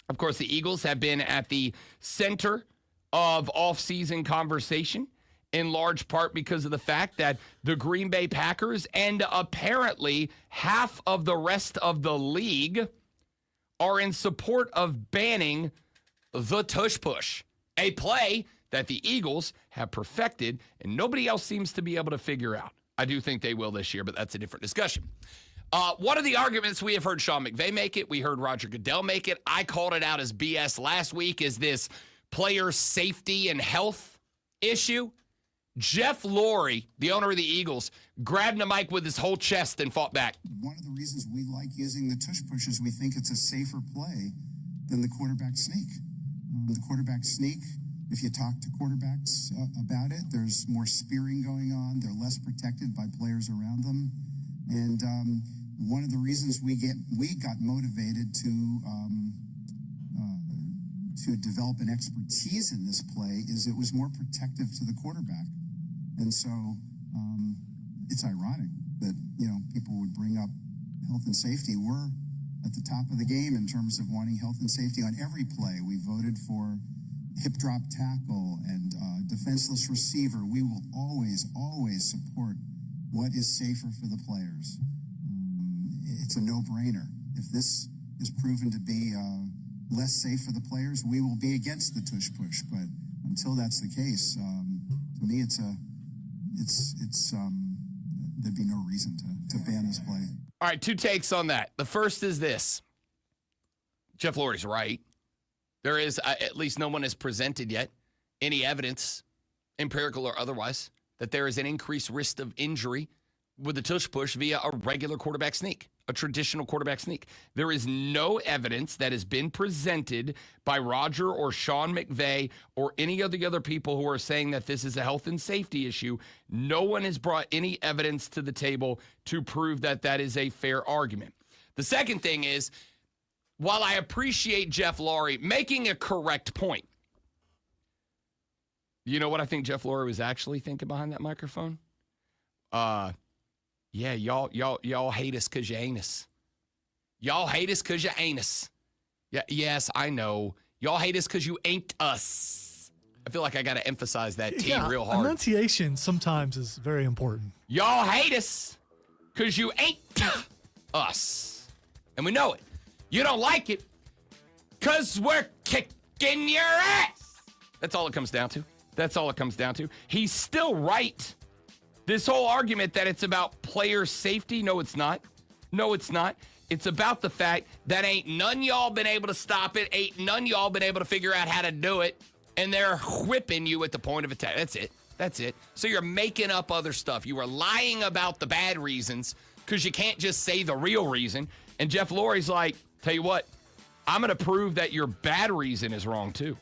Of course, the Eagles have been at the center of offseason conversation, in large part because of the fact that the Green Bay Packers and apparently half of the rest of the league are in support of banning the tush push, a play that the Eagles have perfected and nobody else seems to be able to figure out. I do think they will this year, but that's a different discussion. One of the arguments we have heard Sean McVay make it, we heard Roger Goodell make it, I called it out as BS last week, is this player safety and health issue. Jeff Lurie, the owner of the Eagles, grabbed the mic with his whole chest and fought back. One of the reasons we like using the tush push is we think it's a safer play than the quarterback sneak. The quarterback sneak, if you talk to quarterbacks about it, there's more spearing going on. They're less protected by players around them. And one of the reasons we got motivated to develop an expertise in this play is it was more protective to the quarterback. And so it's ironic that, people would bring up health and safety. We're at the top of the game in terms of wanting health and safety on every play. We voted for hip drop tackle and defenseless receiver. We will always, always support what is safer for the players. It's a no-brainer. If this is proven to be less safe for the players, we will be against the tush push. But until that's the case, to me, there'd be no reason to ban this play. All right, two takes on that. The first is this. Jeff Lurie's right. There is, at least no one has presented yet, any evidence, empirical or otherwise, that there is an increased risk of injury with the tush push via a regular quarterback sneak, a traditional quarterback sneak. There is no evidence that has been presented by Roger or Sean McVay or any of the other people who are saying that this is a health and safety issue. No one has brought any evidence to the table to prove that that is a fair argument. The second thing is, while I appreciate Jeff Lurie making a correct point, you know what I think Jeff Lurie was actually thinking behind that microphone? Yeah, y'all hate us because you ain't us. Y'all hate us because you ain't us. Yeah, yes, I know. Y'all hate us because you ain't us. I feel like I got to emphasize that T real hard. Enunciation sometimes is very important. Y'all hate us because you ain't us. And we know it. You don't like it because we're kicking your ass. That's all it comes down to. That's all it comes down to. He's still right. This whole argument that it's about player safety, no, it's not. No, it's not. It's about the fact that ain't none y'all been able to stop it. Ain't none y'all been able to figure out how to do it. And they're whipping you at the point of attack. That's it. That's it. So you're making up other stuff. You are lying about the bad reasons because you can't just say the real reason. And Jeff Lurie's like, tell you what, I'm going to prove that your bad reason is wrong too.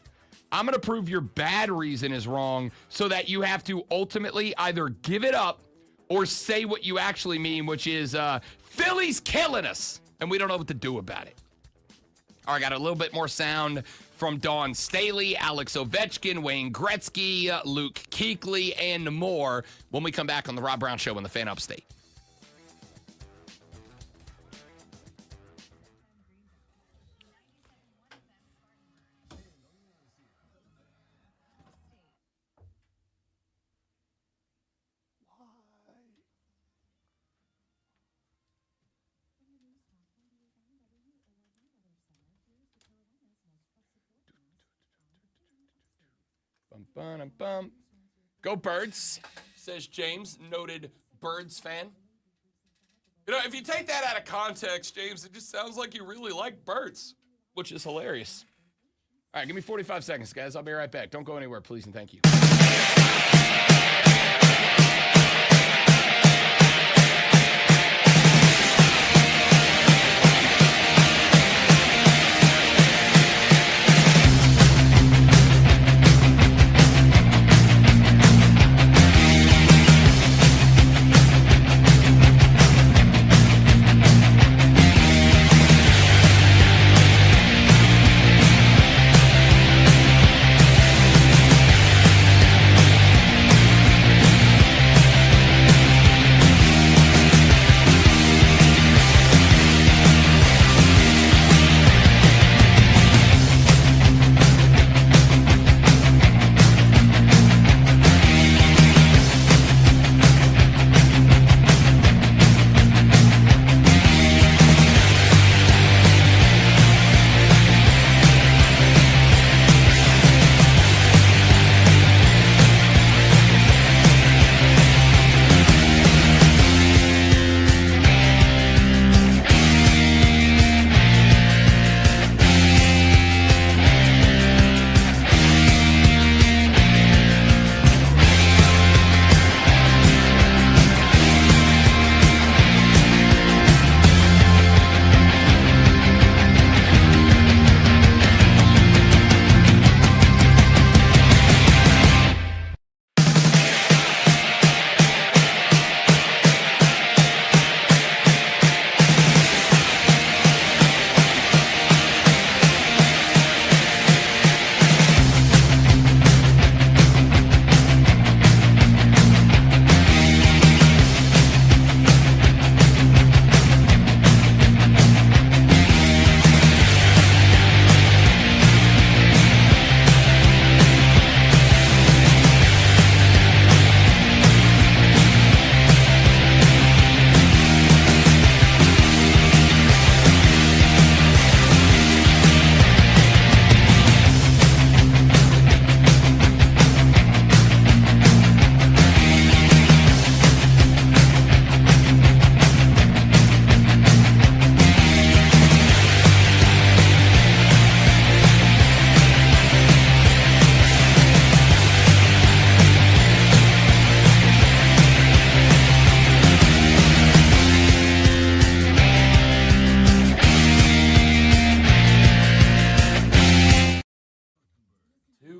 I'm going to prove your bad reason is wrong so that you have to ultimately either give it up or say what you actually mean, which is Philly's killing us, and we don't know what to do about it. All right, got a little bit more sound from Dawn Staley, Alex Ovechkin, Wayne Gretzky, Luke Kuechly, and more when we come back on the Rob Brown Show on the Fan Upstate. Bum. Go Birds, says James, noted Birds fan. You know, if you take that out of context, James, it just sounds like you really like birds, which is hilarious. All right, give me 45 seconds, guys. I'll be right back. Don't go anywhere, please, and thank you.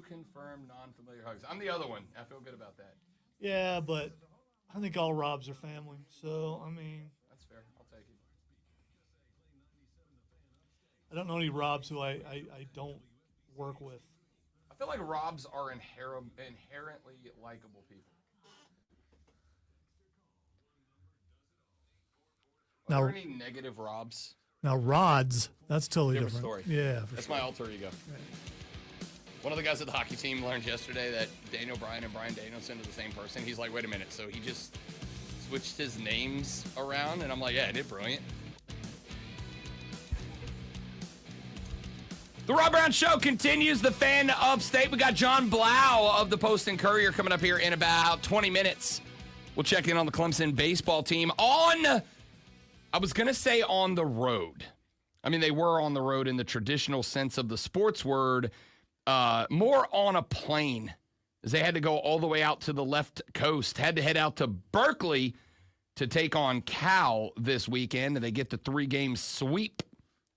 confirmed non-familiar hugs. I'm the other one. I feel good about that. Yeah, but I think all Robs are family. So, I mean, That's fair. I'll take it. I don't know any Robs who I don't work with. I feel like Robs are inherently likable people. Are Now- there any negative Robs? Now, Rods, that's totally Different different. story. Yeah, for That's sure. my alter ego. One of the guys at the hockey team learned yesterday that Daniel Bryan and Brian Danielson are the same person. He's like, wait a minute. So he just switched his names around? And I'm like, yeah, isn't it brilliant? The Rob Brown Show continues. The Fan Upstate. We got John Blau of the Post and Courier coming up here in about 20 minutes. We'll check in on the Clemson baseball team I was going to say on the road. I mean, they were on the road in the traditional sense of the sports word, more on a plane, as they had to go all the way out to the left coast, had to head out to Berkeley to take on Cal this weekend, and they get the 3-game sweep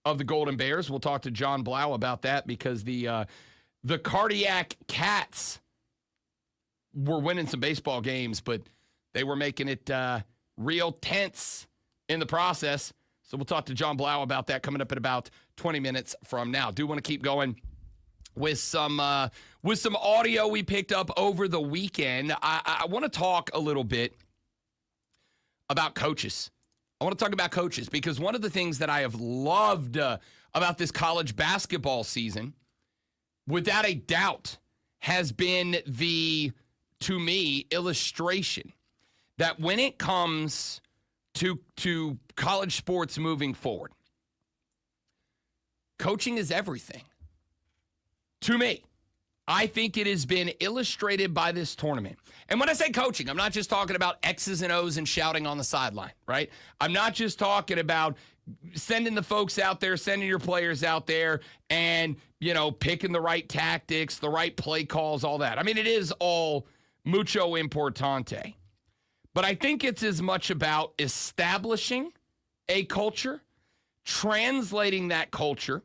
of the Golden Bears. We'll talk to John Blau about that because the Cardiac Cats were winning some baseball games, but they were making it real tense in the process. So we'll talk to John Blau about that coming up in about 20 minutes from now. Do want to keep going with some audio we picked up over the weekend. I want to talk a little bit about coaches. I want to talk about coaches because one of the things that I have loved about this college basketball season, without a doubt, has been to me, illustration that when it comes to college sports moving forward, coaching is everything. To me, I think it has been illustrated by this tournament. And when I say coaching, I'm not just talking about X's and O's and shouting on the sideline, right? I'm not just talking about sending the folks out there, sending your players out there and, picking the right tactics, the right play calls, all that. I mean, it is all mucho importante. But I think it's as much about establishing a culture, translating that culture,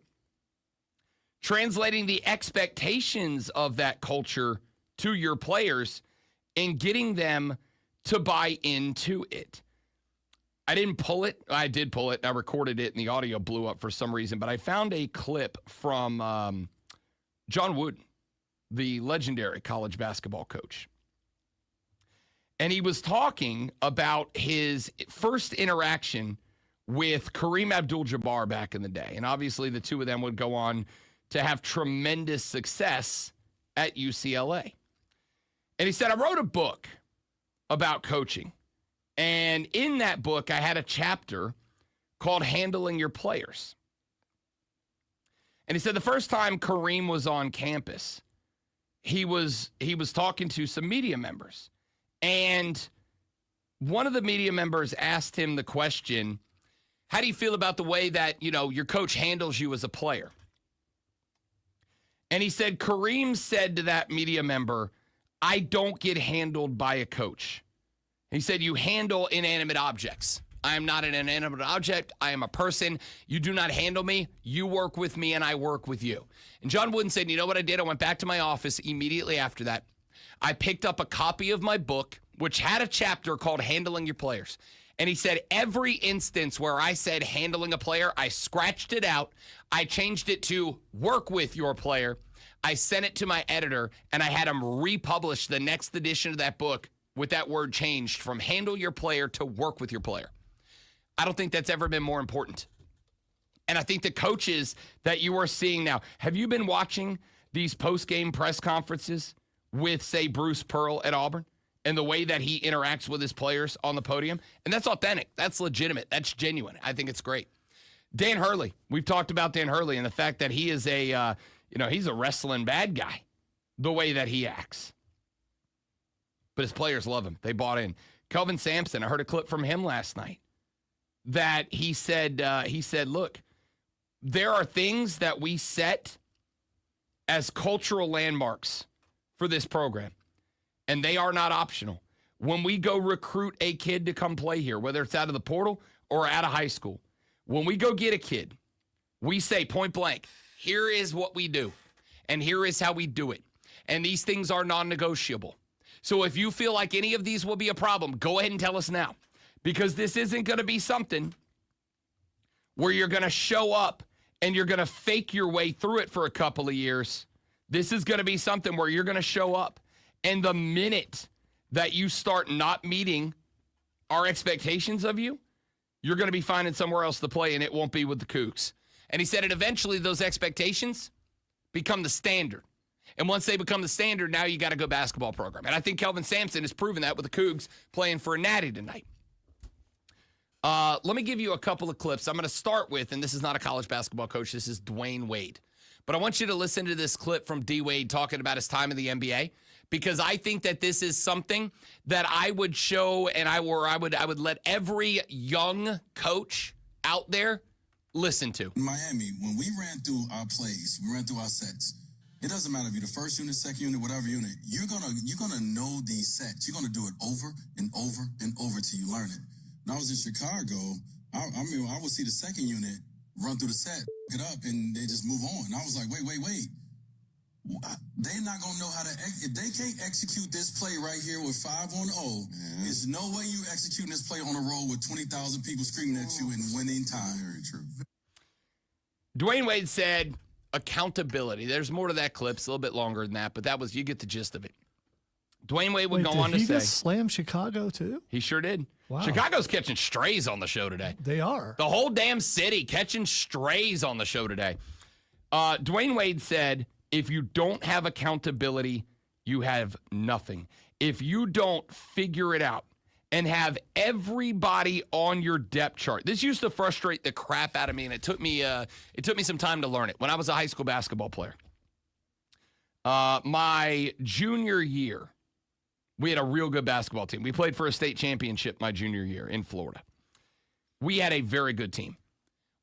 translating the expectations of that culture to your players, and getting them to buy into it. I didn't pull it. I did pull it. I recorded it, and the audio blew up for some reason. But I found a clip from John Wooden, the legendary college basketball coach. And he was talking about his first interaction with Kareem Abdul-Jabbar back in the day. And obviously the two of them would go on to have tremendous success at UCLA. And he said, I wrote a book about coaching. And in that book, I had a chapter called Handling Your Players. And he said the first time Kareem was on campus, he was talking to some media members. And one of the media members asked him the question, how do you feel about the way that, your coach handles you as a player? And he said, Kareem said to that media member, I don't get handled by a coach. He said, you handle inanimate objects. I am not an inanimate object. I am a person. You do not handle me. You work with me, and I work with you. And John Wooden said, you know what I did? I went back to my office immediately after that. I picked up a copy of my book, which had a chapter called Handling Your Players. And he said, every instance where I said handling a player, I scratched it out. I changed it to work with your player. I sent it to my editor, and I had him republish the next edition of that book with that word changed from handle your player to work with your player. I don't think that's ever been more important. And I think the coaches that you are seeing now, have you been watching these post-game press conferences with, say, Bruce Pearl at Auburn and the way that he interacts with his players on the podium? And that's authentic. That's legitimate. That's genuine. I think it's great. Dan Hurley, we've talked about Dan Hurley and the fact that he is he's a wrestling bad guy, the way that he acts. But his players love him. They bought in. Kelvin Sampson, I heard a clip from him last night that he said, look, there are things that we set as cultural landmarks for this program, and they are not optional. When we go recruit a kid to come play here, whether it's out of the portal or out of high school, when we go get a kid, we say point blank, here is what we do, and here is how we do it. And these things are non-negotiable. So if you feel like any of these will be a problem, go ahead and tell us now. Because this isn't going to be something where you're going to show up and you're going to fake your way through it for a couple of years. This is going to be something where you're going to show up, and the minute that you start not meeting our expectations of you, you're going to be finding somewhere else to play, and it won't be with the Cougs. And he said, and eventually those expectations become the standard. And once they become the standard, now you got a good basketball program. And I think Kelvin Sampson has proven that with the Cougs playing for a Natty tonight. Let me give you a couple of clips. I'm going to start with, and this is not a college basketball coach, this is Dwayne Wade. But I want you to listen to this clip from D. Wade talking about his time in the NBA, because I think that this is something that I would show, and I would let every young coach out there listen to. In Miami, when we ran through our plays, we ran through our sets. It doesn't matter if you're the first unit, second unit, whatever unit. You're gonna know these sets. You're gonna do it over and over and over till you learn it. When I was in Chicago, I would see the second unit run through the set, pick it up, and they just move on. And I was like, wait. They're not going to know how to, if they can't execute this play right here with 5 on 0, there's no way you executing this play on a roll with 20,000 people screaming at you and winning time. Very true. Dwayne Wade said accountability. There's more to that clip. It's a little bit longer than that, but you get the gist of it. Dwayne Wade would go on to say. Did he just slam Chicago too? He sure did. Wow. Chicago's catching strays on the show today. They are. The whole damn city catching strays on the show today. Dwayne Wade said, if you don't have accountability, you have nothing. If you don't figure it out and have everybody on your depth chart. This used to frustrate the crap out of me, and it took me some time to learn it. When I was a high school basketball player, my junior year, we had a real good basketball team. We played for a state championship my junior year in Florida. We had a very good team.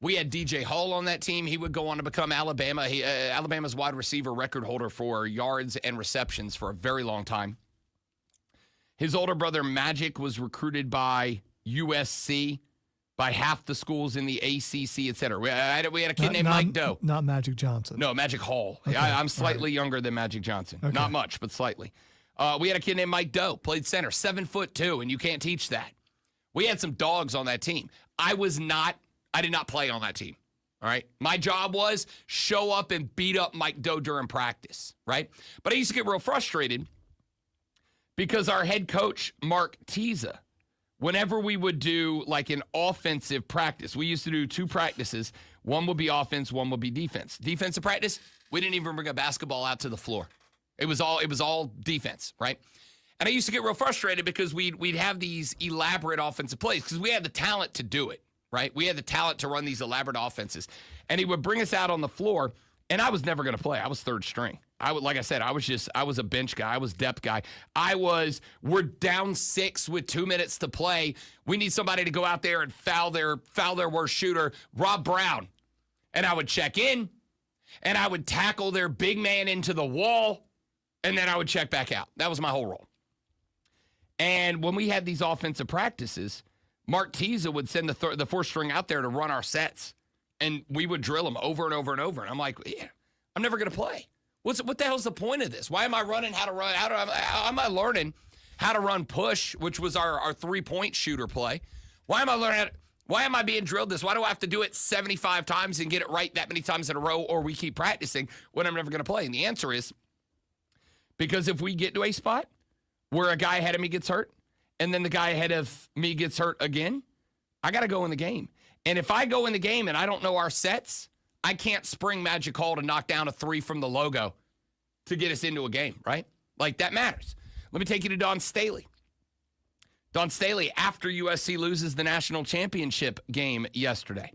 We had DJ Hall on that team. He would go on to become Alabama's wide receiver record holder for yards and receptions for a very long time. His older brother, Magic, was recruited by USC, by half the schools in the ACC, et cetera. We had a kid named Mike Doe. Not Magic Johnson. No, Magic Hall. Okay. I'm slightly younger than Magic Johnson. Okay. Not much, but slightly. We had a kid named Mike Doe, played center, 7'2", and you can't teach that. We had some dogs on that team. I did not play on that team, all right? My job was show up and beat up Mike Doe during practice, right? But I used to get real frustrated because our head coach, Mark Tiza, whenever we would do like an offensive practice, we used to do 2 practices. One would be offense, one would be defense. Defensive practice, we didn't even bring a basketball out to the floor. It was all defense, right? And I used to get real frustrated because we'd have these elaborate offensive plays because we had the talent to do it, right? We had the talent to run these elaborate offenses. And he would bring us out on the floor, and I was never going to play. I was third string. Like I said, I was a bench guy. I was depth guy. We're down 6 with 2 minutes to play. We need somebody to go out there and foul their worst shooter, Rob Brown. And I would check in, and I would tackle their big man into the wall, and then I would check back out. That was my whole role. And when we had these offensive practices, Mark Tiza would send the 4th string out there to run our sets, and we would drill them over and over and over. And I'm like, yeah, I'm never going to play. What the hell's the point of this? Why am I running how to run? How am I learning how to run push, which was our 3-point shooter play? Why am I being drilled this? Why do I have to do it 75 times and get it right that many times in a row, or we keep practicing when I'm never going to play? And the answer is because if we get to a spot where a guy ahead of me gets hurt, and then the guy ahead of me gets hurt again, I got to go in the game. And if I go in the game and I don't know our sets, I can't spring Magic Hall to knock down a 3 from the logo to get us into a game, right? Like, that matters. Let me take you to Dawn Staley. Dawn Staley, after USC loses the national championship game yesterday,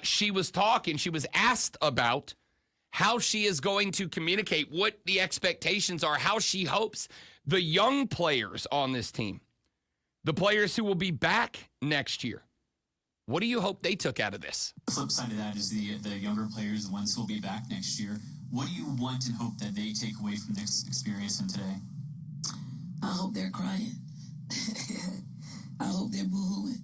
she was asked about how she is going to communicate, what the expectations are, how she hopes the young players on this team, the players who will be back next year, what do you hope they took out of this? The flip side of that is the younger players, the ones who will be back next year. What do you want and hope that they take away from this experience and today? I hope they're crying. I hope they're boohooing.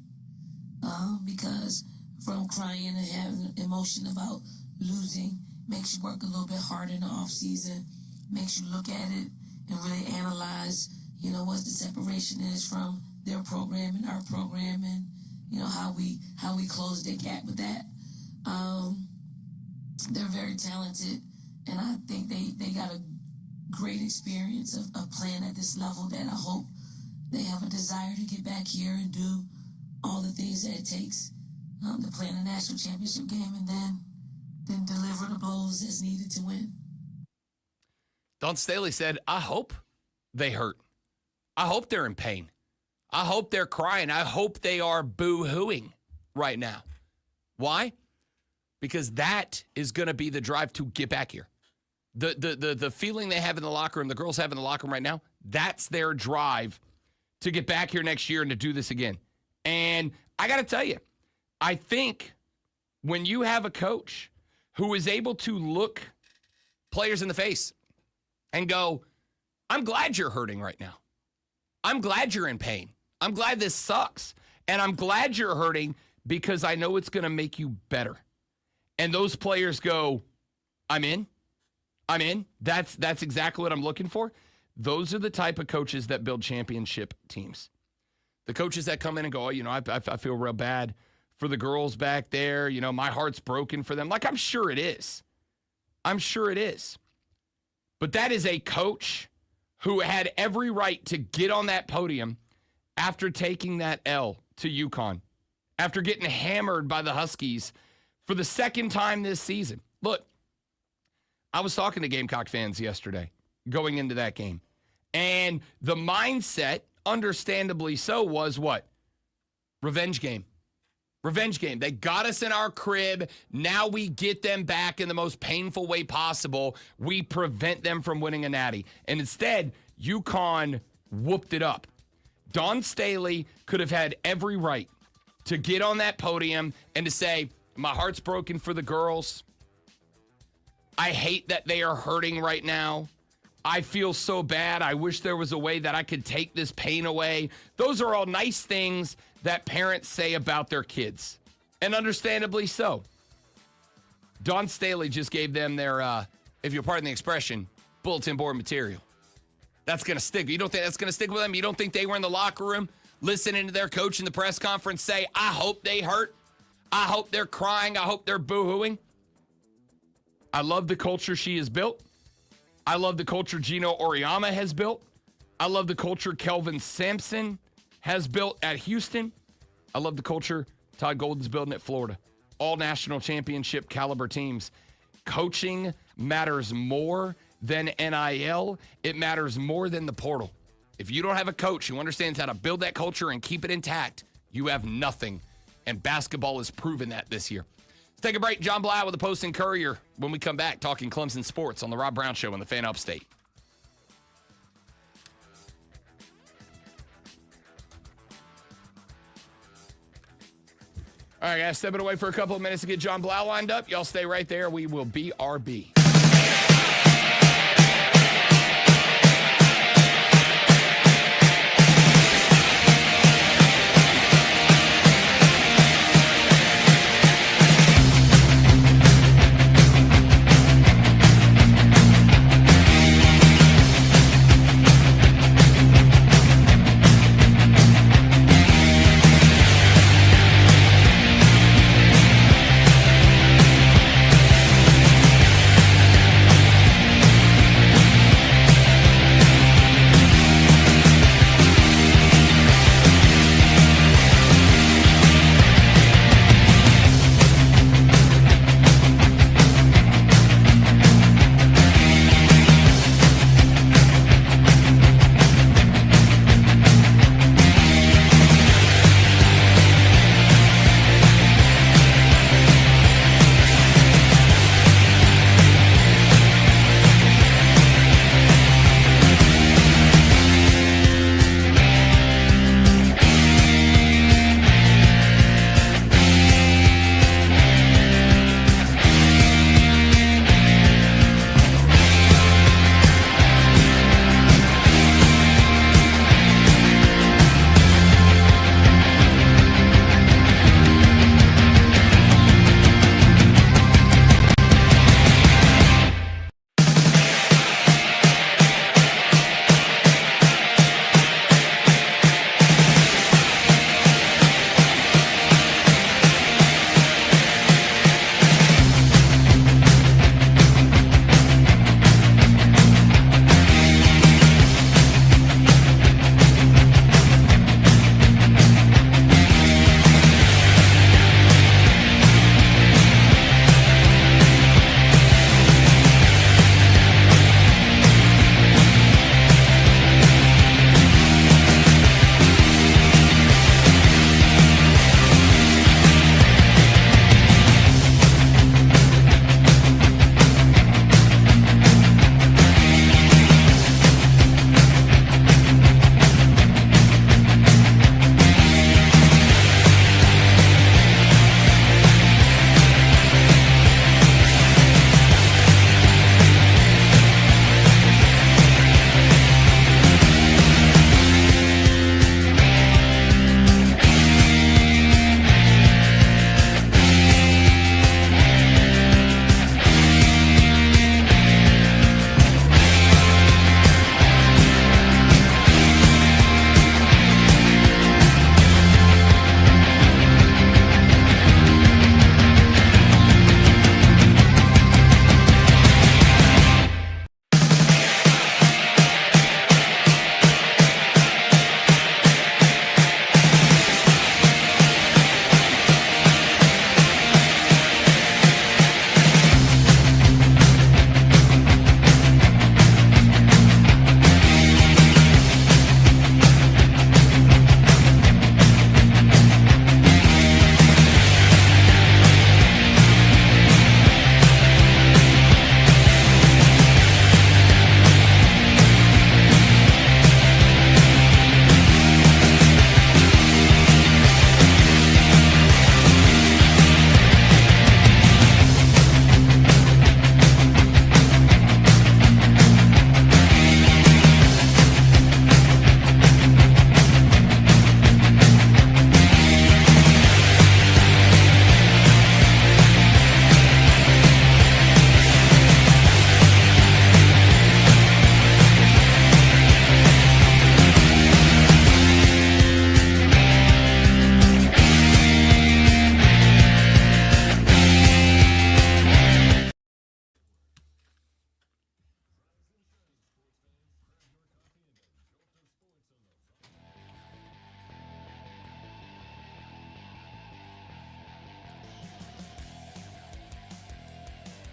Because from crying and having emotion about losing makes you work a little bit harder in the off season. makes you look at it and really analyze, you know, what the separation is from their program and our program, and you know how we close the gap with that. They're very talented, and I think they got a great experience of playing at this level that I hope they have a desire to get back here and do all the things that it takes to play in a national championship game, and then deliver the blows that's needed to win. Don Staley said, I hope they hurt. I hope they're in pain. I hope they're crying. I hope they are boo-hooing right now. Why? Because that is going to be the drive to get back here. The feeling they have in the locker room, the girls have in the locker room right now, that's their drive to get back here next year and to do this again. And I got to tell you, I think when you have a coach who is able to look players in the face and go, I'm glad you're hurting right now. I'm glad you're in pain. I'm glad this sucks. And I'm glad you're hurting because I know it's going to make you better. And those players go, I'm in. I'm in. That's exactly what I'm looking for. Those are the type of coaches that build championship teams. The coaches that come in and go, oh, you know, I feel real bad for the girls back there. You know, my heart's broken for them. Like, I'm sure it is. I'm sure it is. But that is a coach who had every right to get on that podium after taking that L to UConn, after getting hammered by the Huskies for the second time this season. Look, I was talking to Gamecock fans yesterday going into that game, and the mindset, understandably so, was what? Revenge game. Revenge game. They got us in our crib. Now we get them back in the most painful way possible. We prevent them from winning a natty. And instead, UConn whooped it up. Don Staley could have had every right to get on that podium and to say, my heart's broken for the girls. I hate that they are hurting right now. I feel so bad. I wish there was a way that I could take this pain away. Those are all nice things that parents say about their kids, and understandably so. Don Staley just gave them their, if you'll pardon the expression, bulletin board material. That's going to stick. You don't think that's going to stick with them? You don't think they were in the locker room listening to their coach in the press conference say, I hope they hurt. I hope they're crying. I hope they're boo-hooing. I love the culture she has built. I love the culture Gino Auriemma has built. I love the culture Kelvin Sampson has built at Houston. I love the culture Todd Golden's building at Florida. All national championship caliber teams. Coaching matters more than NIL. It matters more than the portal. If you don't have a coach who understands how to build that culture and keep it intact, you have nothing. And basketball has proven that this year. Let's take a break. John Blau with the Post and Courier. When we come back, talking Clemson sports on the Rob Brown Show on the Fan Upstate. All right, guys, stepping away for a couple of minutes to get John Blau lined up. Y'all stay right there. We will BRB.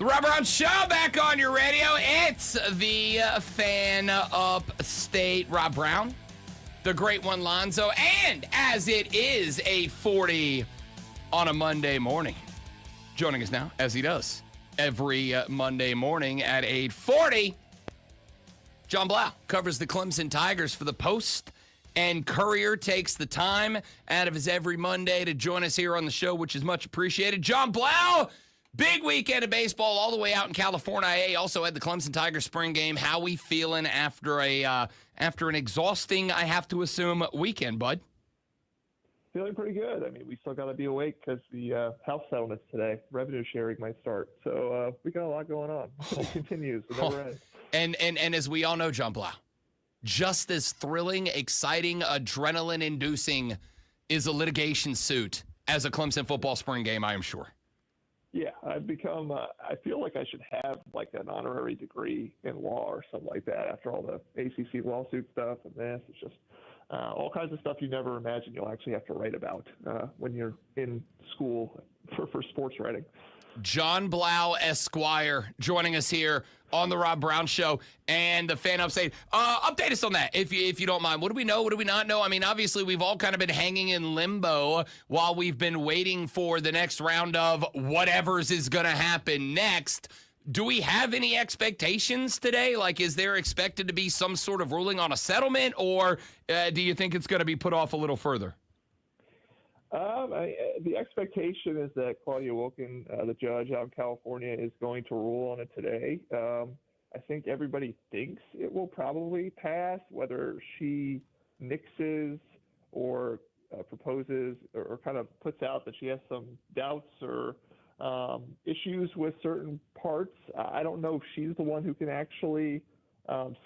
The Rob Brown Show back on your radio. It's the fan upstate Rob Brown, the great one Lonzo, and as it is 8:40 on a Monday morning, joining us now as he does every Monday morning at 8:40, John Blau covers the Clemson Tigers for the Post, and Courier takes the time out of his every Monday to join us here on the show, which is much appreciated. John Blau. Big weekend of baseball all the way out in California. Also had the Clemson Tigers spring game. How we feeling after an exhausting, I have to assume, weekend, bud? Feeling pretty good. I mean, we still got to be awake because the house settlements today, revenue sharing might start. So we got a lot going on. It continues. It never ends. And as we all know, John Blau, just as thrilling, exciting, adrenaline-inducing is a litigation suit as a Clemson football spring game, I am sure. Yeah, I've become, I feel like I should have like an honorary degree in law or something like that after all the ACC lawsuit stuff and this. It's just all kinds of stuff you never imagine you'll actually have to write about when you're in school for sports writing. John Blau Esquire joining us here on the Rob Brown Show and the Fan Upstate. Update us on that, if you don't mind. What do we know? What do we not know? I mean, obviously, we've all kind of been hanging in limbo while we've been waiting for the next round of whatever's is going to happen next. Do we have any expectations today? Like, is there expected to be some sort of ruling on a settlement, or do you think it's going to be put off a little further? The expectation is that Claudia Wilken, the judge out in California, is going to rule on it today. I think everybody thinks it will probably pass, whether she nixes or proposes or kind of puts out that she has some doubts or issues with certain parts. I don't know if she's the one who can actually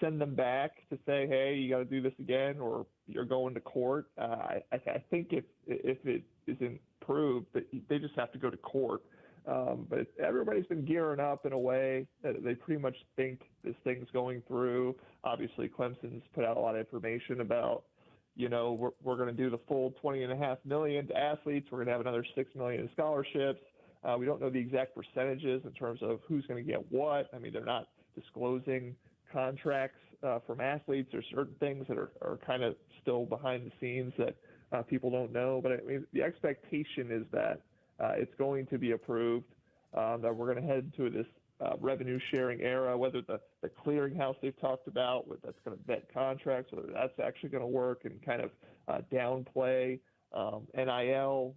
send them back to say, hey, you got to do this again, or you're going to court. I think if it isn't proved, that they just have to go to court. But everybody's been gearing up in a way that they pretty much think this thing's going through. Obviously, Clemson's put out a lot of information about, we're going to do the full $20.5 million to athletes. We're going to have another $6 million in scholarships. We don't know the exact percentages in terms of who's going to get what. I mean, they're not disclosing contracts from athletes. There's certain things that are kind of still behind the scenes that people don't know. But I mean, the expectation is that it's going to be approved, that we're going to head to this revenue sharing era, whether the clearinghouse they've talked about, that's going to vet contracts, whether that's actually going to work and kind of downplay NIL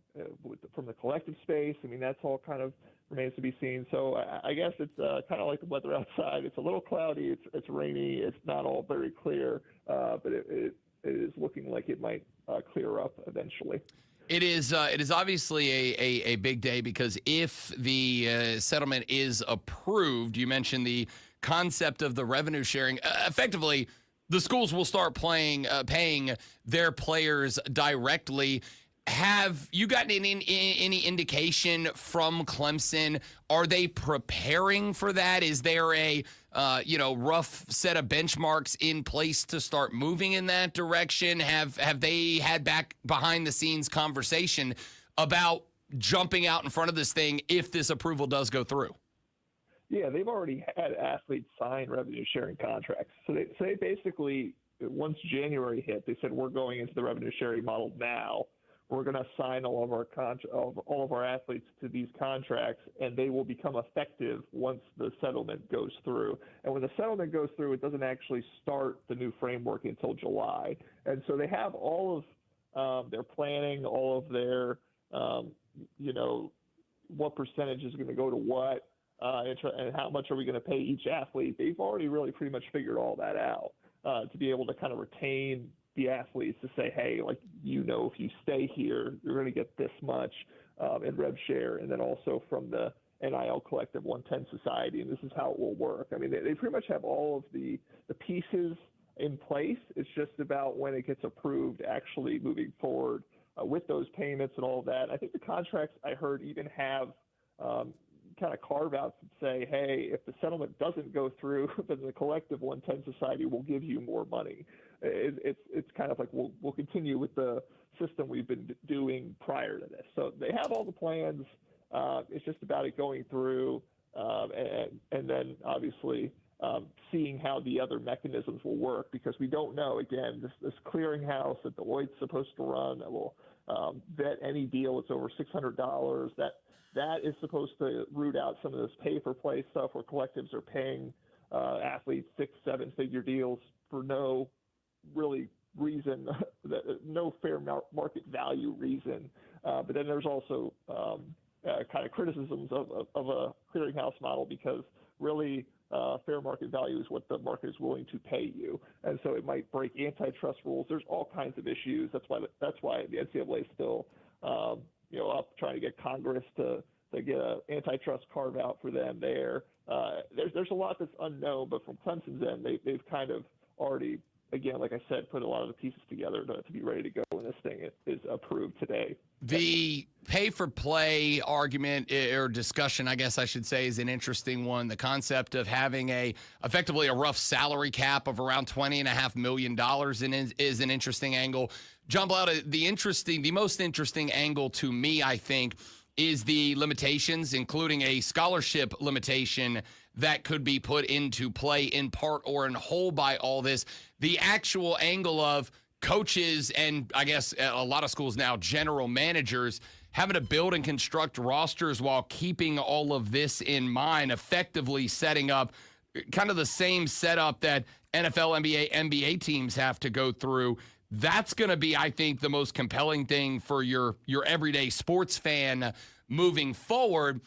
from the collective space. I mean, that's all kind of remains to be seen. So I guess it's kind of like the weather outside. It's a little cloudy. It's rainy. It's not all very clear, but it is looking like it might clear up eventually. It is obviously a big day because if the settlement is approved, you mentioned the concept of the revenue sharing. Effectively, the schools will start paying their players directly. Have you gotten any indication from Clemson? Are they preparing for that? Is there a rough set of benchmarks in place to start moving in that direction? Have they had back behind the scenes conversation about jumping out in front of this thing if this approval does go through? Yeah, they've already had athletes sign revenue sharing contracts. So they basically, once January hit, they said we're going into the revenue sharing model now. We're going to assign all of our athletes to these contracts, and they will become effective once the settlement goes through. And when the settlement goes through, it doesn't actually start the new framework until July. And so they have all of their planning, all of their, what percentage is going to go to what, and how much are we going to pay each athlete. They've already really pretty much figured all that out to be able to kind of retain the athletes to say, hey, if you stay here, you're going to get this much in rev share, and then also from the NIL Collective 110 Society, and this is how it will work. I mean, they pretty much have all of the pieces in place. It's just about when it gets approved, actually moving forward with those payments and all of that. I think the contracts I heard even have kind of carve-outs that say, hey, if the settlement doesn't go through, then the Collective 110 Society will give you more money. It's kind of like we'll continue with the system we've been doing prior to this. So they have all the plans. It's just about it going through. and then obviously seeing how the other mechanisms will work, because we don't know. Again, this clearinghouse that Deloitte's supposed to run that will vet any deal that's over $600, that is supposed to root out some of this pay-for-play stuff where collectives are paying athletes 6-7-figure deals for no really reason, no fair market value reason. But then there's also kind of criticisms of a clearinghouse model, because really fair market value is what the market is willing to pay you, and so it might break antitrust rules. There's all kinds of issues. That's why the NCAA is still up trying to get Congress to get an antitrust carve out for them there. There's a lot that's unknown, but from Clemson's end, they've kind of already, again, like I said, put a lot of the pieces together to be ready to go when this thing is approved today. The pay-for-play argument or discussion, I guess I should say, is an interesting one. The concept of having effectively a rough salary cap of around $20.5 million is an interesting angle. John Blau, the most interesting angle to me, I think, is the limitations, including a scholarship limitation that could be put into play in part or in whole by all this. The actual angle of coaches and I guess a lot of schools now, general managers, having to build and construct rosters while keeping all of this in mind, effectively setting up kind of the same setup that NFL, NBA teams have to go through. That's going to be, I think, the most compelling thing for your everyday sports fan moving forward.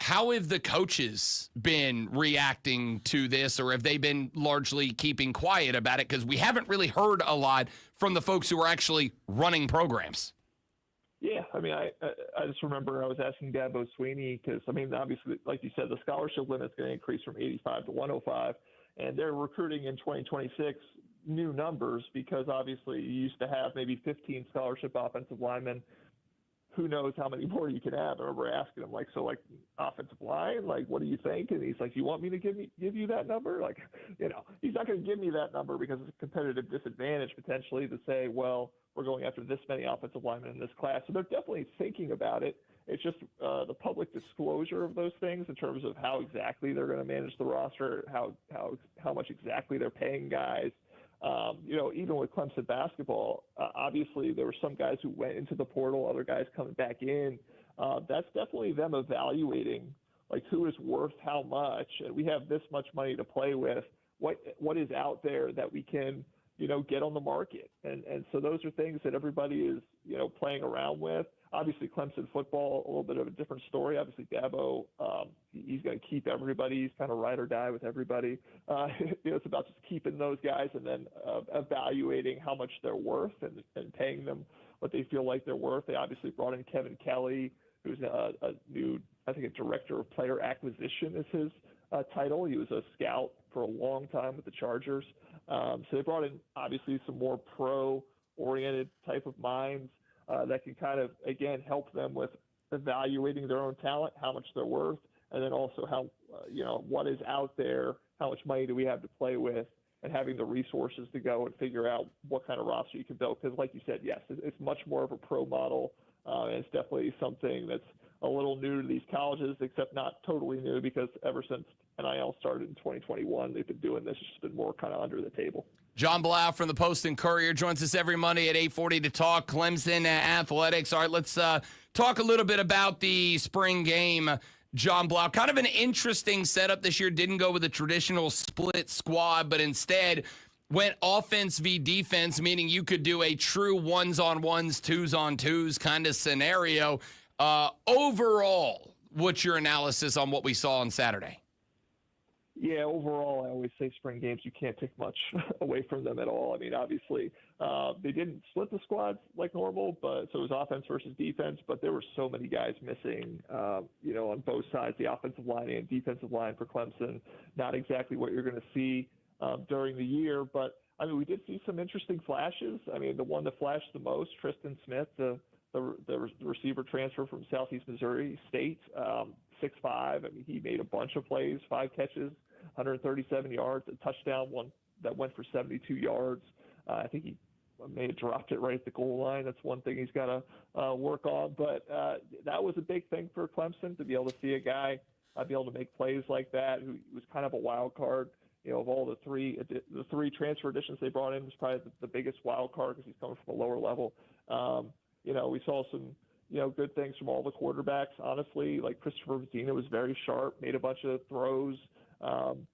How have the coaches been reacting to this, or have they been largely keeping quiet about it? Because we haven't really heard a lot from the folks who are actually running programs. Yeah, I mean, I just remember I was asking Dabo Sweeney, because, I mean, obviously, like you said, the scholarship limit's going to increase from 85 to 105, and they're recruiting in 2026 new numbers, because obviously you used to have maybe 15 scholarship offensive linemen. Who knows how many more you can have? I remember asking him, offensive line, what do you think? And he's like, you want me to give you that number? He's not going to give me that number, because it's a competitive disadvantage potentially to say, well, we're going after this many offensive linemen in this class. So they're definitely thinking about it. It's just the public disclosure of those things in terms of how exactly they're going to manage the roster, how much exactly they're paying guys. Even with Clemson basketball, obviously there were some guys who went into the portal, other guys coming back in. That's definitely them evaluating who is worth how much, and we have this much money to play with. What is out there that we can, get on the market? And so those are things that everybody is, playing around with. Obviously, Clemson football, a little bit of a different story. Obviously, Dabo, he's going to keep everybody. He's kind of ride or die with everybody. It's about just keeping those guys and then evaluating how much they're worth and paying them what they feel like they're worth. They obviously brought in Kevin Kelly, who's a new, I think, a director of player acquisition is his title. He was a scout for a long time with the Chargers. So they brought in, obviously, some more pro-oriented type of minds that can kind of, again, help them with evaluating their own talent, how much they're worth, and then also how, what is out there, how much money do we have to play with, and having the resources to go and figure out what kind of roster you can build. Because like you said, yes, it's much more of a pro model, and it's definitely something that's a little new to these colleges, except not totally new, because ever since NIL started in 2021, they've been doing this. It's just been more kind of under the table. John Blau from the Post and Courier joins us every Monday at 8:40 to talk Clemson athletics. All right, let's talk a little bit about the spring game. John Blau, kind of an interesting setup this year. Didn't go with a traditional split squad, but instead went offense v defense, meaning you could do a true ones-on-ones, twos-on-twos kind of scenario. Overall, what's your analysis on what we saw on Saturday? Yeah, overall, I always say spring games, you can't take much away from them at all. I mean, obviously, they didn't split the squads like normal, so it was offense versus defense, but there were so many guys missing, on both sides, the offensive line and defensive line for Clemson. Not exactly what you're going to see during the year, but, I mean, we did see some interesting flashes. I mean, the one that flashed the most, Tristan Smith, the receiver transfer from Southeast Missouri State, 6'5". I mean, he made a bunch of plays, 5 catches, 137 yards, a touchdown, one that went for 72 yards. I think he may have dropped it right at the goal line. That's one thing he's got to work on. But that was a big thing for Clemson, to be able to see a guy be able to make plays like that, who was kind of a wild card. Of all the three transfer additions they brought in, was probably the biggest wild card because he's coming from a lower level. We saw some, good things from all the quarterbacks, honestly. Like Christopher Mazzina was very sharp, made a bunch of throws, and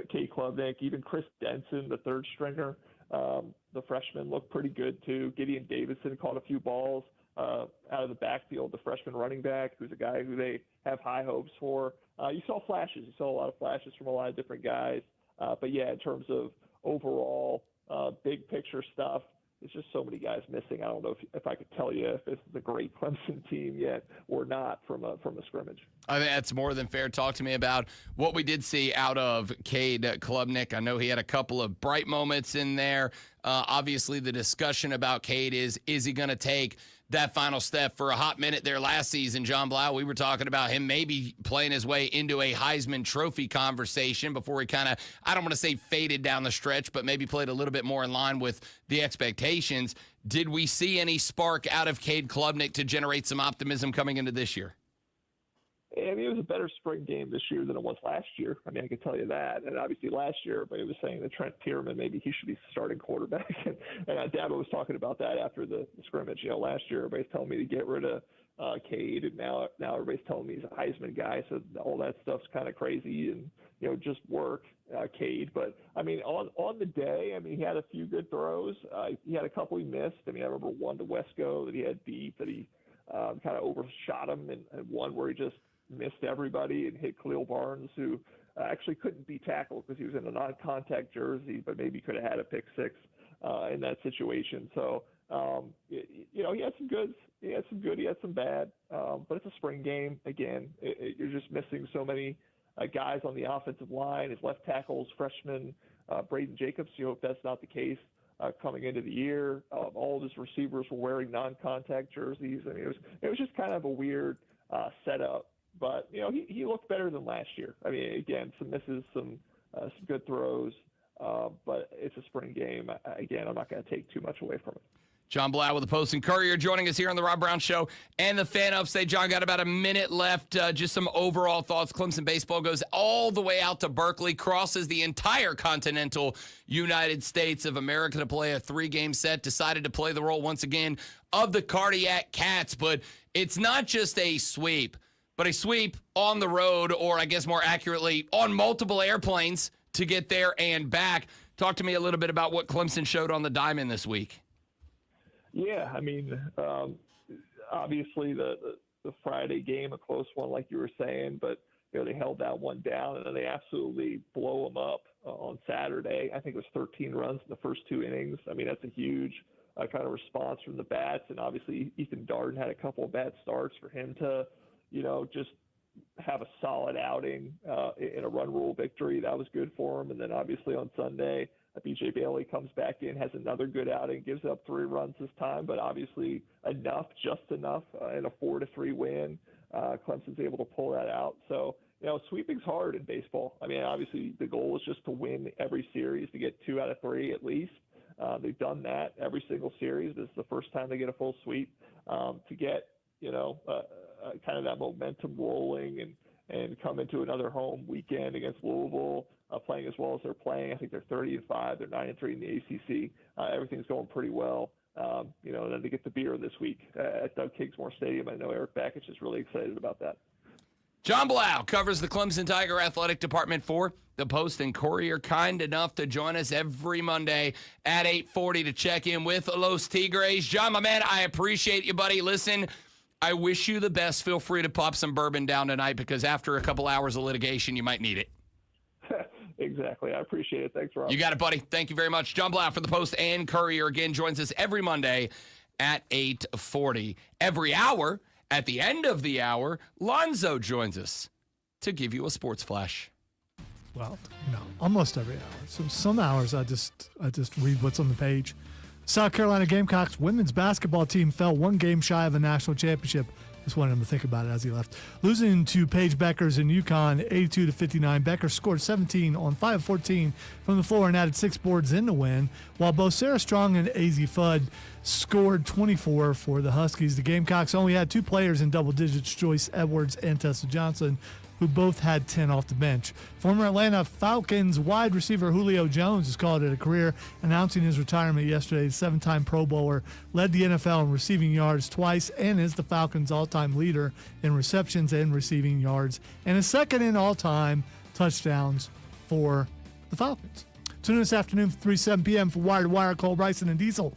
Kate Klubnik, even Chris Denson, the third stringer, the freshman, looked pretty good too. Gideon Davidson caught a few balls out of the backfield, the freshman running back, who's a guy who they have high hopes for. You saw flashes. You saw a lot of flashes from a lot of different guys. But yeah, in terms of overall big picture stuff, there's just so many guys missing. I don't know if I could tell you if this is a great Clemson team yet or not from a scrimmage. I think that's more than fair. Talk to me about what we did see out of Cade Klubnik. I know he had a couple of bright moments in there. Obviously, the discussion about Cade is he going to take that final step? For a hot minute there last season, John Blau, we were talking about him maybe playing his way into a Heisman Trophy conversation before he kind of, I don't want to say faded down the stretch, but maybe played a little bit more in line with the expectations. Did we see any spark out of Cade Klubnik to generate some optimism coming into this year? I mean, it was a better spring game this year than it was last year. I mean, I can tell you that. And obviously last year, everybody was saying that Trent Pierman, maybe he should be starting quarterback. and Dabo was talking about that after the scrimmage. Last year, everybody's telling me to get rid of Cade, and now everybody's telling me he's a Heisman guy. So all that stuff's kind of crazy and, just work Cade. But, I mean, on the day, I mean, he had a few good throws. He had a couple he missed. I mean, I remember one to Wesco that he had deep that he kind of overshot him, and one where he just missed everybody and hit Khalil Barnes, who actually couldn't be tackled because he was in a non-contact jersey, but maybe could have had a pick six in that situation. So, he had some goods. He had some good. He had some bad. But it's a spring game. Again, you're just missing so many guys on the offensive line. His left tackle's freshman, Braden Jacobs. You hope that's not the case coming into the year. All of his receivers were wearing non-contact jerseys. I mean, it was just kind of a weird setup. But, he looked better than last year. I mean, again, some misses, some good throws, but it's a spring game. Again, I'm not going to take too much away from it. John Blau with the Post and Courier joining us here on the Rob Brown Show and the Fan Upstate. John, got about a minute left. Just some overall thoughts. Clemson baseball goes all the way out to Berkeley, crosses the entire continental United States of America to play a 3-game set, decided to play the role once again of the Cardiac Cats. But it's not just a sweep, but a sweep on the road, or I guess more accurately, on multiple airplanes to get there and back. Talk to me a little bit about what Clemson showed on the diamond this week. Yeah, I mean, obviously the Friday game, a close one, like you were saying, but they held that one down, and then they absolutely blow them up on Saturday. I think it was 13 runs in the first 2 innings. I mean, that's a huge kind of response from the bats, and obviously Ethan Darden had a couple of bad starts. For him to just have a solid outing in a run rule victory, that was good for him. And then obviously on Sunday, B.J. Bailey comes back in, has another good outing, gives up 3 runs this time, but obviously just enough in a 4-3 win. Clemson's able to pull that out. So, sweeping's hard in baseball. I mean, obviously the goal is just to win every series, to get 2 out of 3 at least. They've done that every single series. This is the first time they get a full sweep. To get, kind of that momentum rolling and come into another home weekend against Louisville, playing as well as they're playing. I think they're 30-5. They're 9-3 in the ACC. Everything's going pretty well. And then they get the beer this week at Doug Kingsmore Stadium. I know Eric Bakich is really excited about that. John Blau covers the Clemson Tiger Athletic Department for the Post and Courier. Kind enough to join us every Monday at 8:40 to check in with Los Tigres. John, my man, I appreciate you, buddy. Listen, I wish you the best. Feel free to pop some bourbon down tonight, because after a couple hours of litigation, you might need it. Exactly. I appreciate it. Thanks, Rob. You got it, buddy. Thank you very much. John Blau for the Post and Courier again joins us every Monday at 8:40. Every hour, at the end of the hour, Lonzo joins us to give you a sports flash. Well, almost every hour. So some hours I just read what's on the page. South Carolina Gamecocks women's basketball team fell 1 game shy of a national championship Just wanted him to think about it as he left. Losing to Paige Beckers in UConn, 82-59. Becker scored 17 on 5 of 14 from the floor and added 6 boards in the win, while both Sarah Strong and AZ Fudd scored 24 for the Huskies. The Gamecocks only had 2 players in double digits, Joyce Edwards and Tessa Johnson, who both had 10 off the bench. Former Atlanta Falcons wide receiver Julio Jones has called it a career, announcing his retirement yesterday. The 7-time Pro Bowler led the NFL in receiving yards twice and is the Falcons' all-time leader in receptions and receiving yards, and is second in all-time touchdowns for the Falcons. Tune in this afternoon from 3-7 p.m. for Wire to Wire. Cole Bryson and Diesel.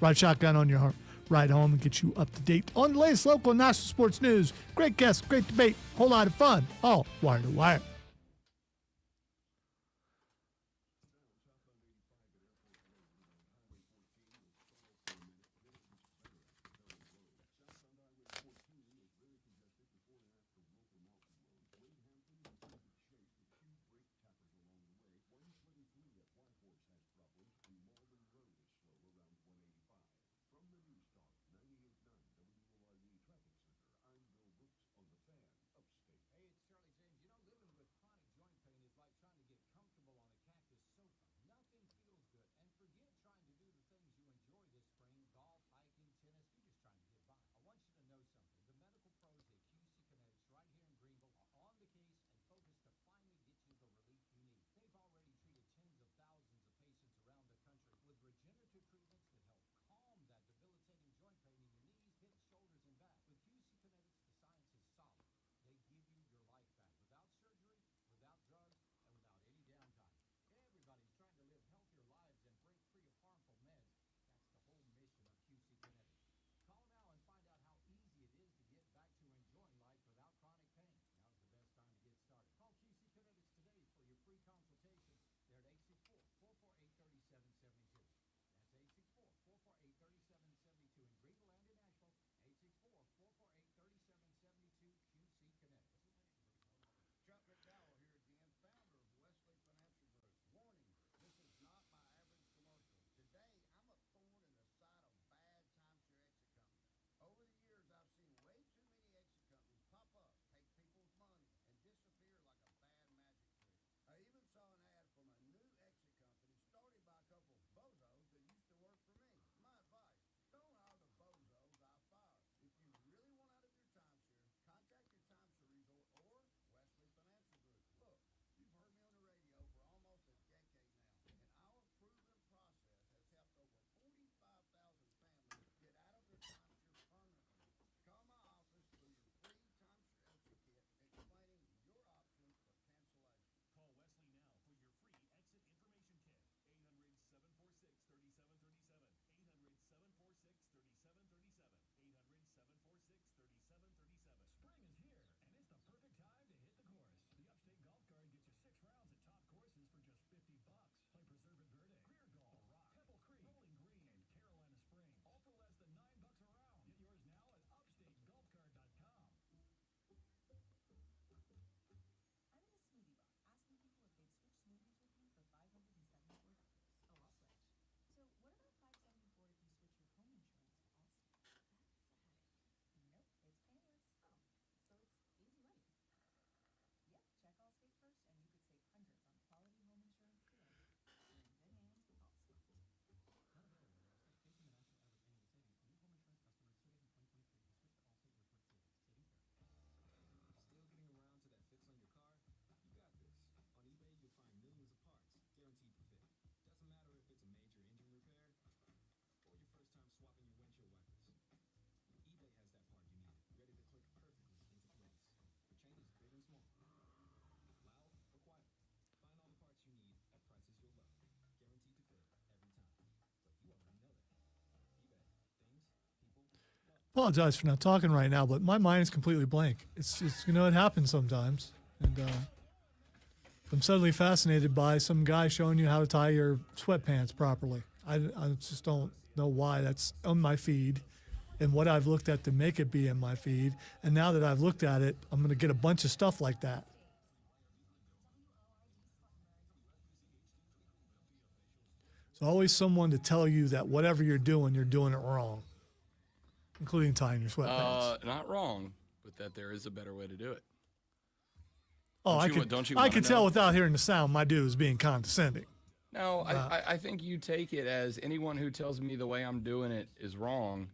Ride shotgun on your ride home and get you up to date on the latest local and national sports news. Great guests, great debate, whole lot of fun. All Wire to Wire. Apologize for not talking right now, but my mind is completely blank. It's it happens sometimes. And I'm suddenly fascinated by some guy showing you how to tie your sweatpants properly. I just don't know why that's on my feed and what I've looked at to make it be in my feed. And now that I've looked at it, I'm going to get a bunch of stuff like that. There's always someone to tell you that whatever you're doing it wrong. including tying your sweatpants. Not wrong, but that there is a better way to do it. Oh, I could tell without hearing the sound my dude was being condescending. No, I think you take it as anyone who tells me the way I'm doing it is wrong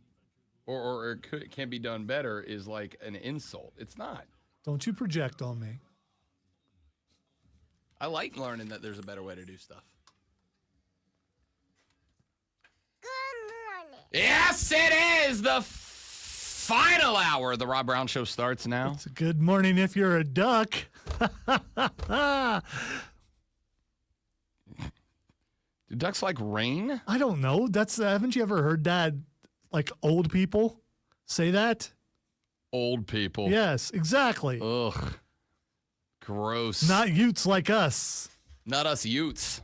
or it can be done better is like an insult. It's not. Don't you project on me. I like learning that there's a better way to do stuff. Good morning. Yes, it is. The final hour of the Rob Brown Show starts now. It's a good morning if you're a duck. Do ducks like rain? I don't know. Haven't you ever heard that, like old people say that? Old people. Yes, exactly. Ugh. Gross. Not Utes like us. Not us Utes.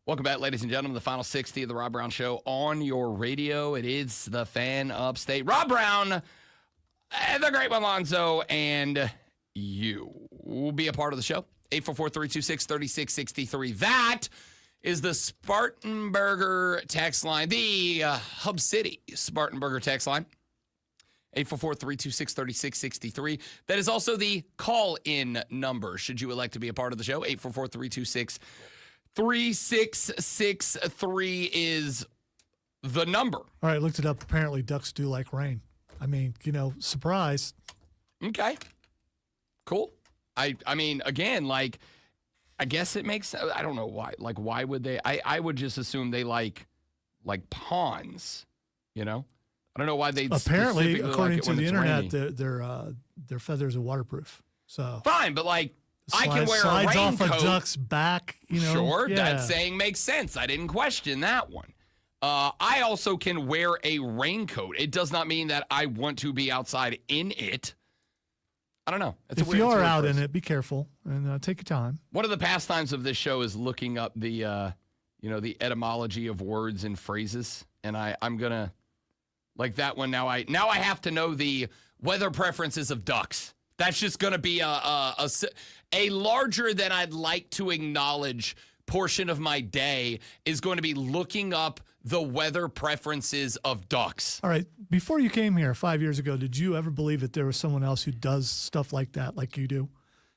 Welcome back, ladies and gentlemen, the final 60 of the Rob Brown Show on your radio. It is the Fan Upstate. Rob Brown, the great one, Lonzo, and you will be a part of the show. 844-326-3663. That is the Spartanburger text line, the Hub City Spartanburger text line. 844-326-3663. That is also the call-in number, should you elect to be a part of the show. 844-326-3663 is the number. All right, looked it up. Apparently, ducks do like rain. I mean, surprise. Okay. Cool. I mean, again, like, I guess it makes, I don't know why. Like, why would they? I would just assume they like ponds, I don't know why they'd apparently, according like to the internet, their feathers are waterproof. So fine, but like I can wear a slides raincoat. off a duck's back. Sure, yeah. that saying makes sense. I didn't question that one. I also can wear a raincoat. It does not mean that I want to be outside in it. I don't know. If you are out in it, be careful and take your time. One of the pastimes of this show is looking up the, the etymology of words and phrases, and I'm gonna like that one. Now I have to know the weather preferences of ducks. That's just gonna be a larger than I'd like to acknowledge portion of my day is going to be looking up the weather preferences of ducks. All right. Before you came here 5 years ago, did you ever believe that there was someone else who does stuff like that, like you do?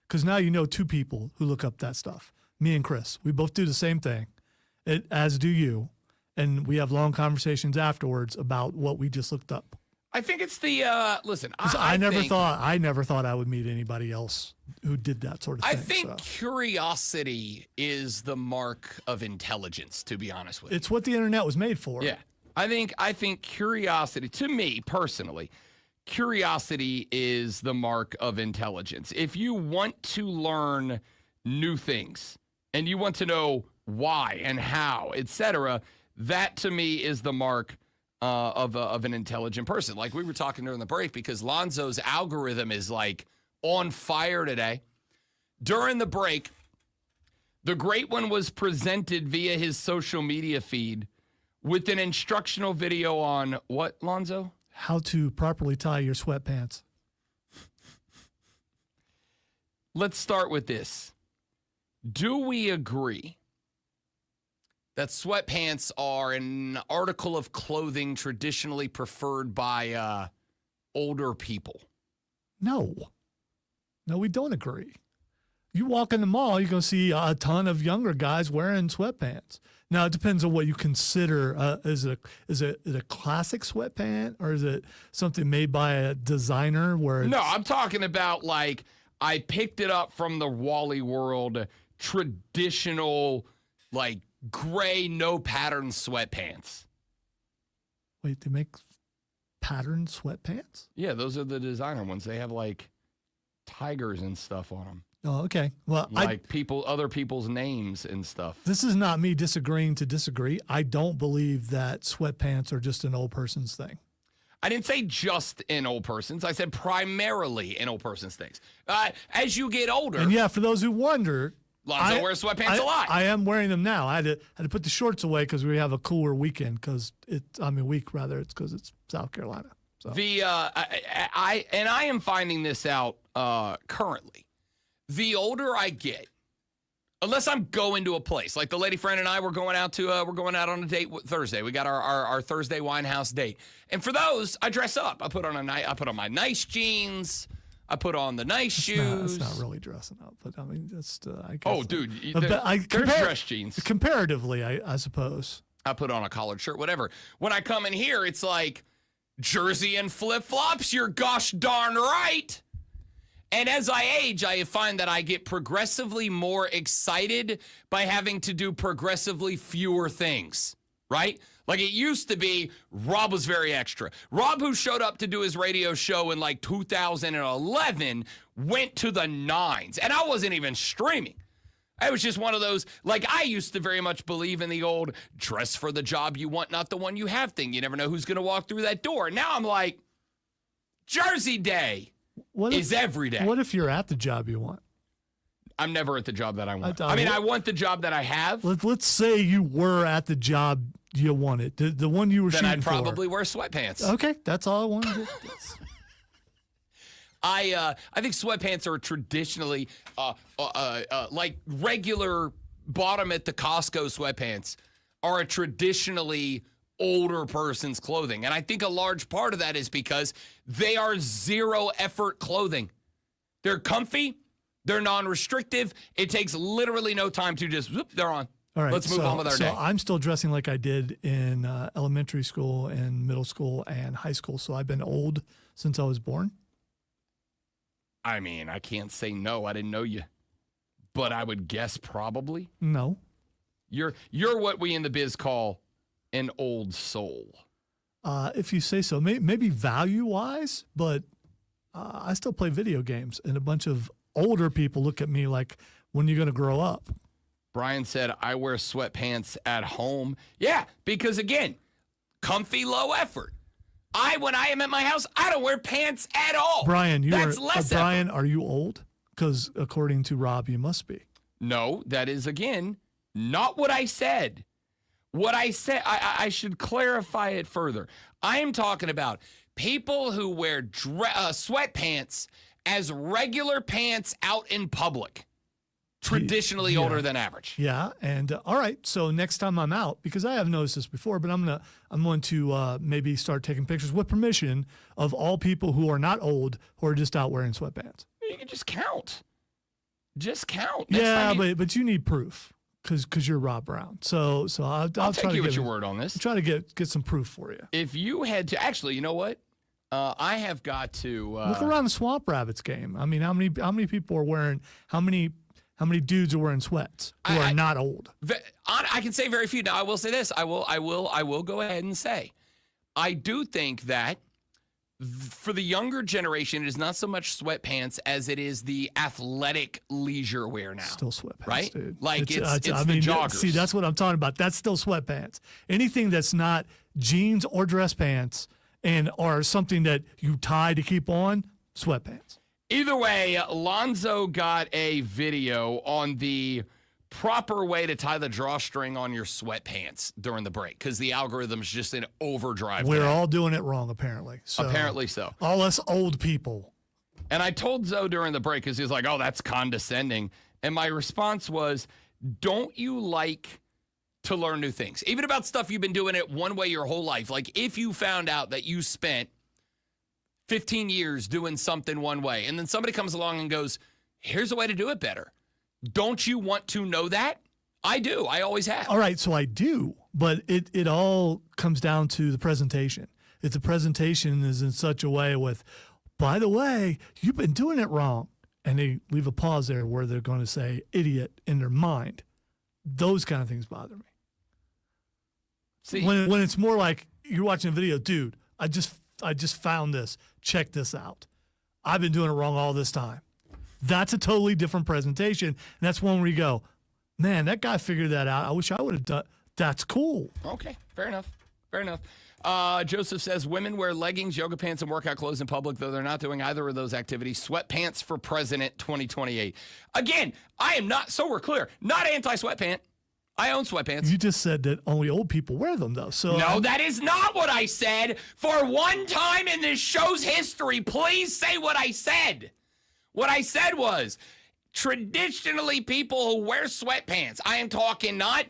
Because now you know two people who look up that stuff. Me and Chris. We both do the same thing, as do you. And we have long conversations afterwards about what we just looked up. I think it's the listen. I never thought I would meet anybody else who did that sort of thing. I think curiosity is the mark of intelligence, to be honest with you. It's what the internet was made for. Yeah. I think curiosity, to me personally, curiosity is the mark of intelligence. If you want to learn new things and you want to know why and how, etc., that to me is the mark of an intelligent person. Like we were talking during the break, because Lonzo's algorithm is like on fire today. During the break, the great one was presented via his social media feed with an instructional video on what, Lonzo? How to properly tie your sweatpants. Let's start with this. Do we agree that sweatpants are an article of clothing traditionally preferred by older people? No, we don't agree. You walk in the mall, you're going to see a ton of younger guys wearing sweatpants. Now, it depends on what you consider. Is it a classic sweatpant, or is it something made by a designer? No, I'm talking about like I picked it up from the Wally World traditional, like gray, no pattern sweatpants. Wait, they make patterned sweatpants? Yeah, those are the designer ones. They have like tigers and stuff on them. Oh, okay. Well, like other people's names and stuff. This is not me disagreeing to disagree. I don't believe that sweatpants are just an old person's thing. I didn't say just in old persons. I said primarily in old persons things. As you get older. And yeah, for those who wonder, Lonzo wears sweatpants a lot. I am wearing them now. I had to put the shorts away because we have a cooler weekend. It's because it's South Carolina. So I am finding this out currently. The older I get, Unless I'm going to a place. Like the lady friend and I were going out on a date Thursday. We got our Thursday Winehouse date. And for those, I dress up. I put on my nice jeans. I put on the nice shoes. That's not really dressing up, but I mean, just I guess. Oh, dude, there's dress jeans. Comparatively, I suppose. I put on a collared shirt, whatever. When I come in here, it's like jersey and flip-flops. You're gosh darn right. And as I age, I find that I get progressively more excited by having to do progressively fewer things, right? Like it used to be, Rob was very extra. Rob, who showed up to do his radio show in like 2011, went to the nines. And I wasn't even streaming. I was just one of those, like I used to very much believe in the old dress for the job you want, not the one you have thing. You never know who's going to walk through that door. Now I'm like, Jersey Day is every day. What if you're at the job you want? I'm never at the job that I want. I want the job that I have. Let's say you were at the job you wanted, the one you were shooting for. Then I'd probably wear sweatpants. Okay, that's all I wanted. I think sweatpants are traditionally like regular bottom at the Costco sweatpants are a traditionally older person's clothing. And I think a large part of that is because they are zero effort clothing. They're comfy. They're non-restrictive. It takes literally no time to just, whoop, they're on. All right, let's move on with our day. So I'm still dressing like I did in elementary school and middle school and high school. So I've been old since I was born. I mean, I can't say no. I didn't know you. But I would guess probably. No. You're what we in the biz call an old soul. If you say so. Maybe value-wise, but I still play video games. And a bunch of older people look at me like, when are you going to grow up? Brian said, I wear sweatpants at home. Yeah, because again, comfy, low effort. When I am at my house, I don't wear pants at all. Brian, effort. Are you old? Because according to Rob, you must be. No, that is, again, not what I said. What I said, I should clarify it further. I am talking about people who wear sweatpants as regular pants out in public. Traditionally older than average. Yeah, and all right. So next time I'm out, because I have noticed this before, but I'm going to maybe start taking pictures with permission of all people who are not old who are just out wearing sweatpants. You can just count. Just count. But you need proof because you're Rob Brown. So I'll take try you to at your word on this. I'll try to get some proof for you. If you had to, actually, you know what? I have got to look around the Swamp Rabbits game. I mean, how many people are wearing how many dudes are wearing sweats who are not old? I can say very few. Now, I will say this. I will go ahead and say, I do think that for the younger generation, it is not so much sweatpants as it is the athletic leisure wear now. Still sweatpants, right? Dude. Like it's the joggers. See, that's what I'm talking about. That's still sweatpants. Anything that's not jeans or dress pants or something that you tie to keep on, sweatpants. Either way, Lonzo got a video on the proper way to tie the drawstring on your sweatpants during the break because the algorithm's just in overdrive. We're all doing it wrong, apparently. Apparently so. All us old people. And I told Zoe during the break because he was like, oh, that's condescending. And my response was, don't you like to learn new things? Even about stuff you've been doing it one way your whole life. Like if you found out that you spent 15 years doing something one way, and then somebody comes along and goes, here's a way to do it better. Don't you want to know that? I do. I always have. All right, so I do, but it all comes down to the presentation. If the presentation is in such a way with, by the way, you've been doing it wrong, and they leave a pause there where they're going to say idiot in their mind, those kind of things bother me. See, when it's more like you're watching a video, dude, I just found this. Check this out. I've been doing it wrong all this time. That's a totally different presentation. And that's one where you go, man, that guy figured that out. I wish I would have done. That's cool. Okay, fair enough. Fair enough. Joseph says women wear leggings, yoga pants, and workout clothes in public, though they're not doing either of those activities. Sweatpants for president 2028. Again, I am not, so we're clear, not anti-sweatpant. I own sweatpants. You just said that only old people wear them, though. So no, that is not what I said. For one time in this show's history, please say what I said. What I said was, traditionally people who wear sweatpants. I am talking not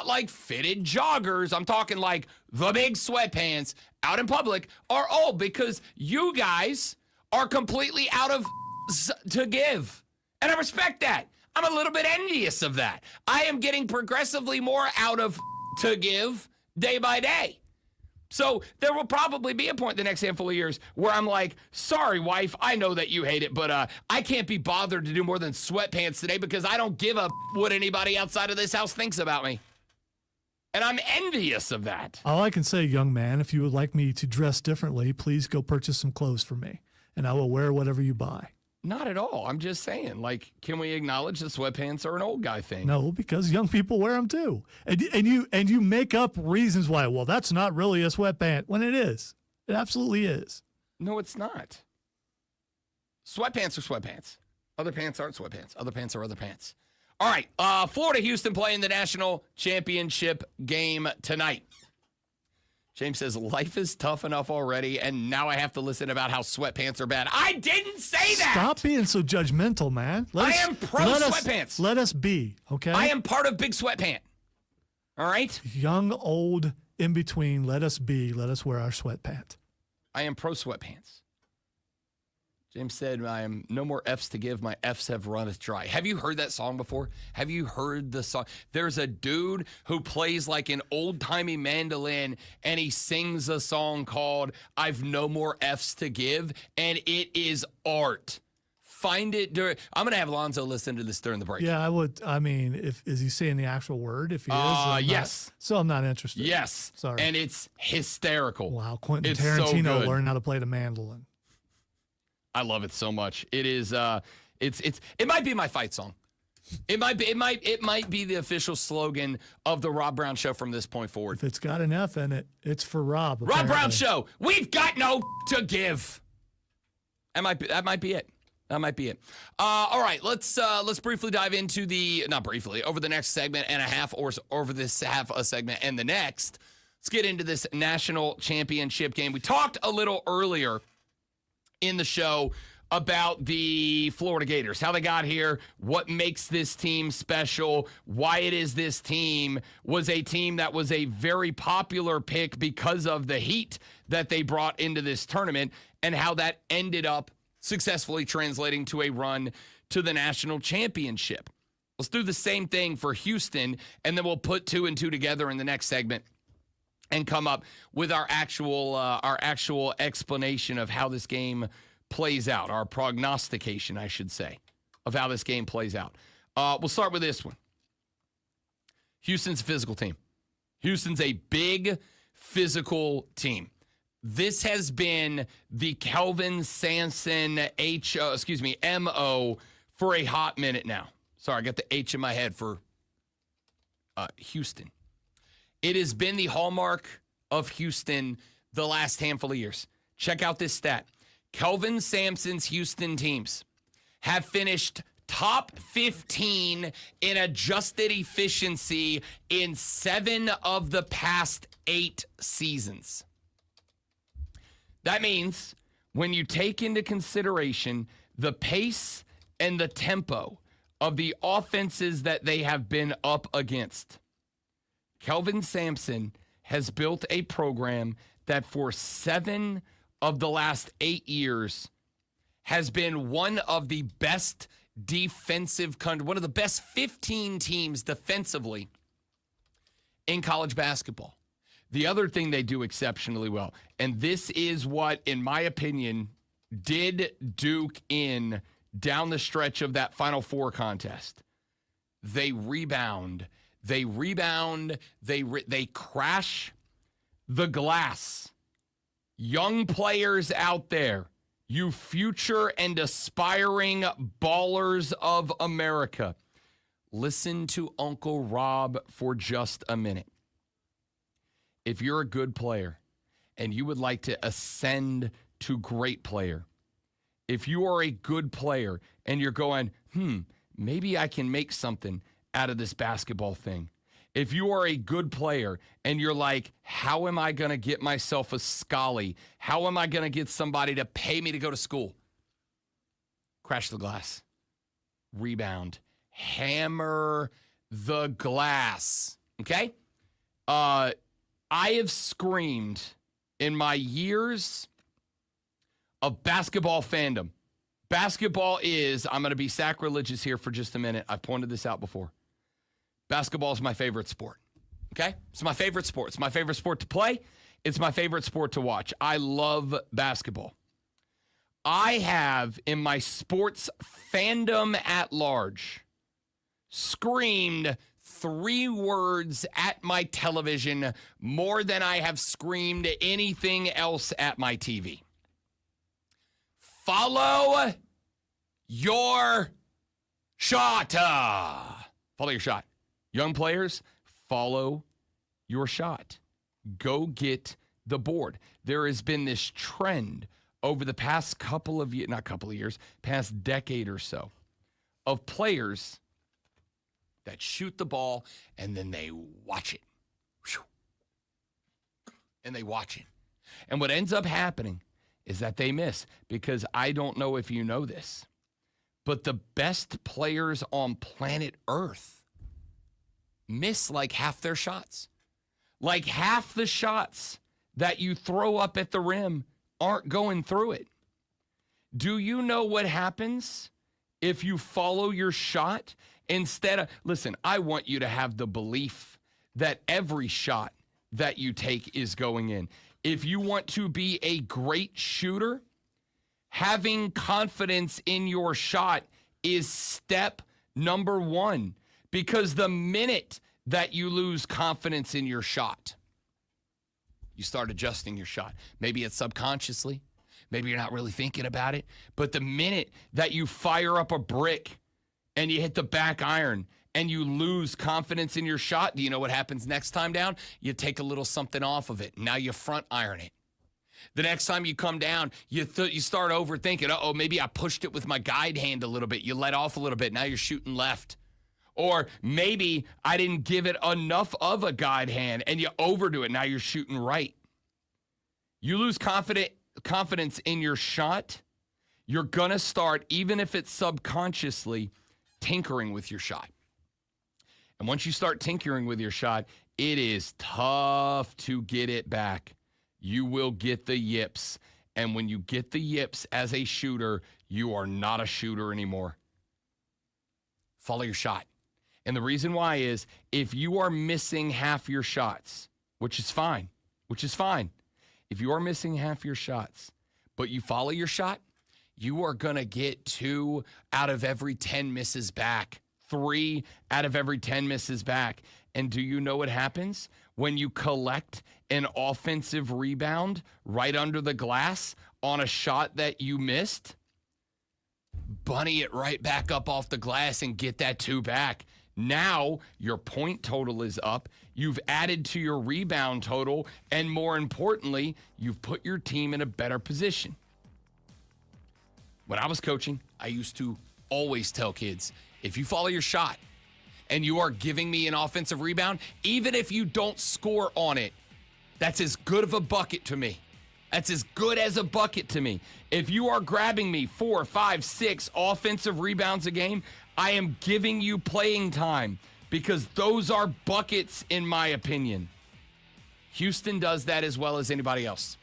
like fitted joggers. I'm talking like the big sweatpants out in public are old because you guys are completely out of to give. And I respect that. I'm a little bit envious of that. I am getting progressively more out of to give day by day. So there will probably be a point the next handful of years where I'm like, sorry, wife, I know that you hate it, but I can't be bothered to do more than sweatpants today because I don't give a what anybody outside of this house thinks about me. And I'm envious of that. All I can say, young man, if you would like me to dress differently, please go purchase some clothes for me, and I will wear whatever you buy. Not at all. I'm just saying, like, can we acknowledge that sweatpants are an old guy thing? No, because young people wear them too. And you make up reasons why, well, that's not really a sweatpant, when it is. It absolutely is. No, it's not. Sweatpants are sweatpants. Other pants aren't sweatpants. Other pants are other pants. All right, Florida-Houston playing the national championship game tonight. James says, life is tough enough already, and now I have to listen about how sweatpants are bad. I didn't say that! Stop being so judgmental, man. I am pro-sweatpants. Let us be, okay? I am part of Big Sweatpant. All right? Young, old, in between, let us be. Let us wear our sweatpant. I am pro-sweatpants. James said, I am no more F's to give. My F's have runneth dry. Have you heard that song before? Have you heard the song? There's a dude who plays like an old-timey mandolin, and he sings a song called I've No More F's to Give, and it is art. Find it during. I'm going to have Lonzo listen to this during the break. Yeah, I would. I mean, is he saying the actual word? If he is, yes. So I'm not interested. Yes. Sorry. And it's hysterical. Wow, Quentin It's Tarantino so learned how to play the mandolin. I love it so much. It is it might be my fight song. It might be the official slogan of the Rob Brown Show from this point forward. If it's got an F in it, it's for Rob. Rob apparently. Brown Show. We've got no to give. That might be it. That might be it. All right, let's briefly dive into over the next segment and a half, or over this half a segment and the next. Let's get into this national championship game. We talked a little earlier in the show about the Florida Gators, how they got here, what makes this team special, why it is this team was a team that was a very popular pick because of the heat that they brought into this tournament, and how that ended up successfully translating to a run to the national championship. Let's do the same thing for Houston, and then we'll put 2 and 2 together in the next segment and come up with our actual explanation of how this game plays out, our prognostication, I should say, of how this game plays out. We'll start with this one. Houston's a physical team. Houston's a big physical team. This has been the Kelvin Sampson MO for a hot minute now. Sorry, I got the H in my head for Houston. It has been the hallmark of Houston the last handful of years. Check out this stat. Kelvin Sampson's Houston teams have finished top 15 in adjusted efficiency in 7 of the past 8 seasons. That means when you take into consideration the pace and the tempo of the offenses that they have been up against, Kelvin Sampson has built a program that for 7 of the last 8 years has been one of the best one of the best 15 teams defensively in college basketball. The other thing they do exceptionally well, and this is what, in my opinion, did Duke in down the stretch of that Final Four contest. They rebound. They crash the glass. Young players out there, you future and aspiring ballers of America, listen to Uncle Rob for just a minute. If you're a good player and you would like to ascend to great player, if you are a good player and you're going, maybe I can make something out of this basketball thing. If you are a good player and you're like, how am I going to get myself a Scully? How am I going to get somebody to pay me to go to school? Crash the glass. rebound. Hammer the glass. Okay? I have screamed in my years of basketball fandom. Basketball is, I'm going to be sacrilegious here for just a minute. I've pointed this out before. Basketball is my favorite sport. Okay? It's my favorite sport. It's my favorite sport to play. It's my favorite sport to watch. I love basketball. I have, in my sports fandom at large, screamed 3 words at my television more than I have screamed anything else at my TV. Follow your shot. Follow your shot. Young players, follow your shot. Go get the board. There has been this trend over the past past decade or so of players that shoot the ball and then they watch it. And they watch it. And what ends up happening is that they miss, because I don't know if you know this, but the best players on planet Earth miss like half their shots. Like half the shots that you throw up at the rim aren't going through it. Do you know what happens if you follow your shot instead of, listen, I want you to have the belief that every shot that you take is going in. If you want to be a great shooter, having confidence in your shot is step number 1, because the minute that you lose confidence in your shot, you start adjusting your shot. Maybe it's subconsciously. Maybe you're not really thinking about it. But the minute that you fire up a brick and you hit the back iron and you lose confidence in your shot, do you know what happens next time down? You take a little something off of it. Now you front iron it. The next time you come down, you start overthinking, maybe I pushed it with my guide hand a little bit. You let off a little bit. Now you're shooting left. Or maybe I didn't give it enough of a guide hand and you overdo it. Now you're shooting right. You lose confidence in your shot, you're going to start, even if it's subconsciously, tinkering with your shot. And once you start tinkering with your shot, it is tough to get it back. You will get the yips. And when you get the yips as a shooter, you are not a shooter anymore. Follow your shot. And the reason why is if you are missing half your shots, which is fine. If you are missing half your shots, but you follow your shot, you are going to get 2 out of every 10 misses back. 3 out of every 10 misses back. And do you know what happens when you collect an offensive rebound right under the glass on a shot that you missed? Bunny it right back up off the glass and get that 2 back. Now your point total is up. You've added to your rebound total. And more importantly, you've put your team in a better position. When I was coaching, I used to always tell kids, if you follow your shot and you are giving me an offensive rebound, even if you don't score on it, that's as good of a bucket to me. That's as good as a bucket to me. If you are grabbing me 4, 5, 6 offensive rebounds a game, I am giving you playing time because those are buckets in my opinion. Houston does that as well as anybody else.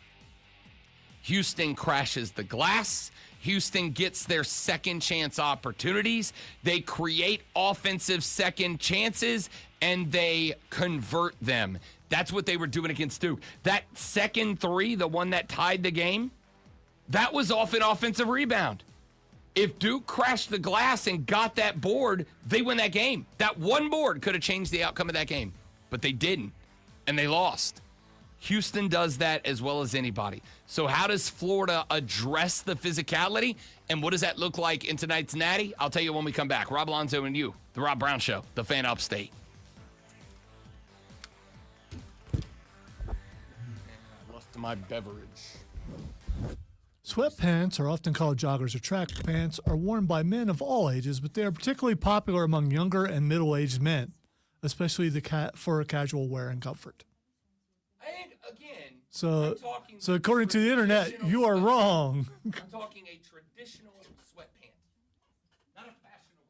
Houston crashes the glass. Houston gets their second chance opportunities. They create offensive second chances and they convert them. That's what they were doing against Duke. That second 3, the one that tied the game, that was off an offensive rebound. If Duke crashed the glass and got that board, they win that game. That one board could have changed the outcome of that game, but they didn't, and they lost. Houston does that as well as anybody. So how does Florida address the physicality, and what does that look like in tonight's Natty? I'll tell you when we come back. Rob Alonzo and you, The Rob Brown Show, the Fan Upstate. I lost my beverage. Sweatpants are often called joggers or track pants, are worn by men of all ages, but they are particularly popular among younger and middle-aged men, especially for casual wear and comfort. And again, So according to the internet, you are wrong. I'm talking a traditional sweatpant, not a fashionable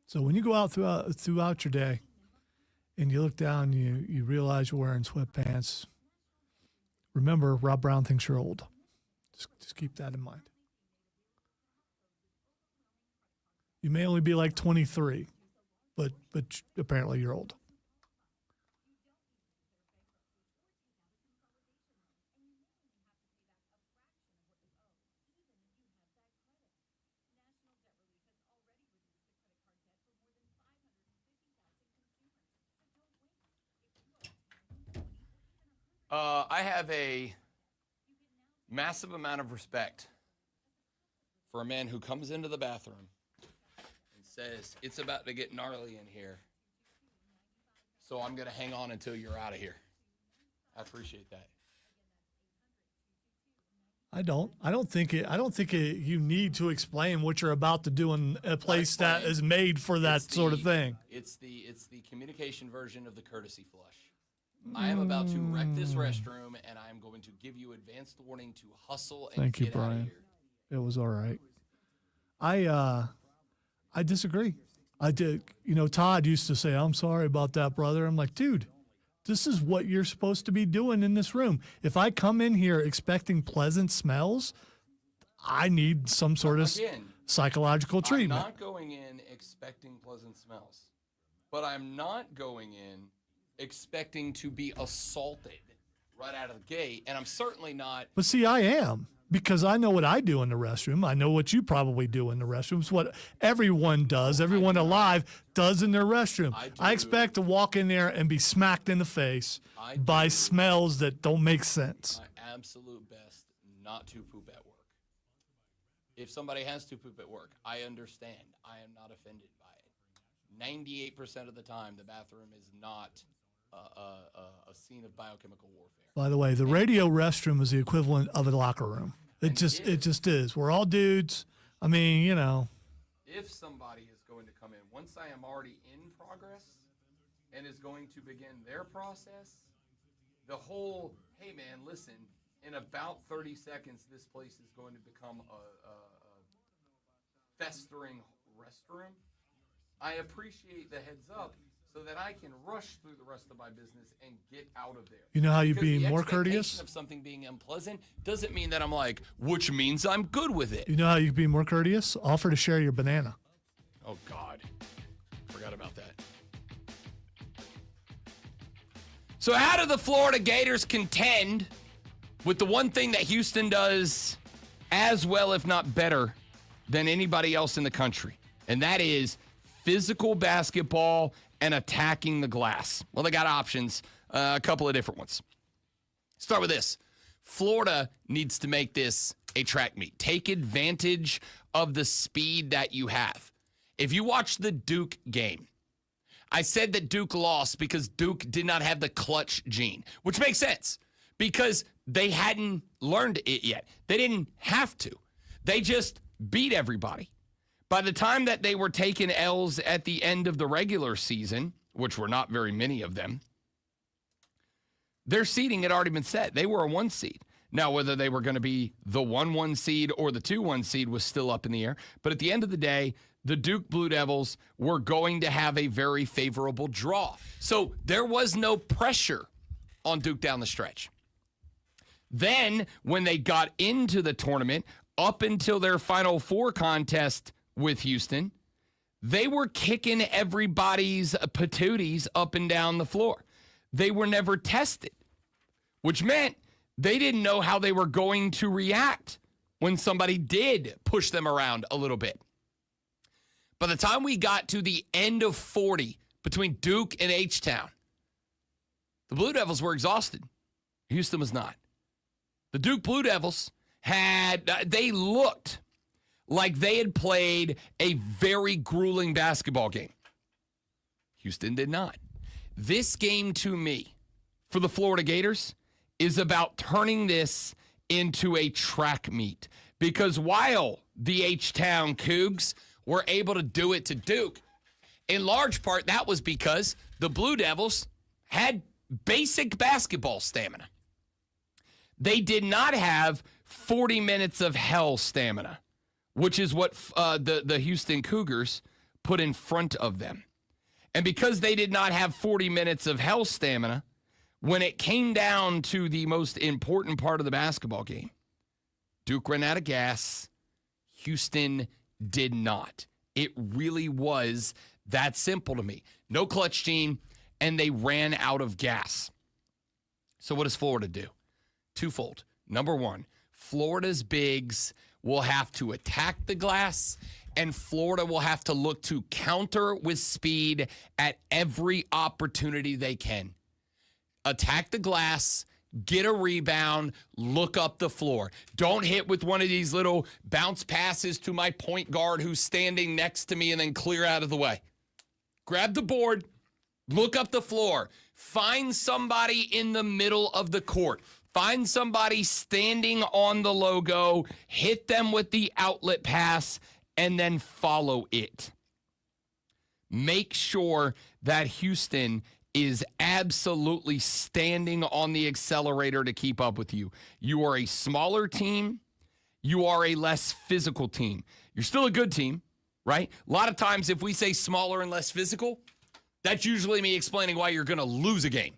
So when you go out throughout your day and you look down, you realize you're wearing sweatpants, remember, Rob Brown thinks you're old. Just keep that in mind. You may only be like 23, but apparently you're old. I have a massive amount of respect for a man who comes into the bathroom and says, it's about to get gnarly in here, so I'm going to hang on until you're out of here. I appreciate that. I don't think you need to explain what you're about to do in a place that is made for that sort of thing. It's the communication version of the courtesy flush. I am about to wreck this restroom, and I am going to give you advanced warning to hustle and Thank you, get out of Brian. here. It was all right. I disagree. I did. You know, Todd used to say, "I'm sorry about that, brother." I'm like, dude, this is what you're supposed to be doing in this room. If I come in here expecting pleasant smells, I need some sort of psychological treatment. I'm not going in expecting pleasant smells, but I'm not going in expecting to be assaulted right out of the gate, and I'm certainly not. But see, I am, because I know what I do in the restroom. I know what you probably do in the restroom. It's what everyone does. Everyone alive does in their restroom. I expect to walk in there and be smacked in the face by smells that don't make sense. My absolute best not to poop at work. If somebody has to poop at work, I understand. I am not offended by it. 98% of the time, the bathroom is not a scene of biochemical warfare. By the way, the radio restroom is the equivalent of a locker room. It just is. We're all dudes. I mean, you know. If somebody is going to come in, once I am already in progress and is going to begin their process, the whole, hey man, listen, in about 30 seconds, this place is going to become a festering restroom. I appreciate the heads up so that I can rush through the rest of my business and get out of there. You know how you because be the more expectation courteous? of something being unpleasant doesn't mean that I'm like, which means I'm good with it. You know how you be more courteous? Offer to share your banana. Oh, God. Forgot about that. So how do the Florida Gators contend with the one thing that Houston does as well, if not better, than anybody else in the country? And that is physical basketball and attacking the glass. Well, they got options, a couple of different ones. Start with this. Florida needs to make this a track meet. Take advantage of the speed that you have. If you watch the Duke game, I said that Duke lost because Duke did not have the clutch gene, which makes sense because they hadn't learned it yet. They didn't have to. They just beat everybody. By the time that they were taking L's at the end of the regular season, which were not very many of them, their seeding had already been set. They were a 1 seed. Now, whether they were going to be the 1-1 seed or the 2-1 seed was still up in the air. But at the end of the day, the Duke Blue Devils were going to have a very favorable draw. So there was no pressure on Duke down the stretch. Then, when they got into the tournament, up until their Final Four contest with Houston, they were kicking everybody's patooties up and down the floor. They were never tested, which meant they didn't know how they were going to react when somebody did push them around a little bit. By the time we got to the end of 40 between Duke and H-Town, the Blue Devils were exhausted. Houston was not. The Duke Blue Devils they looked like they had played a very grueling basketball game. Houston did not. This game, to me, for the Florida Gators, is about turning this into a track meet. Because while the H-Town Cougs were able to do it to Duke, in large part, that was because the Blue Devils had basic basketball stamina. They did not have 40 minutes of hell stamina, which is what the Houston Cougars put in front of them. And because they did not have 40 minutes of hell stamina, when it came down to the most important part of the basketball game, Duke ran out of gas. Houston did not. It really was that simple to me. No clutch gene, and they ran out of gas. So what does Florida do? Twofold. Number one, Florida's bigs will have to attack the glass, and Florida will have to look to counter with speed at every opportunity they can. Attack the glass, get a rebound, look up the floor. Don't hit with one of these little bounce passes to my point guard who's standing next to me and then clear out of the way. Grab the board, look up the floor, find somebody in the middle of the court. Find somebody standing on the logo, hit them with the outlet pass, and then follow it. Make sure that Houston is absolutely standing on the accelerator to keep up with you. You are a smaller team. You are a less physical team. You're still a good team, right? A lot of times if we say smaller and less physical, that's usually me explaining why you're going to lose a game.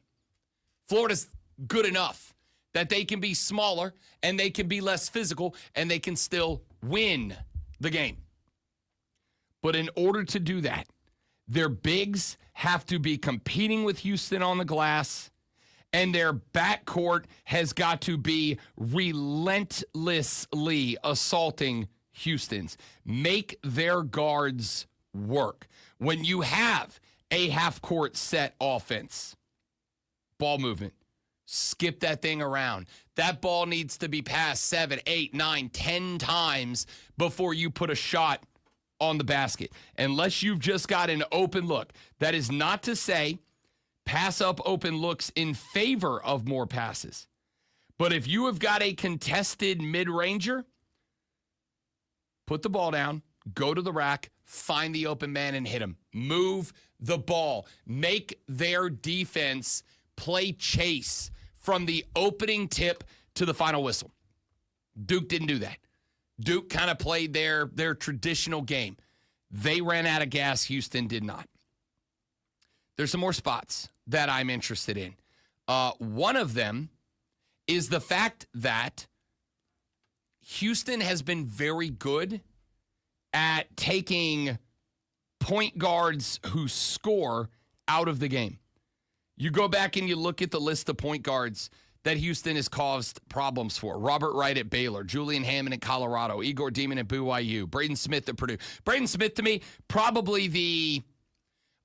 Florida's good enough that they can be smaller and they can be less physical and they can still win the game. But in order to do that, their bigs have to be competing with Houston on the glass, and their backcourt has got to be relentlessly assaulting Houston's. Make their guards work. When you have a half-court set offense, ball movement, skip that thing around. That ball needs to be passed 7, 8, 9, 10 times before you put a shot on the basket. Unless you've just got an open look. That is not to say pass up open looks in favor of more passes. But if you have got a contested mid-ranger, put the ball down, go to the rack, find the open man and hit him. Move the ball. Make their defense play chase from the opening tip to the final whistle. Duke didn't do that. Duke kind of played their traditional game. They ran out of gas. Houston did not. There's some more spots that I'm interested in. One of them is the fact that Houston has been very good at taking point guards who score out of the game. You go back and you look at the list of point guards that Houston has caused problems for. Robert Wright at Baylor, Julian Hammond at Colorado, Igor Demon at BYU, Braden Smith at Purdue. Braden Smith, to me, probably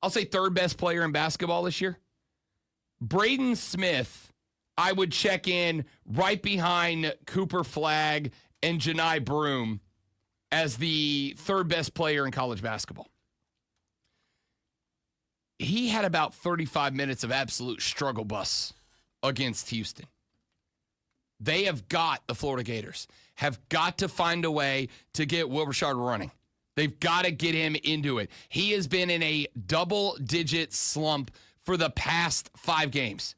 I'll say third best player in basketball this year. Braden Smith, I would check in right behind Cooper Flagg and Janai Broom as the third best player in college basketball. He had about 35 minutes of absolute struggle bus against Houston. The Florida Gators have got to find a way to get Will Richard running They've got to get him into it. He has been in a double-digit slump for the past 5 games.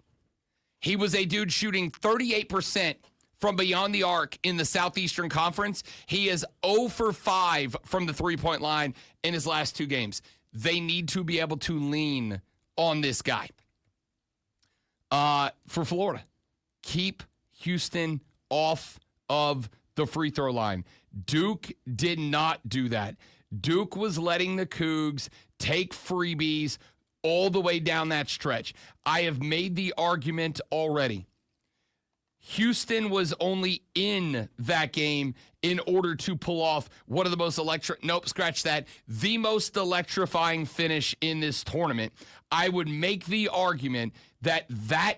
He was a dude shooting 38% from beyond the arc in the Southeastern Conference. He is 0 for 5 from the three-point line in his last 2 games. They need to be able to lean on this guy. For Florida, keep Houston off of the free throw line. Duke did not do that. Duke was letting the Cougs take freebies all the way down that stretch. I have made the argument already. Houston was only in that game in order to pull off one of the most the most electrifying finish in this tournament. I would make the argument that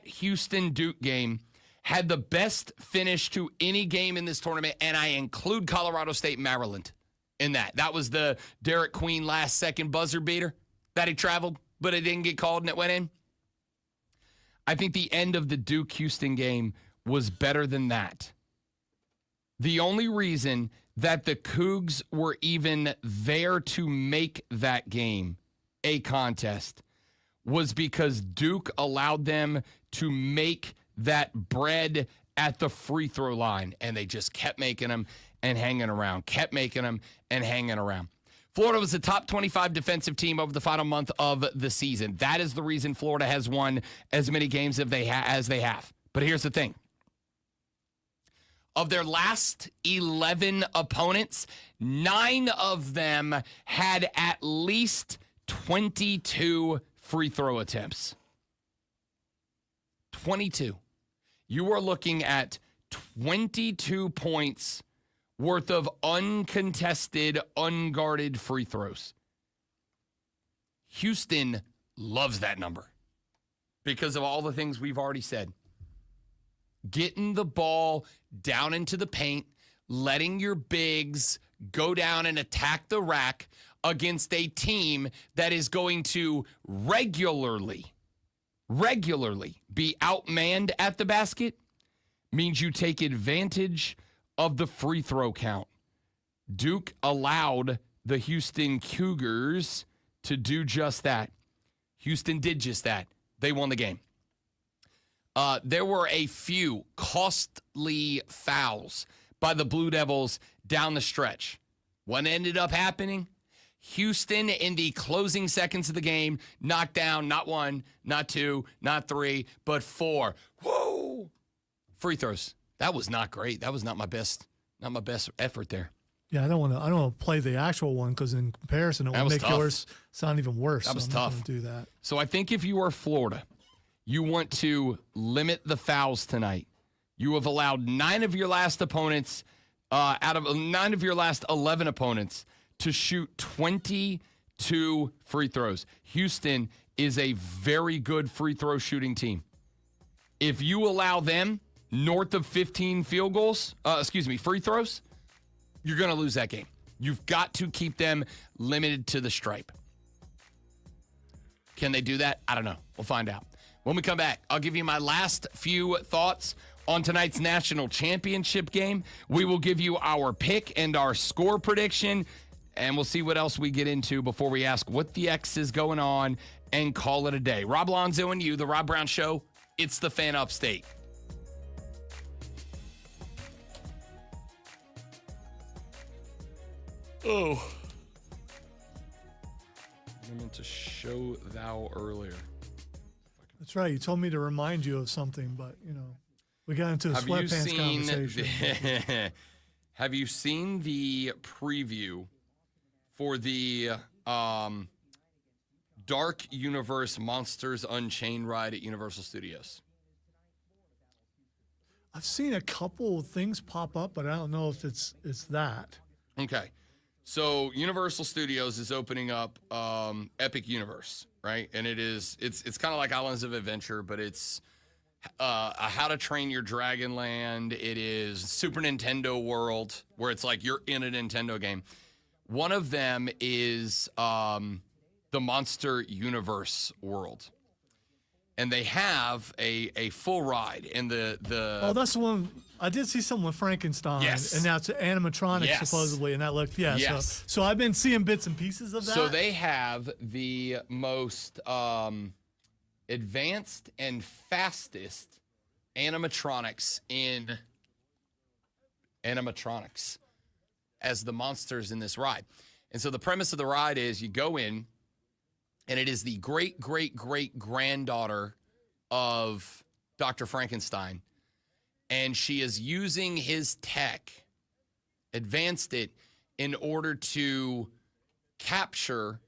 Houston Duke game had the best finish to any game in this tournament, and I include Colorado State, Maryland in that. That was the Derek Queen last-second buzzer beater that he traveled, but it didn't get called and it went in. I think the end of the Duke-Houston game was better than that. The only reason that the Cougs were even there to make that game a contest was because Duke allowed them to make that bread at the free throw line, and they just kept making them and hanging around, Florida was the top 25 defensive team over the final month of the season. That is the reason Florida has won as many games as they have. But here's the thing. Of their last 11 opponents, 9 of them had at least 22 free throw attempts. 22. You are looking at 22 points worth of uncontested, unguarded free throws. Houston loves that number because of all the things we've already said. Getting the ball down into the paint, letting your bigs go down and attack the rack against a team that is going to regularly be outmanned at the basket means you take advantage of the free throw count. Duke allowed the Houston Cougars to do just that. Houston did just that. They won the game. There were a few costly fouls by the Blue Devils down the stretch. What ended up happening? Houston, in the closing seconds of the game, knocked down not 1, not 2, not 3, but 4. Whoa! Free throws. That was not great. That was not my best effort there. Yeah, I don't want to play the actual one because in comparison, it will make yours sound even worse. That was tough. tough. I'm not gonna do that. So I think if you are Florida, you want to limit the fouls tonight. You have allowed 9 of your last opponents, out of 9 of your last 11 opponents, to shoot 22 free throws. Houston is a very good free throw shooting team. If you allow them north of 15 free throws, you're going to lose that game. You've got to keep them limited to the stripe. Can they do that? I don't know. We'll find out. When we come back, I'll give you my last few thoughts on tonight's national championship game. We will give you our pick and our score prediction, and we'll see what else we get into before we ask what the X is going on and call it a day. Rob Lonzo and you, The Rob Brown Show. It's the Fan Upstate. Oh. I meant to show thou earlier. That's right. You told me to remind you of something, but, we got into a sweatpants conversation. Have you seen the preview for the Dark Universe Monsters Unchained ride at Universal Studios? I've seen a couple of things pop up, but I don't know if it's that. Okay. So Universal Studios is opening up Epic Universe, right? And it's kind of like Islands of Adventure, but it's a How to Train Your Dragon Land. It is Super Nintendo World, where it's like you're in a Nintendo game. One of them is the Monster Universe World. and they have a full ride. And Oh, that's the one. I did see something with Frankenstein. Yes. And that's animatronics Yes. supposedly, and that looked, yeah. Yes. So I've been seeing bits and pieces of that. So they have the most advanced and fastest animatronics in animatronics as the monsters in this ride. And so the premise of the ride is you go in, and it is the great-great-great-granddaughter of Dr. Frankenstein, and she is using his tech, advanced it, in order to capture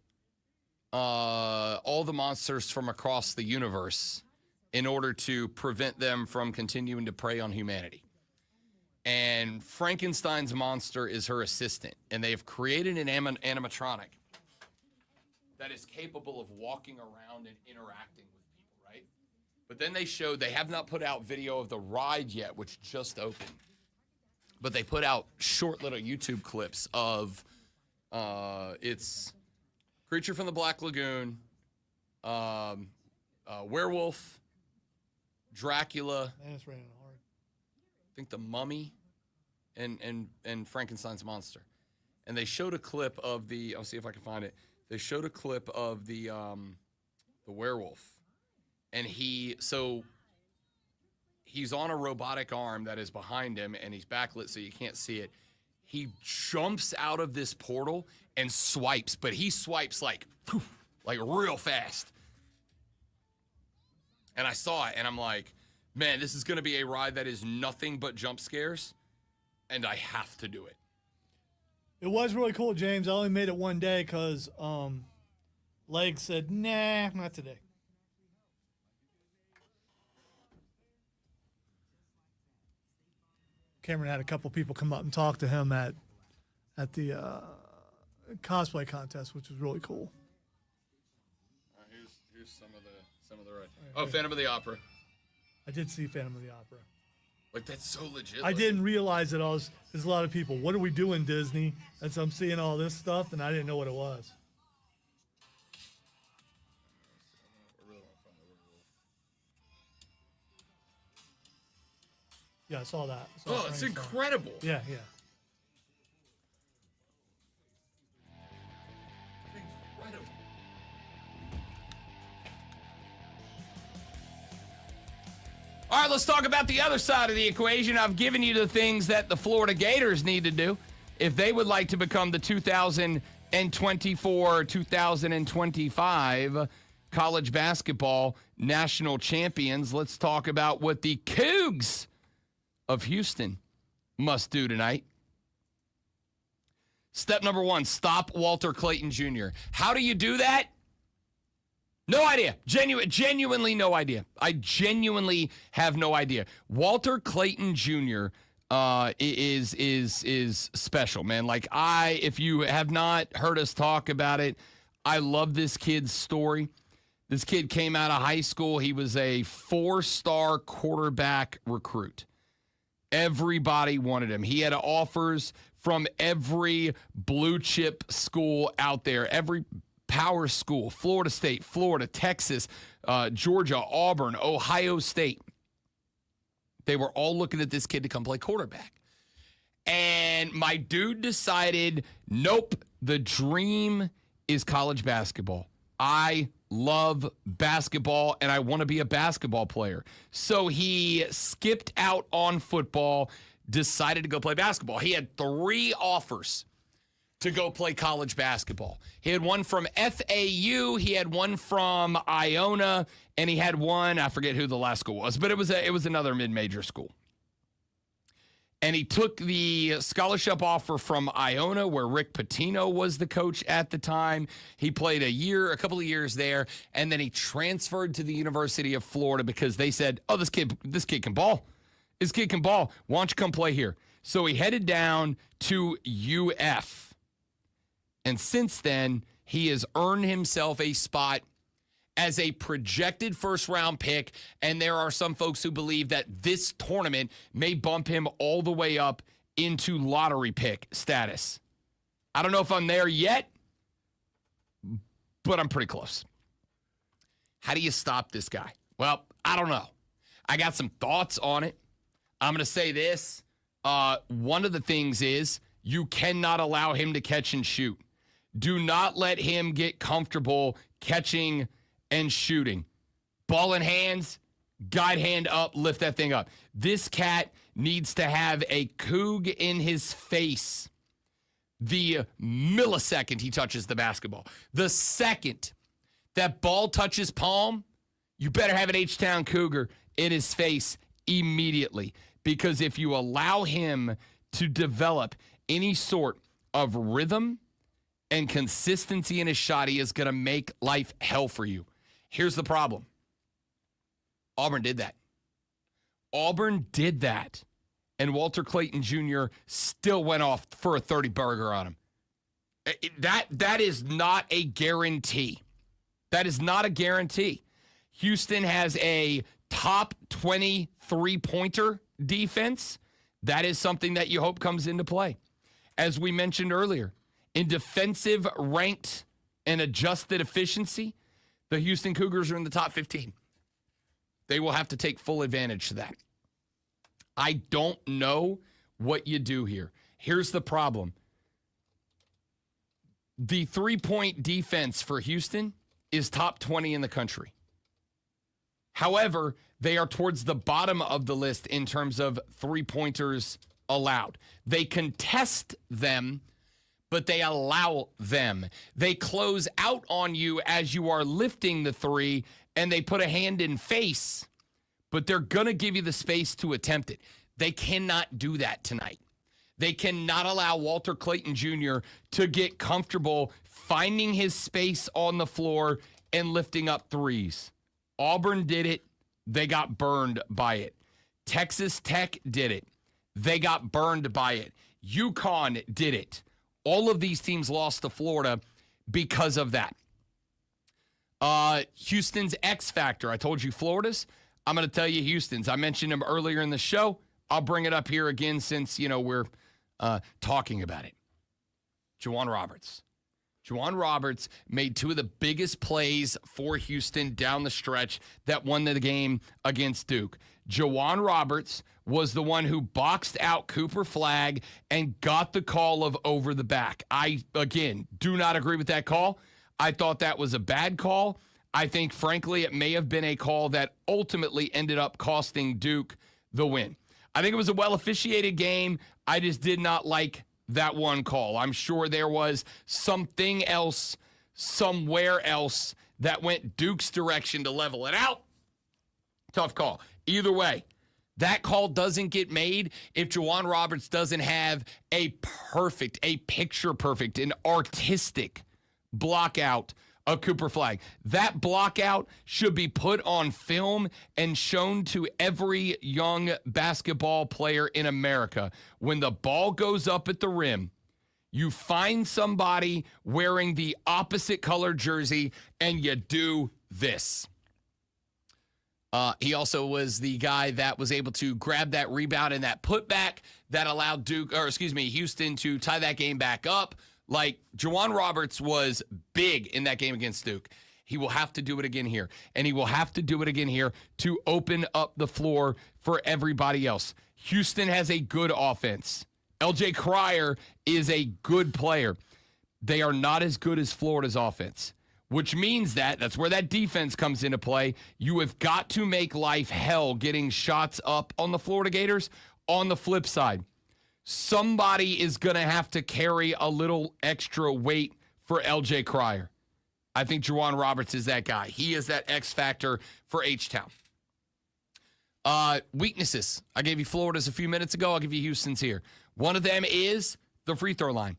all the monsters from across the universe in order to prevent them from continuing to prey on humanity. And Frankenstein's monster is her assistant, and they have created an animatronic that is capable of walking around and interacting with people, right? But then they have not put out video of the ride yet, which just opened. But they put out short little YouTube clips of it's Creature from the Black Lagoon, Werewolf, Dracula, Man, it's raining hard. I think the Mummy, and Frankenstein's monster. And they showed a clip of I'll see if I can find it. They showed a clip of the werewolf. And he's on a robotic arm that is behind him, and he's backlit so you can't see it. He jumps out of this portal and swipes, but he swipes like real fast. And I saw it, and I'm like, man, this is going to be a ride that is nothing but jump scares, and I have to do it. It was really cool, James. I only made it one day because Leg said, nah, not today. Cameron had a couple people come up and talk to him at the cosplay contest, which was really cool. Here's some of the ride. Oh, Phantom of the Opera. I did see Phantom of the Opera. Like, that's so legit. I didn't realize that there's a lot of people, what are we doing, Disney? And so I'm seeing all this stuff, and I didn't know what it was. Yeah, I saw that. Oh, it's incredible. Yeah, yeah. Incredible. All right, let's talk about the other side of the equation. I've given you the things that the Florida Gators need to do if they would like to become the 2024-2025 college basketball national champions. Let's talk about what the Cougs of Houston must do tonight. Step number 1, stop Walter Clayton Jr. How do you do that? No idea. Genuinely no idea. I genuinely have no idea. Walter Clayton Jr. Is special, man. Like, if you have not heard us talk about it, I love this kid's story. This kid came out of high school. He was a 4-star quarterback recruit. Everybody wanted him. He had offers from every blue chip school out there, every power school, Florida State, Florida, Texas, Georgia, Auburn, Ohio State. They were all looking at this kid to come play quarterback. And my dude decided, nope, the dream is college basketball. I love basketball, and I want to be a basketball player. So he skipped out on football, decided to go play basketball. He had 3 offers to go play college basketball. He had one from FAU, he had one from Iona, and he had one, I forget who the last school was, but it was another mid-major school. And he took the scholarship offer from Iona, where Rick Pitino was the coach at the time. He played a couple of years there, and then he transferred to the University of Florida because they said, oh, this kid can ball. This kid can ball. Why don't you come play here? So he headed down to UF. And since then, he has earned himself a spot as a projected first-round pick, and there are some folks who believe that this tournament may bump him all the way up into lottery pick status. I don't know if I'm there yet, but I'm pretty close. How do you stop this guy? Well, I don't know. I got some thoughts on it. I'm going to say this. One of the things is you cannot allow him to catch and shoot. Do not let him get comfortable catching and shooting. Ball in hands, guide hand up, lift that thing up. This cat needs to have a Coug in his face the millisecond he touches the basketball. The second that ball touches palm, you better have an H-Town Cougar in his face immediately. Because if you allow him to develop any sort of rhythm and consistency in his shot, he is going to make life hell for you. Here's the problem. Auburn did that. Auburn did that. And Walter Clayton Jr. still went off for a 30 burger on him. That is not a guarantee. That is not a guarantee. Houston has a top 20 three-pointer defense. That is something that you hope comes into play. As we mentioned earlier, in defensive ranked and adjusted efficiency, the Houston Cougars are in the top 15. They will have to take full advantage of that. I don't know what you do here. Here's the problem. The three-point defense for Houston is top 20 in the country. However, they are towards the bottom of the list in terms of three-pointers allowed. They contest them, but they allow them. They close out on you as you are lifting the three, and they put a hand in face, but they're going to give you the space to attempt it. They cannot do that tonight. They cannot allow Walter Clayton Jr. to get comfortable finding his space on the floor and lifting up threes. Auburn did it. They got burned by it. Texas Tech did it. They got burned by it. UConn did it. All of these teams lost to Florida because of that. Houston's X factor. I told you Florida's. I'm going to tell you Houston's. I mentioned him earlier in the show. I'll bring it up here again since, we're talking about it. Juwan Roberts. Juwan Roberts made two of the biggest plays for Houston down the stretch that won the game against Duke. Juwan Roberts was the one who boxed out Cooper Flagg and got the call of over the back. I, again, do not agree with that call. I thought that was a bad call. I think, frankly, it may have been a call that ultimately ended up costing Duke the win. I think it was a well-officiated game. I just did not like that one call. I'm sure there was something else, somewhere else, that went Duke's direction to level it out. Tough call. Either way, that call doesn't get made if Juwan Roberts doesn't have a perfect, a picture-perfect, an artistic block out of Cooper Flagg. That block out should be put on film and shown to every young basketball player in America. When the ball goes up at the rim, you find somebody wearing the opposite color jersey and you do this. He also was the guy that was able to grab that rebound and that putback that allowed Houston to tie that game back up. Like, Juwan Roberts was big in that game against Duke. He will have to do it again here. And he will have to do it again here to open up the floor for everybody else. Houston has a good offense. LJ Cryer is a good player. They are not as good as Florida's offense, which means that's where that defense comes into play. You have got to make life hell getting shots up on the Florida Gators. On the flip side, somebody is going to have to carry a little extra weight for LJ Cryer. I think Juwan Roberts is that guy. He is that X factor for H-Town. Weaknesses. I gave you Florida's a few minutes ago. I'll give you Houston's here. One of them is the free throw line.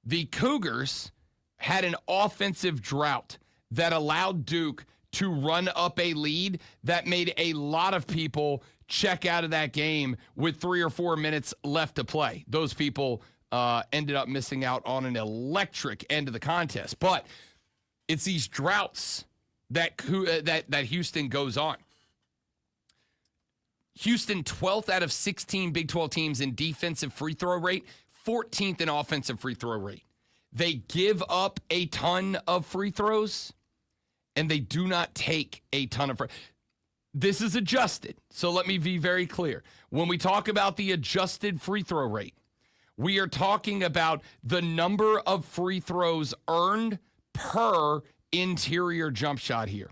The Cougars had an offensive drought that allowed Duke to run up a lead that made a lot of people check out of that game with 3 or 4 minutes left to play. Those people ended up missing out on an electric end of the contest. But it's these droughts that Houston goes on. Houston, 12th out of 16 Big 12 teams in defensive free throw rate, 14th in offensive free throw rate. They give up a ton of free throws, and they do not take a ton of this is adjusted. So let me be very clear. When we talk about the adjusted free throw rate, we are talking about the number of free throws earned per interior jump shot here.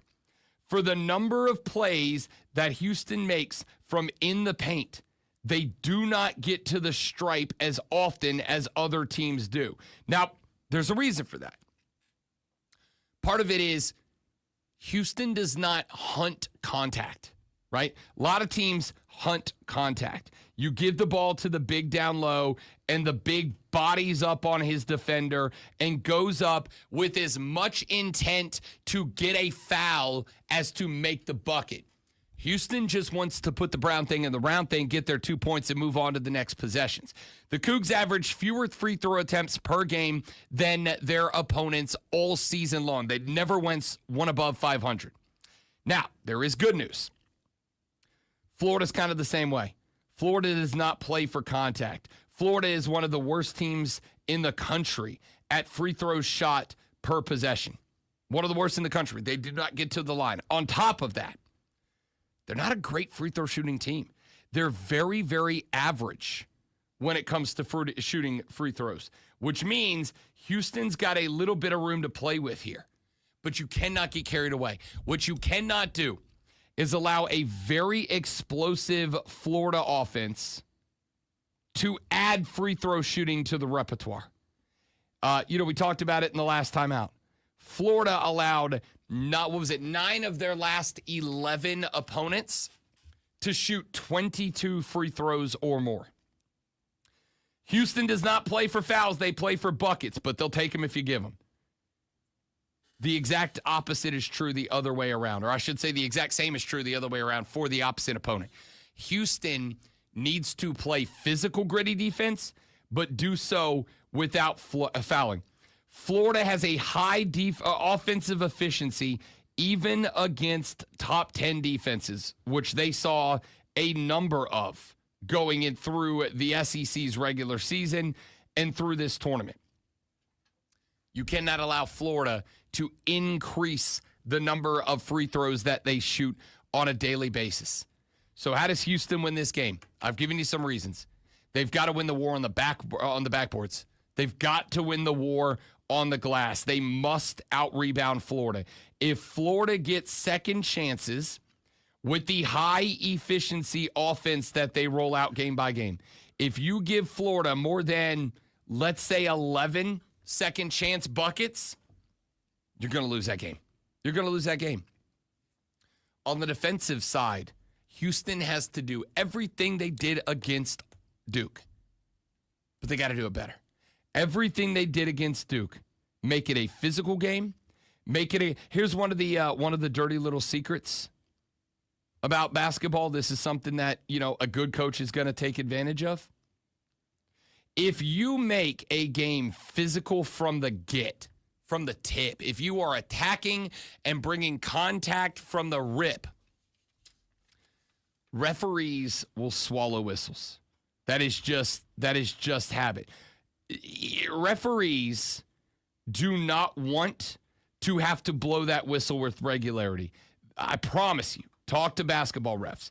For the number of plays that Houston makes from in the paint, they do not get to the stripe as often as other teams do. Now, there's a reason for that. Part of it is Houston does not hunt contact, right? A lot of teams hunt contact. You give the ball to the big down low, and the big bodies up on his defender and goes up with as much intent to get a foul as to make the bucket. Houston just wants to put the brown thing in the round thing, get their 2 points, and move on to the next possessions. The Cougs average fewer free throw attempts per game than their opponents all season long. They never went one above 500. Now, there is good news. Florida's kind of the same way. Florida does not play for contact. Florida is one of the worst teams in the country at free throws shot per possession. One of the worst in the country. They do not get to the line. On top of that, they're not a great free throw shooting team. They're very, very average when it comes to shooting free throws, which means Houston's got a little bit of room to play with here. But you cannot get carried away. What you cannot do is allow a very explosive Florida offense to add free throw shooting to the repertoire. We talked about it in the last time out. Florida allowed, 9 of their last 11 opponents to shoot 22 free throws or more. Houston does not play for fouls. They play for buckets, but they'll take them if you give them. The exact opposite is true the other way around, or I should say the exact same is true the other way around for the opposite opponent. Houston needs to play physical, gritty defense, but do so without fouling. Florida has a high offensive efficiency even against top 10 defenses, which they saw a number of going in through the SEC's regular season and through this tournament. You cannot allow Florida to increase the number of free throws that they shoot on a daily basis. So how does Houston win this game? I've given you some reasons. They've got to win the war on the backboards. They've got to win the war on the glass. They must out-rebound Florida. If Florida gets second chances with the high-efficiency offense that they roll out game by game, if you give Florida more than, let's say, 11 second chance buckets, you're going to lose that game. You're going to lose that game. On the defensive side, Houston has to do everything they did against Duke, but they got to do it better. Everything they did against Duke, make it a physical game. Here's one of the dirty little secrets about basketball. This is something that, a good coach is going to take advantage of. If you make a game physical from the tip, if you are attacking and bringing contact from the rip, referees will swallow whistles. That is just habit. Referees do not want to have to blow that whistle with regularity. I promise you, talk to basketball refs.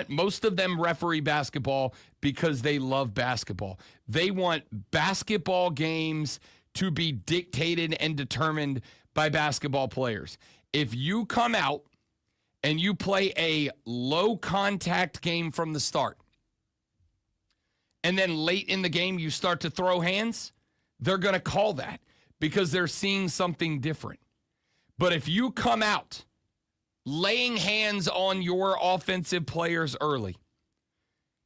Most of them referee basketball because they love basketball. They want basketball games to be dictated and determined by basketball players. If you come out and you play a low contact game from the start, and then late in the game you start to throw hands, they're going to call that because they're seeing something different. But if you come out laying hands on your offensive players early,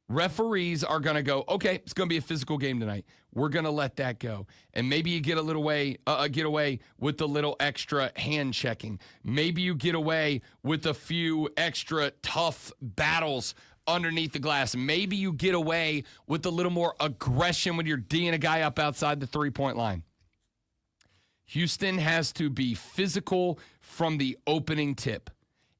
referees are going to go, okay, it's going to be a physical game tonight. We're going to let that go. And maybe you get get away with a little extra hand checking. Maybe you get away with a few extra tough battles underneath the glass. Maybe you get away with a little more aggression when you're D'ing a guy up outside the three-point line. Houston has to be physical from the opening tip.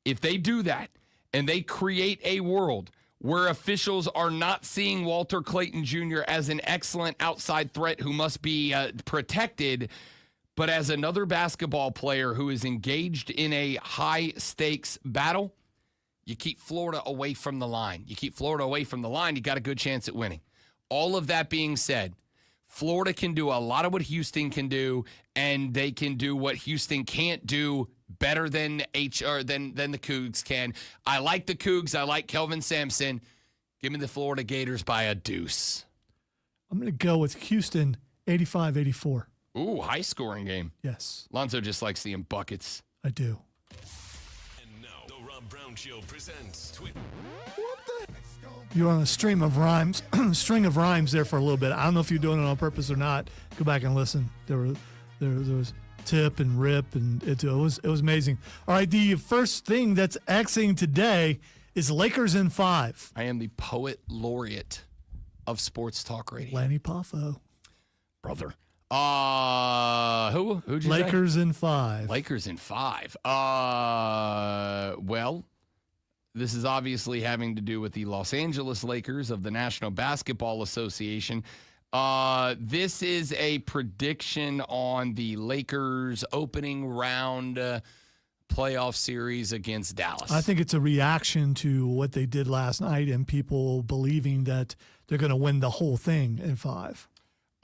If they do that and they create a world where officials are not seeing Walter Clayton Jr. as an excellent outside threat who must be protected, but as another basketball player who is engaged in a high-stakes battle, You keep Florida away from the line. You keep Florida away from the line, you got a good chance at winning. All of that being said, Florida can do a lot of what Houston can do, and they can do what Houston can't do better than the Cougs can. I like the Cougs. I like Kelvin Sampson. Give me the Florida Gators by a deuce. I'm going to go with Houston 85-84. Ooh, high-scoring game. Yes. Lonzo just likes seeing buckets. I do. And now, the Rob Brown Show presents You're on a string of rhymes there for a little bit. I don't know if you're doing it on purpose or not. Go back and listen. There was tip and rip, and it was amazing. All right, the first thing that's Xing today is Lakers in 5. I am the poet laureate of sports talk radio. Lanny Poffo. Brother. Who'd you Lakers say? in 5. Lakers in 5. Well, this is obviously having to do with the Los Angeles Lakers of the National Basketball Association. This is a prediction on the Lakers opening round playoff series against Dallas. I think it's a reaction to what they did last night and people believing that they're going to win the whole thing in 5.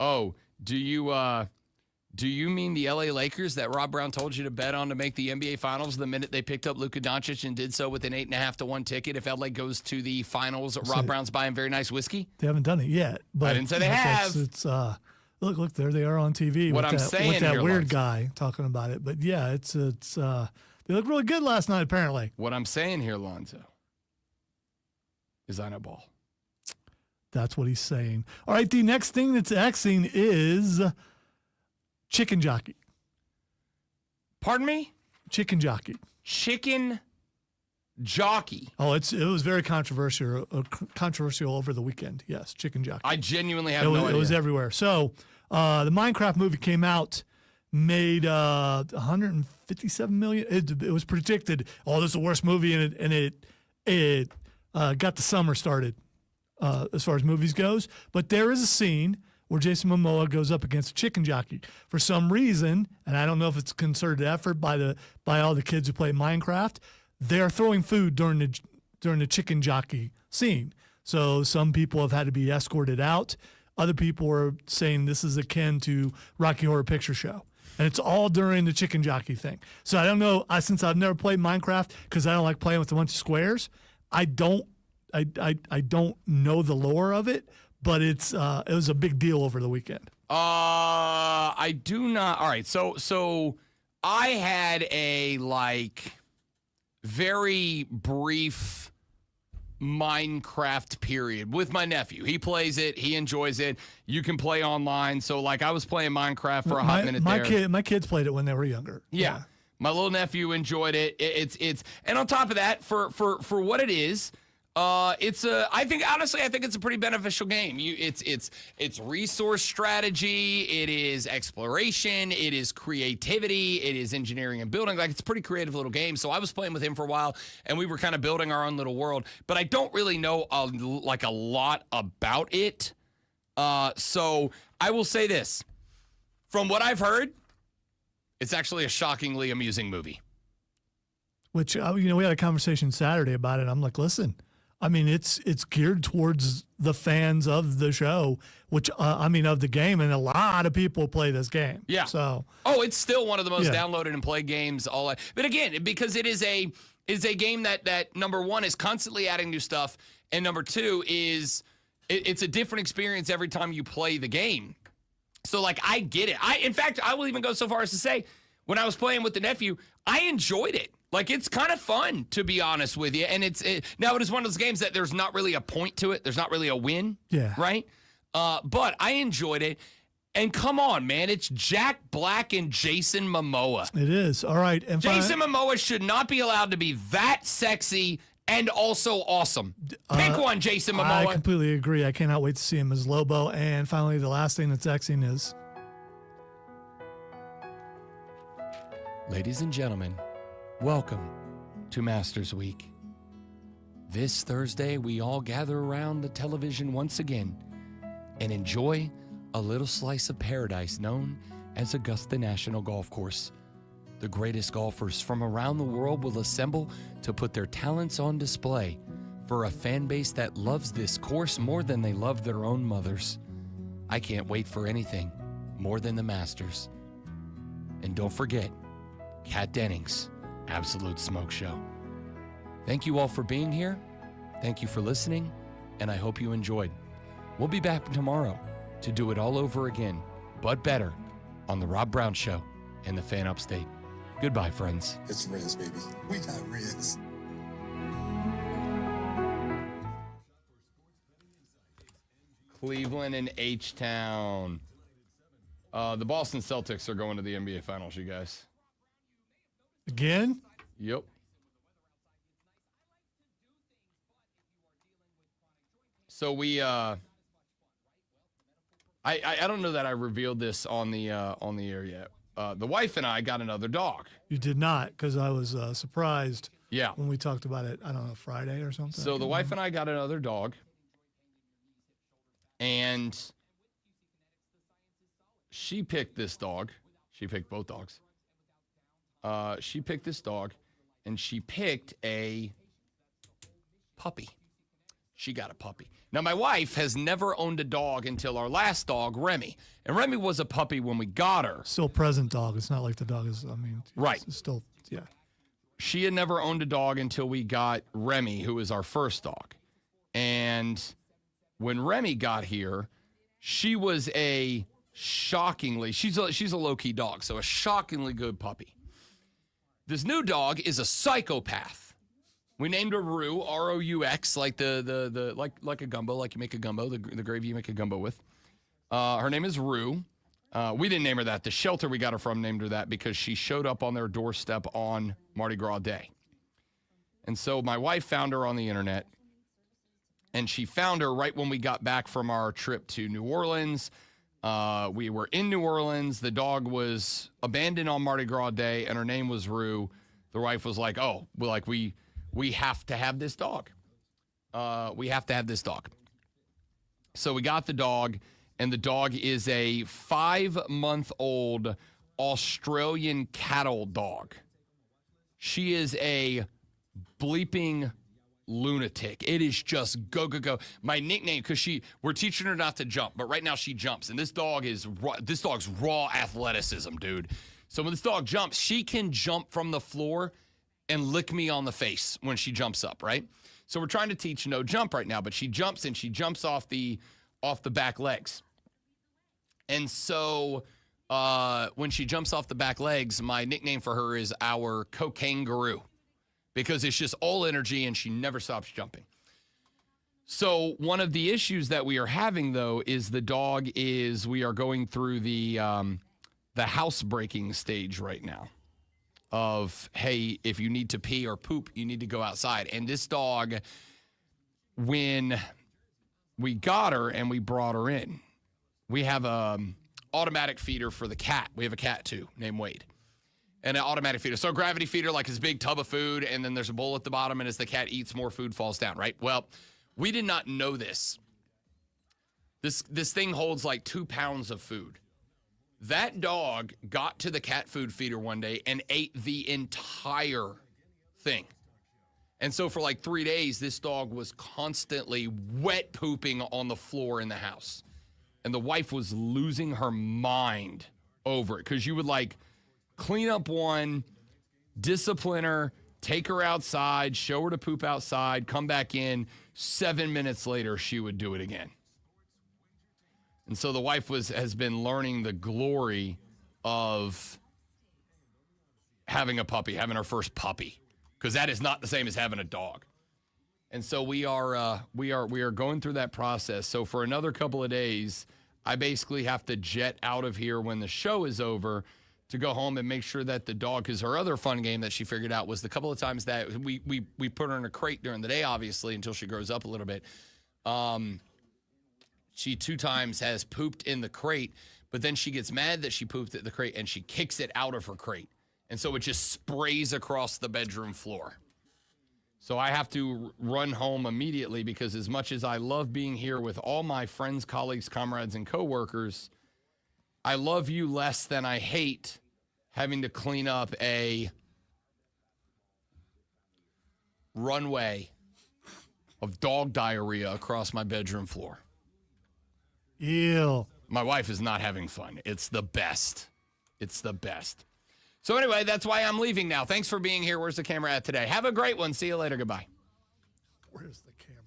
Oh, do you mean the LA Lakers that Rob Brown told you to bet on to make the NBA Finals the minute they picked up Luka Doncic and did so with an 8.5-1 ticket? If LA goes to the finals, Rob Brown's buying very nice whiskey. They haven't done it yet, but I didn't say they have. It's look, there they are on TV. What I'm saying with that here, weird Lance, guy talking about it. But yeah, it's they look really good last night. Apparently, what I'm saying here, Lonzo, is I know ball. That's what he's saying. All right, the next thing that's Xing is chicken jockey. Pardon me? Chicken jockey. Chicken jockey. Oh, it was very controversial over the weekend. Yes, chicken jockey. I genuinely have no idea. It was everywhere. So the Minecraft movie came out, made $157 million. It was predicted, this is the worst movie, and it got the summer started as far as movies goes. But there is a scene where Jason Momoa goes up against a chicken jockey for some reason, and I don't know if it's a concerted effort by all the kids who play Minecraft. They are throwing food during the chicken jockey scene. So some people have had to be escorted out. Other people are saying this is akin to Rocky Horror Picture Show. And it's all during the chicken jockey thing. So I don't know, since I've never played Minecraft because I don't like playing with a bunch of squares, I don't know the lore of it, but it was a big deal over the weekend. I do not. All right. So I had a very brief Minecraft period with my nephew. He plays it. He enjoys it. You can play online. So I was playing Minecraft for a hot minute there. My kids played it when they were younger. Yeah. My little nephew enjoyed it. It's and on top of that, for what it is, I think it's a pretty beneficial game. It's resource strategy, it is exploration, it is creativity, it is engineering and building. It's a pretty creative little game. So I was playing with him for a while, and we were kind of building our own little world. But I don't really know a lot about it. So I will say this: from what I've heard, it's actually a shockingly amusing movie. Which we had a conversation Saturday about it. I'm like, listen. I mean, it's geared towards the fans of the show, of the game, and a lot of people play this game. Yeah. So. Oh, it's still one of the most downloaded and played games. But again, because it is a game that number one is constantly adding new stuff, and number two is it's a different experience every time you play the game. So I get it. In fact, I will even go so far as to say, when I was playing with the nephew, I enjoyed it. It's kind of fun, to be honest with you. And now it is one of those games that there's not really a point to it. There's not really a win. Yeah. Right? But I enjoyed it. And come on, man. It's Jack Black and Jason Momoa. It is. All right. And Jason Momoa should not be allowed to be that sexy and also awesome. Pick one, Jason Momoa. I completely agree. I cannot wait to see him as Lobo. And finally, the last thing that's Xing is... Ladies and gentlemen, welcome to Masters Week. This Thursday, we all gather around the television once again and enjoy a little slice of paradise known as Augusta National Golf Course. The greatest golfers from around the world will assemble to put their talents on display for a fan base that loves this course more than they love their own mothers. I can't wait for anything more than the Masters. And don't forget, Kat Dennings, Absolute Smoke Show. Thank you all for being here. Thank you for listening, and I hope you enjoyed. We'll be back tomorrow to do it all over again, but better, on The Rob Brown Show and the Fan Upstate. Goodbye, friends. It's Riz, baby. We got Riz. Cleveland and H-Town. The Boston Celtics are going to the NBA Finals, you guys. Again? Yep. So we, I don't know that I revealed this on the air yet. The wife and I got another dog. You did not, because I was surprised. Yeah. When we talked about it, I don't know, Friday or something. So the wife and I got another dog, and she picked this dog. She picked both dogs. She picked this dog, and she picked a puppy. She got a puppy. Now, my wife has never owned a dog until our last dog, Remy. And Remy was a puppy when we got her. Still present dog. It's not like the dog is, Right. It's still, yeah. She had never owned a dog until we got Remy, who was our first dog. And when Remy got here, she was a shockingly, she's a low-key dog, so a shockingly good puppy. This new dog is a psychopath. We named her Rue, R-O-U-X, like like a gumbo, like you make a gumbo, the gravy you make a gumbo with. Her name is Rue. We didn't name her that. The shelter we got her from named her that because she showed up on their doorstep on Mardi Gras Day. And so my wife found her on the internet, and she found her right when we got back from our trip to New Orleans. We were in New Orleans. The dog was abandoned on Mardi Gras Day, and her name was Rue. The wife was like, oh, we have to have this dog. We have to have this dog. So we got the dog, and the dog is a 5-month-old Australian cattle dog. She is a bleeping lunatic. It is just go, go, go. My nickname, because we're teaching her not to jump, but right now she jumps, and this dog's raw athleticism, dude. So when this dog jumps, she can jump from the floor and lick me on the face when she jumps up, right? So we're trying to teach no jump right now, but she jumps, and she jumps off the back legs. And so when she jumps off the back legs, my nickname for her is our cocaine guru, because it's just all energy and she never stops jumping. So one of the issues that we are having, though, is we are going through the housebreaking stage right now. Of, hey, if you need to pee or poop, you need to go outside. And this dog, when we got her and we brought her in, we have an automatic feeder for the cat. We have a cat, too, named Wade. And an automatic feeder. So a gravity feeder, like this big tub of food, and then there's a bowl at the bottom, and as the cat eats, more food falls down, right? Well, we did not know this. This thing holds like 2 pounds of food. That dog got to the cat food feeder one day and ate the entire thing. And so for like 3 days, this dog was constantly wet pooping on the floor in the house. And the wife was losing her mind over it, because you would like clean up one, discipline her, take her outside, show her to poop outside, come back in. 7 minutes later, she would do it again. And so the wife has been learning the glory of having a puppy, having her first puppy, because that is not the same as having a dog. And so we are going through that process. So for another couple of days, I basically have to jet out of here when the show is over to go home and make sure that the dog, because her other fun game that she figured out was the couple of times that we put her in a crate during the day, obviously, until she grows up a little bit. She 2 times has pooped in the crate, but then she gets mad that she pooped at the crate and she kicks it out of her crate. And so it just sprays across the bedroom floor. So I have to run home immediately, because as much as I love being here with all my friends, colleagues, comrades, and coworkers, I love you less than I hate having to clean up a runway of dog diarrhea across my bedroom floor. Ew. My wife is not having fun. It's the best. It's the best. So anyway, that's why I'm leaving now. Thanks for being here. Where's the camera at today? Have a great one. See you later. Goodbye. Where's the camera?